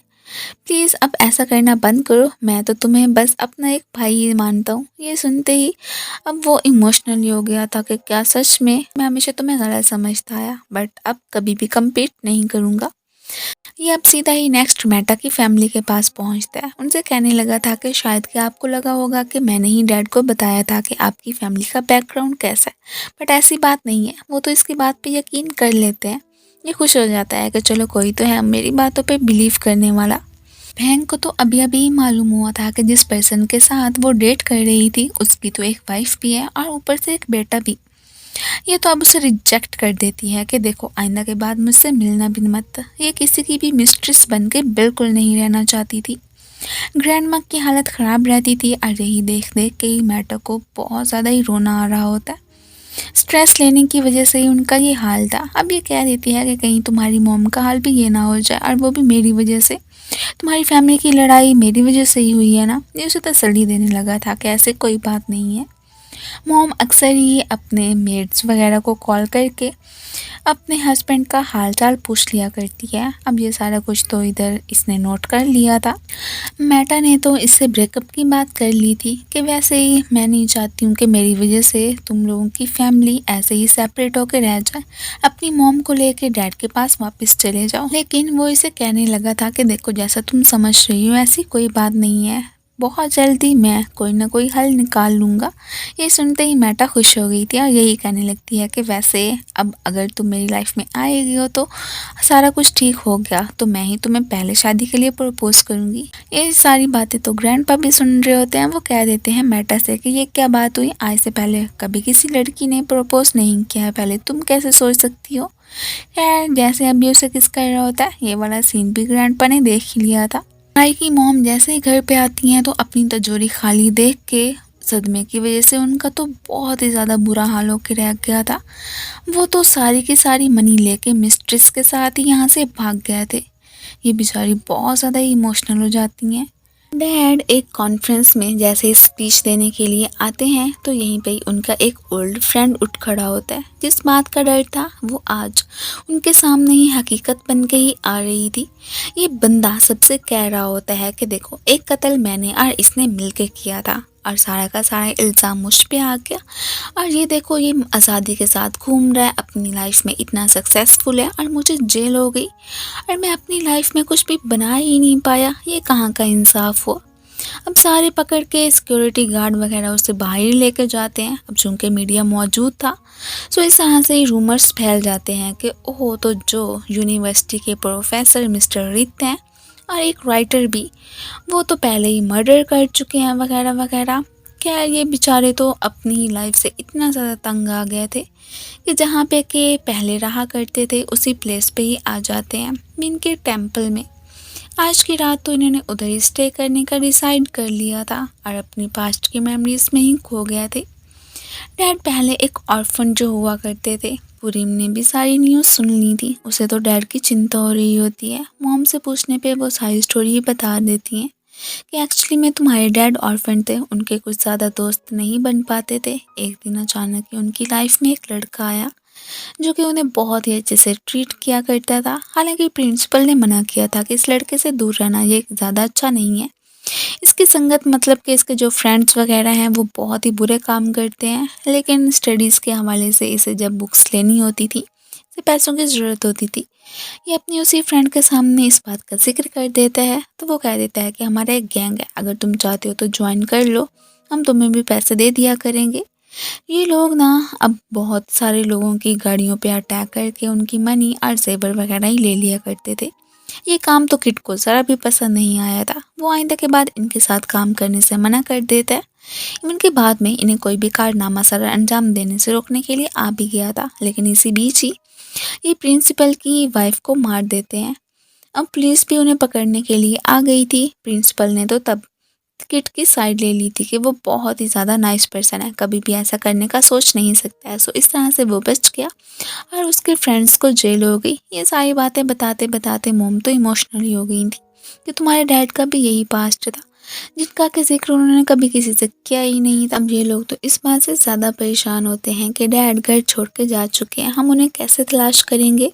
प्लीज़ अब ऐसा करना बंद करो, मैं तो तुम्हें बस अपना एक भाई ही मानता हूँ। ये सुनते ही अब वो इमोशनली हो गया था कि क्या सच में मैं हमेशा तुम्हें गलत समझता आया, बट अब कभी भी कम्पीट नहीं करूँगा। ये अब सीधा ही नेक्स्ट मेटा की फैमिली के पास पहुंचता है। उनसे कहने लगा था कि शायद कि आपको लगा होगा कि मैंने ही डैड को बताया था कि आपकी फैमिली का बैकग्राउंड कैसा है, बट ऐसी बात नहीं है। वो तो इसकी बात पे यकीन कर लेते हैं। ये खुश हो जाता है कि चलो कोई तो है मेरी बातों पे बिलीव करने वाला। फैंग को तो अभी अभी मालूम हुआ था कि जिस पर्सन के साथ वो डेट कर रही थी उसकी तो एक वाइफ भी है और ऊपर से एक बेटा भी। ये तो अब उसे रिजेक्ट कर देती है कि देखो आइंदा के बाद मुझसे मिलना भी मत। ये किसी की भी मिस्ट्रेस बन के बिल्कुल नहीं रहना चाहती थी। ग्रैंड माँ की हालत ख़राब रहती थी और यही देख देख के ही मैटर को बहुत ज़्यादा ही रोना आ रहा होता है। स्ट्रेस लेने की वजह से ही उनका ये हाल था। अब ये कह देती है कि कहीं तुम्हारी मॉम का हाल भी ये ना हो जाए, और वो भी मेरी वजह से। तुम्हारी फैमिली की लड़ाई मेरी वजह से ही हुई है ना। ये उसे तसल्ली देने लगा था कि ऐसे कोई बात नहीं है। मॉम अक्सर ही अपने मेड्स वगैरह को कॉल करके अपने हस्बैंड का हाल चाल पूछ लिया करती है। अब ये सारा कुछ तो इधर इसने नोट कर लिया था। मेटा ने तो इससे ब्रेकअप की बात कर ली थी कि वैसे ही मैं नहीं चाहती हूँ कि मेरी वजह से तुम लोगों की फैमिली ऐसे ही सेपरेट होकर रह जाए। अपनी मॉम को लेके डैड के पास वापस चले जाओ। लेकिन वो इसे कहने लगा था कि देखो जैसा तुम समझ रही हो ऐसी कोई बात नहीं है, बहुत जल्दी मैं कोई ना कोई हल निकाल लूँगा। ये सुनते ही मेटा खुश हो गई थी और यही कहने लगती है कि वैसे अब अगर तुम मेरी लाइफ में आएगी हो तो सारा कुछ ठीक हो गया तो मैं ही तुम्हें पहले शादी के लिए प्रपोज करूँगी। ये सारी बातें तो ग्रैंडपा भी सुन रहे होते हैं। वो कह देते हैं मेटा से कि ये क्या बात हुई, आज से पहले कभी किसी लड़की ने प्रपोज नहीं किया है, पहले तुम कैसे सोच सकती हो। खैर जैसे अभी उसे किस कर रहा होता है ये वाला सीन भी ग्रैंडपा ने देख ही लिया था। भाई की मॉम जैसे ही घर पे आती हैं तो अपनी तिजोरी खाली देख के सदमे की वजह से उनका तो बहुत ही ज़्यादा बुरा हाल होकर रह गया था। वो तो सारी की सारी मनी लेके मिस्ट्रेस के साथ ही यहाँ से भाग गए थे। ये बेचारी बहुत ज़्यादा इमोशनल हो जाती हैं। डैड एक कॉन्फ्रेंस में जैसे स्पीच देने के लिए आते हैं तो यहीं पे ही उनका एक ओल्ड फ्रेंड उठ खड़ा होता है। जिस बात का डर था वो आज उनके सामने ही हकीकत बन के ही आ रही थी। ये बंदा सबसे कह रहा होता है कि देखो एक कत्ल मैंने और इसने मिलके किया था और सारा का सारा इल्ज़ाम मुझ पे आ गया और ये देखो ये आज़ादी के साथ घूम रहा है, अपनी लाइफ में इतना सक्सेसफुल है और मुझे जेल हो गई और मैं अपनी लाइफ में कुछ भी बना ही नहीं पाया। ये कहाँ का इंसाफ हुआ। अब सारे पकड़ के सिक्योरिटी गार्ड वगैरह उसे बाहर ही लेकर जाते हैं। अब चूँकि मीडिया मौजूद था सो इस तरह से ही रूमर्स फैल जाते हैं कि ओह तो जो यूनिवर्सिटी के प्रोफेसर मिस्टर रित हैं और एक राइटर भी, वो तो पहले ही मर्डर कर चुके हैं वगैरह वगैरह। क्या ये बेचारे तो अपनी ही लाइफ से इतना ज़्यादा तंग आ गए थे कि जहाँ पे के पहले रहा करते थे उसी प्लेस पे ही आ जाते हैं इनके टेम्पल में। आज की रात तो इन्होंने उधर ही स्टे करने का डिसाइड कर लिया था और अपनी पास्ट की मेमोरीज में ही खो गए थे। डैड पहले एक ऑर्फन जो हुआ करते थे, पुरीम ने भी सारी न्यूज़ सुन ली थी। उसे तो डैड की चिंता हो रही होती है। मॉम से पूछने पे वो सारी स्टोरी ही बता देती हैं कि एक्चुअली में तुम्हारे डैड ऑर्फन थे, उनके कुछ ज़्यादा दोस्त नहीं बन पाते थे। एक दिन अचानक ही उनकी लाइफ में एक लड़का आया जो कि उन्हें बहुत ही अच्छे से ट्रीट किया करता था। हालांकि प्रिंसिपल ने मना किया था कि इस लड़के से दूर रहना ये ज़्यादा अच्छा नहीं है, इसकी संगत मतलब कि इसके जो फ्रेंड्स वगैरह हैं वो बहुत ही बुरे काम करते हैं। लेकिन स्टडीज़ के हवाले से इसे जब बुक्स लेनी होती थी, इसे पैसों की ज़रूरत होती थी, ये अपनी उसी फ्रेंड के सामने इस बात का जिक्र कर देता है। तो वो कह देता है कि हमारा एक गैंग है, अगर तुम चाहते हो तो ज्वाइन कर लो, हम तुम्हें भी पैसे दे दिया करेंगे। ये लोग ना अब बहुत सारे लोगों की गाड़ियों पे अटैक करके उनकी मनी और जेवर वगैरह ही ले लिया करते थे। ये काम तो किट को ज़रा भी पसंद नहीं आया था। वो आइंदा के बाद इनके साथ काम करने से मना कर देता है। इनके बाद में इन्हें कोई भी कारनामा सर अंजाम देने से रोकने के लिए आ भी गया था। लेकिन इसी बीच ही ये प्रिंसिपल की वाइफ को मार देते हैं। अब पुलिस भी उन्हें पकड़ने के लिए आ गई थी। प्रिंसिपल ने तो तब किट की साइड ले ली थी कि वो बहुत ही ज़्यादा नाइस पर्सन है, कभी भी ऐसा करने का सोच नहीं सकता है। सो इस तरह से वो बच गया और उसके फ्रेंड्स को जेल हो गई। ये सारी बातें बताते बताते मोम तो इमोशनली हो गई थी कि तुम्हारे डैड का भी यही पास्ट था जिनका कि जिक्र उन्होंने कभी किसी से किया ही नहीं था। अब ये लोग तो इस बात से ज़्यादा परेशान होते हैं कि डैड घर छोड़ के जा चुके हैं, हम उन्हें कैसे तलाश करेंगे।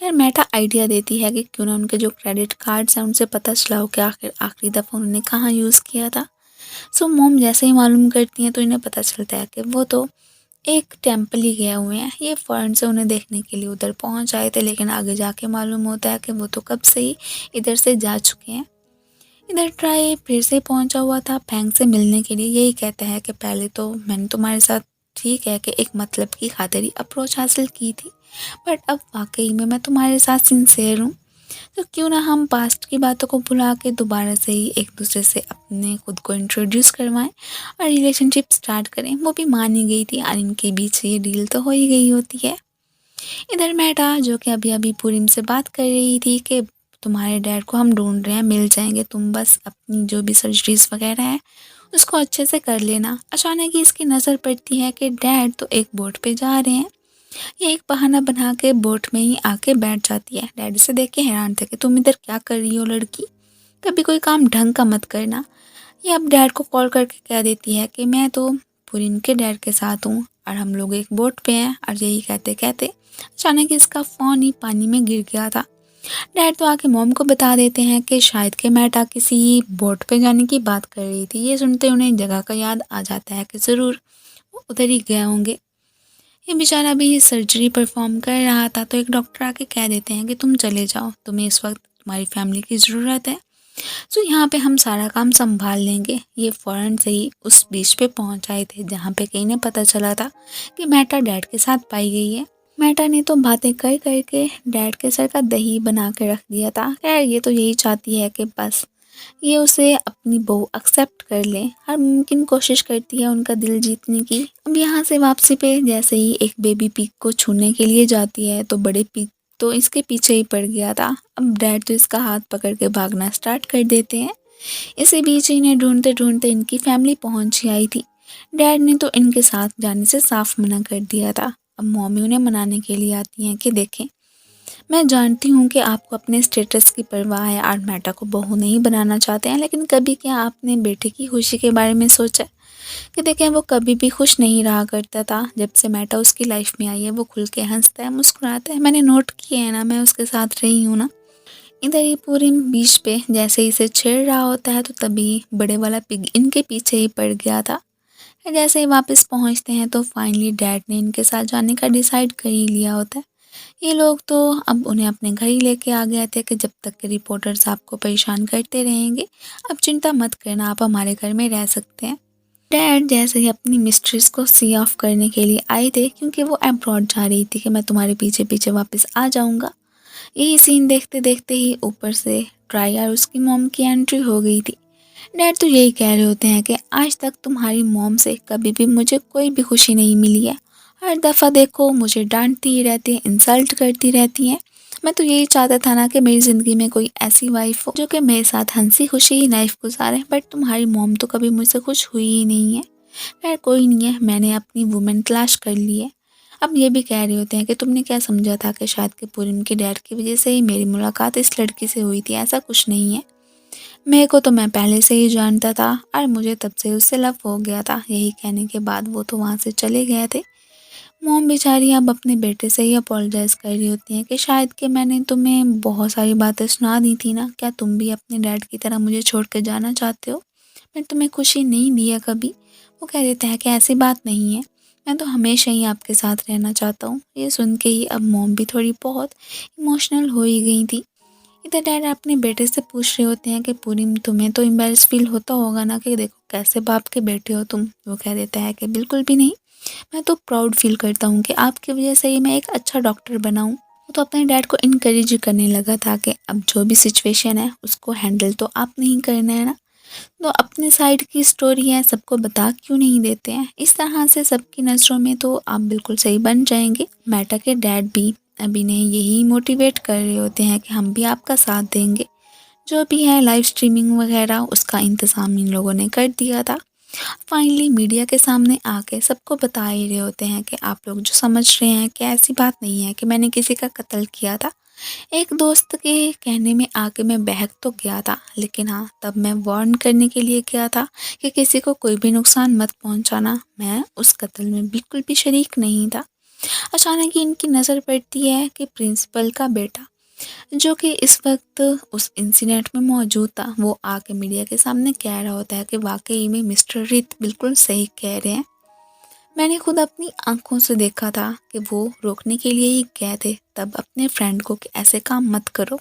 यार मेटा आइडिया देती है कि क्यों ना उनके जो क्रेडिट कार्ड्स हैं उनसे पता चला हो कि आखिर आखिरी दफ़ा उन्होंने कहाँ यूज़ किया था। सो मोम जैसे ही मालूम करती हैं तो इन्हें पता चलता है कि वो तो एक टेम्पल ही गए हुए हैं। ये फ़ौरन से उन्हें देखने के लिए उधर पहुंच आए थे, लेकिन आगे जाके मालूम होता है कि वो तो कब से ही इधर से जा चुके हैं। इधर ट्राई फिर से पहुंचा हुआ था फैंग से मिलने के लिए। यही कहता है कि पहले तो मैंने तुम्हारे साथ ठीक है कि एक मतलब की खातिर ही अप्रोच हासिल की थी, बट अब वाकई में मैं तुम्हारे साथ सिंसेयर हूँ। तो क्यों ना हम पास्ट की बातों को भुला के दोबारा से ही एक दूसरे से अपने खुद को इंट्रोड्यूस करवाएं और रिलेशनशिप स्टार्ट करें। वो भी मान ही गई थी और इनके बीच ये डील तो हो ही गई होती है। इधर मेटा जो कि अभी अभी पूरिम से बात कर रही थी कि तुम्हारे डैड को हम ढूंढ रहे हैं, मिल जाएंगे, तुम बस अपनी जो भी सर्जरीज वगैरह है उसको अच्छे से कर लेना। अचानक ही इसकी नज़र पड़ती है कि डैड तो एक बोट पे जा रहे हैं। ये एक बहाना बना के बोट में ही आके बैठ जाती है। डैडी से देख के हैरान थे कि तुम इधर क्या कर रही हो लड़की, कभी कोई काम ढंग का मत करना। ये अब डैड को कॉल करके कह देती है कि मैं तो पूरी के डैड के साथ हूँ और हम लोग एक बोट पे हैं और यही कहते कहते अचानक इसका फ़ोन ही पानी में गिर गया था। डैड तो आके मॉम को बता देते हैं कि शायद के मेटा किसी बोट पे जाने की बात कर रही थी। ये सुनते उन्हें जगह का याद आ जाता है कि ज़रूर वो उधर ही गए होंगे। ये बेचारा भी सर्जरी परफॉर्म कर रहा था तो एक डॉक्टर आके कह देते हैं कि तुम चले जाओ, तुम्हें इस वक्त तुम्हारी फैमिली की ज़रूरत है, तो यहाँ पे हम सारा काम संभाल लेंगे। ये फ़ौरन से ही उस बीच पे पहुँच आए थे जहाँ पे कहीं ने पता चला था कि मेटा डैड के साथ पाई गई है। मेटा ने तो बातें कर कर के डैड के सर का दही बना के रख दिया था। खैर ये तो यही चाहती है कि बस ये उसे अपनी बहू एक्सेप्ट कर ले, हर मुमकिन कोशिश करती है उनका दिल जीतने की। अब यहाँ से वापसी पे जैसे ही एक बेबी पिग को छूने के लिए जाती है तो बड़े पिग तो इसके पीछे ही पड़ गया था। अब डैड तो इसका हाथ पकड़ के भागना स्टार्ट कर देते हैं। इसी बीच इन्हें ढूंढते ढूंढते इनकी फैमिली पहुंच ही आई थी। डैड ने तो इनके साथ जाने से साफ मना कर दिया था। अब मम्मी उन्हें मनाने के लिए आती हैं कि देखें, मैं जानती हूँ कि आपको अपने स्टेटस की परवाह है और मेटा को बहू नहीं बनाना चाहते हैं, लेकिन कभी क्या आपने बेटे की खुशी के बारे में सोचा कि देखें वो कभी भी खुश नहीं रहा करता था। जब से मेटा उसकी लाइफ में आई है वो खुल के हंसता है, मुस्कुराता है। मैंने नोट किया है ना, मैं उसके साथ रही हूँ ना। इधर ही पूरी बीच पे जैसे ही इसे छेड़ रहा होता है तो तभी बड़े वाला पिग इनके पीछे ही पड़ गया था। जैसे ही वापस पहुँचते हैं तो फाइनली डैड ने इनके साथ जाने का डिसाइड कर ही लिया होता है। ये लोग तो अब उन्हें अपने घर ही लेके आ गए थे कि जब तक के रिपोर्टर्स आपको परेशान करते रहेंगे, अब चिंता मत करना, आप हमारे घर में रह सकते हैं। डैड जैसे ही अपनी मिस्ट्रेस को सी ऑफ करने के लिए आए थे, क्योंकि वो अब्रॉड जा रही थी कि मैं तुम्हारे पीछे पीछे वापस आ जाऊंगा। यही सीन देखते देखते ही ऊपर से ट्राई और उसकी मॉम की एंट्री हो गई थी। डैड तो यही कह रहे होते हैं कि आज तक तुम्हारी मॉम से कभी भी मुझे कोई भी खुशी नहीं मिली है। हर दफ़ा देखो मुझे डांटती ही रहती है, इंसल्ट करती रहती हैं। मैं तो यही चाहता था ना कि मेरी ज़िंदगी में कोई ऐसी वाइफ हो जो कि मेरे साथ हंसी खुशी ही लाइफ गुजारे, बट तुम्हारी मॉम तो कभी मुझसे खुश हुई ही नहीं है। खैर कोई नहीं है, मैंने अपनी वुमेन तलाश कर ली है। अब ये भी कह रहे होते हैं कि तुमने क्या समझा था कि शायद कि पूरन के डैड की वजह से ही मेरी मुलाकात इस लड़की से हुई थी। ऐसा कुछ नहीं है, मेरे को तो मैं पहले से ही जानता था और मुझे तब से उससे लव हो गया था। यही कहने के बाद वो तो वहाँ से चले गए थे। मॉम बेचारी अब अपने बेटे से ही अपोलोजाइज़ कर रही होती हैं कि शायद कि मैंने तुम्हें बहुत सारी बातें सुना दी थी ना, क्या तुम भी अपने डैड की तरह मुझे छोड़ कर जाना चाहते हो? मैं तुम्हें खुशी नहीं दी है कभी। वो कह देता है कि ऐसी बात नहीं है, मैं तो हमेशा ही आपके साथ रहना चाहता हूँ। ये सुन के ही अब मॉम भी थोड़ी बहुत इमोशनल हो ही गई थी। इधर डैड अपने बेटे से पूछ रहे होते हैं कि पूरी तुम्हें तो एम्बैरेस फील होता होगा ना कि देखो कैसे बाप के बेटे हो तुम। वो कह देता है कि बिल्कुल भी नहीं, मैं तो प्राउड फील करता हूँ कि आपकी वजह से ही मैं एक अच्छा डॉक्टर बना हूँ। वो तो अपने डैड को इनकरेज करने लगा था कि अब जो भी सिचुएशन है उसको हैंडल तो आपने ही करना है ना, तो अपने साइड की स्टोरी है सबको बता क्यों नहीं देते हैं। इस तरह से सबकी नज़रों में तो आप बिल्कुल सही बन जाएंगे। मेटा के डैड भी अभी ने यही मोटिवेट कर रहे होते हैं कि हम भी आपका साथ देंगे। जो भी है लाइव स्ट्रीमिंग वगैरह उसका इंतज़ाम इन लोगों ने कर दिया था। फाइनली मीडिया के सामने आके सबको बता ही रहे होते हैं कि आप लोग जो समझ रहे हैं कि ऐसी बात नहीं है कि मैंने किसी का कत्ल किया था। एक दोस्त के कहने में आके मैं बहक तो गया था, लेकिन हाँ तब मैं वार्न करने के लिए गया था कि किसी को कोई भी नुकसान मत पहुंचाना। मैं उस कत्ल में बिल्कुल भी शरीक नहीं था। अचानक ही इनकी नज़र पड़ती है कि प्रिंसिपल का बेटा जो कि इस वक्त उस इंसिडेंट में मौजूद था, वो आके मीडिया के सामने कह रहा होता है कि वाकई में मिस्टर रित बिल्कुल सही कह रहे हैं। मैंने खुद अपनी आंखों से देखा था कि वो रोकने के लिए ही गए थे तब अपने फ्रेंड को कि ऐसे काम मत करो।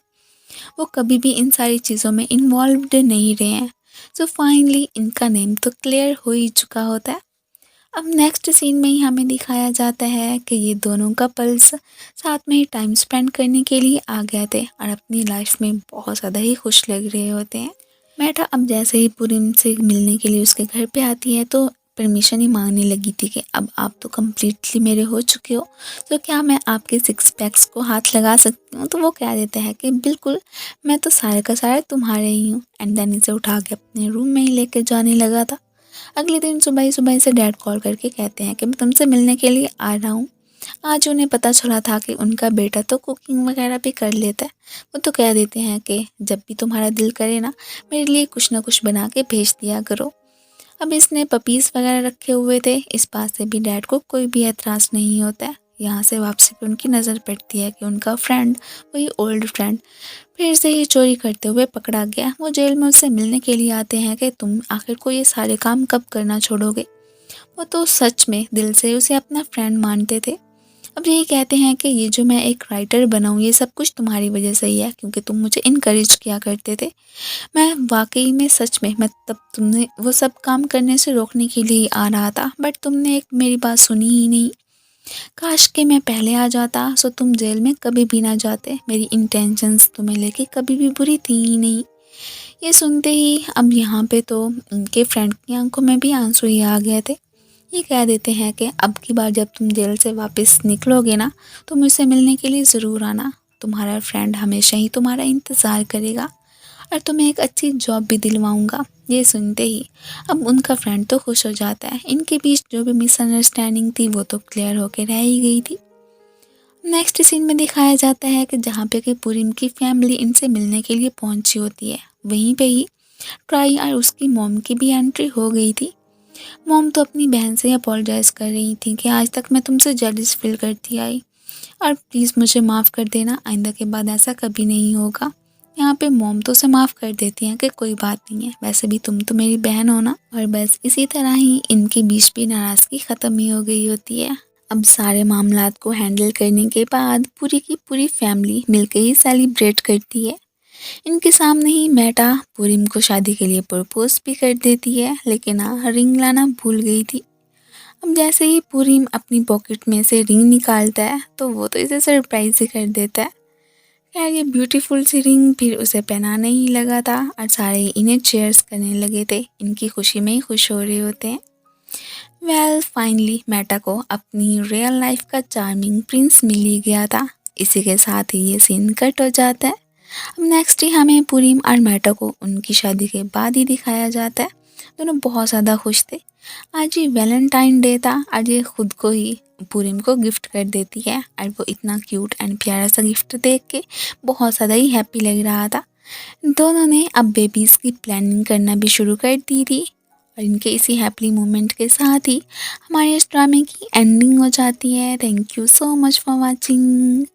वो कभी भी इन सारी चीज़ों में इन्वॉल्व्ड नहीं रहे हैं। सो फाइनली इनका नेम तो क्लियर हो ही चुका होता है। अब नेक्स्ट सीन में ही हमें दिखाया जाता है कि ये दोनों कपल्स साथ में ही टाइम स्पेंड करने के लिए आ गए थे और अपनी लाइफ में बहुत ज़्यादा ही खुश लग रहे होते हैं। मेटा अब जैसे ही पूरन से मिलने के लिए उसके घर पे आती है तो परमिशन ही मांगने लगी थी कि अब आप तो कम्प्लीटली मेरे हो चुके हो, तो क्या मैं आपके सिक्स पैक्स को हाथ लगा सकती हूँ? तो वो कह देता है कि बिल्कुल, मैं तो सारे का सारे तुम्हारे ही हूँ। एंड देन इसे उठा के अपने रूम में ही लेके जाने लगा था। अगले दिन सुबह ही सुबह से डैड कॉल करके कहते हैं कि मैं तुमसे मिलने के लिए आ रहा हूँ। आज उन्हें पता चला था कि उनका बेटा तो कुकिंग वगैरह भी कर लेता है। वो तो कह देते हैं कि जब भी तुम्हारा दिल करे ना, मेरे लिए कुछ ना कुछ बना के भेज दिया करो। अब इसने पपीज़ वगैरह रखे हुए थे, इस बात से भी डैड को कोई भी एतराज़ नहीं होता है। यहाँ से वापसी पे उनकी नज़र पड़ती है कि उनका फ्रेंड, वही ओल्ड फ्रेंड, फिर से ही चोरी करते हुए पकड़ा गया। वो जेल में उससे मिलने के लिए आते हैं कि तुम आखिर को ये सारे काम कब करना छोड़ोगे। वो तो सच में दिल से उसे अपना फ्रेंड मानते थे। अब यही कहते हैं कि ये जो मैं एक राइटर बना हूँ, ये सब कुछ तुम्हारी वजह से ही है, क्योंकि तुम मुझे इनकरेज किया करते थे। मैं वाक़ई में सच में मैं तब तुमने वो सब काम करने से रोकने के लिए ही आ रहा था, बट तुमने एक मेरी बात सुनी ही नहीं। काश कि मैं पहले आ जाता, सो तुम जेल में कभी भी ना जाते। मेरी इंटेंशंस तुम्हें लेके कभी भी बुरी थी ही नहीं। ये सुनते ही अब यहाँ पे तो उनके फ्रेंड की आंखों में भी आंसू ही आ गए थे। ये कह देते हैं कि अब की बार जब तुम जेल से वापस निकलोगे ना, तो मुझसे मिलने के लिए ज़रूर आना। तुम्हारा फ्रेंड हमेशा ही तुम्हारा इंतज़ार करेगा और तुम्हें एक अच्छी जॉब भी दिलवाऊंगा। ये सुनते ही अब उनका फ्रेंड तो खुश हो जाता है। इनके बीच जो भी मिसअंडरस्टैंडिंग थी वो तो क्लियर होके रह ही गई थी। नेक्स्ट सीन में दिखाया जाता है कि जहाँ पे कि पूरिम की फैमिली इनसे मिलने के लिए पहुंची होती है, वहीं पे ही ट्राई और उसकी मॉम की भी एंट्री हो गई थी। मॉम तो अपनी बहन से अपोलोजाइज़ कर रही थी कि आज तक मैं तुमसे जेलस फील करती आई और प्लीज़ मुझे माफ़ कर देना, आइंदा के बाद ऐसा कभी नहीं होगा। यहाँ पे मॉम तो उसे माफ़ कर देती हैं कि कोई बात नहीं है, वैसे भी तुम तो मेरी बहन हो ना। और बस इसी तरह ही इनके बीच भी नाराज़गी ख़त्म ही हो गई होती है। अब सारे मामलात को हैंडल करने के बाद पूरी की पूरी फैमिली मिलकर ही सेलिब्रेट करती है। इनके सामने ही मेटा पूरिम को शादी के लिए प्रपोज भी कर देती है, लेकिन हाँ, रिंग लाना भूल गई थी। अब जैसे ही पूरिम अपनी पॉकेट में से रिंग निकालता है तो वो तो इसे सरप्राइज ही कर देता है। खैर ये ब्यूटीफुल सी रिंग फिर उसे पहनाने ही लगा था और सारे इन्हें चेयर्स करने लगे थे, इनकी खुशी में ही खुश हो रहे होते हैं। वेल फाइनली मेटा को अपनी रियल लाइफ का चार्मिंग प्रिंस मिल ही गया था। इसी के साथ ही ये सीन कट हो जाता है। अब नेक्स्ट ही हमें पूरिम और मेटा को उनकी शादी के बाद ही दिखाया जाता है। दोनों बहुत ज़्यादा खुश थे। आज ही वैलेंटाइन डे था और ये खुद को ही पूरिम को गिफ्ट कर देती है और वो इतना क्यूट एंड प्यारा सा गिफ्ट देख के बहुत ज़्यादा ही हैप्पी लग रहा था। दोनों ने अब बेबीज़ की प्लानिंग करना भी शुरू कर दी थी और इनके इसी हैप्पी मोमेंट के साथ ही हमारे इस ड्रामे की एंडिंग हो जाती है। Thank you so much for watching.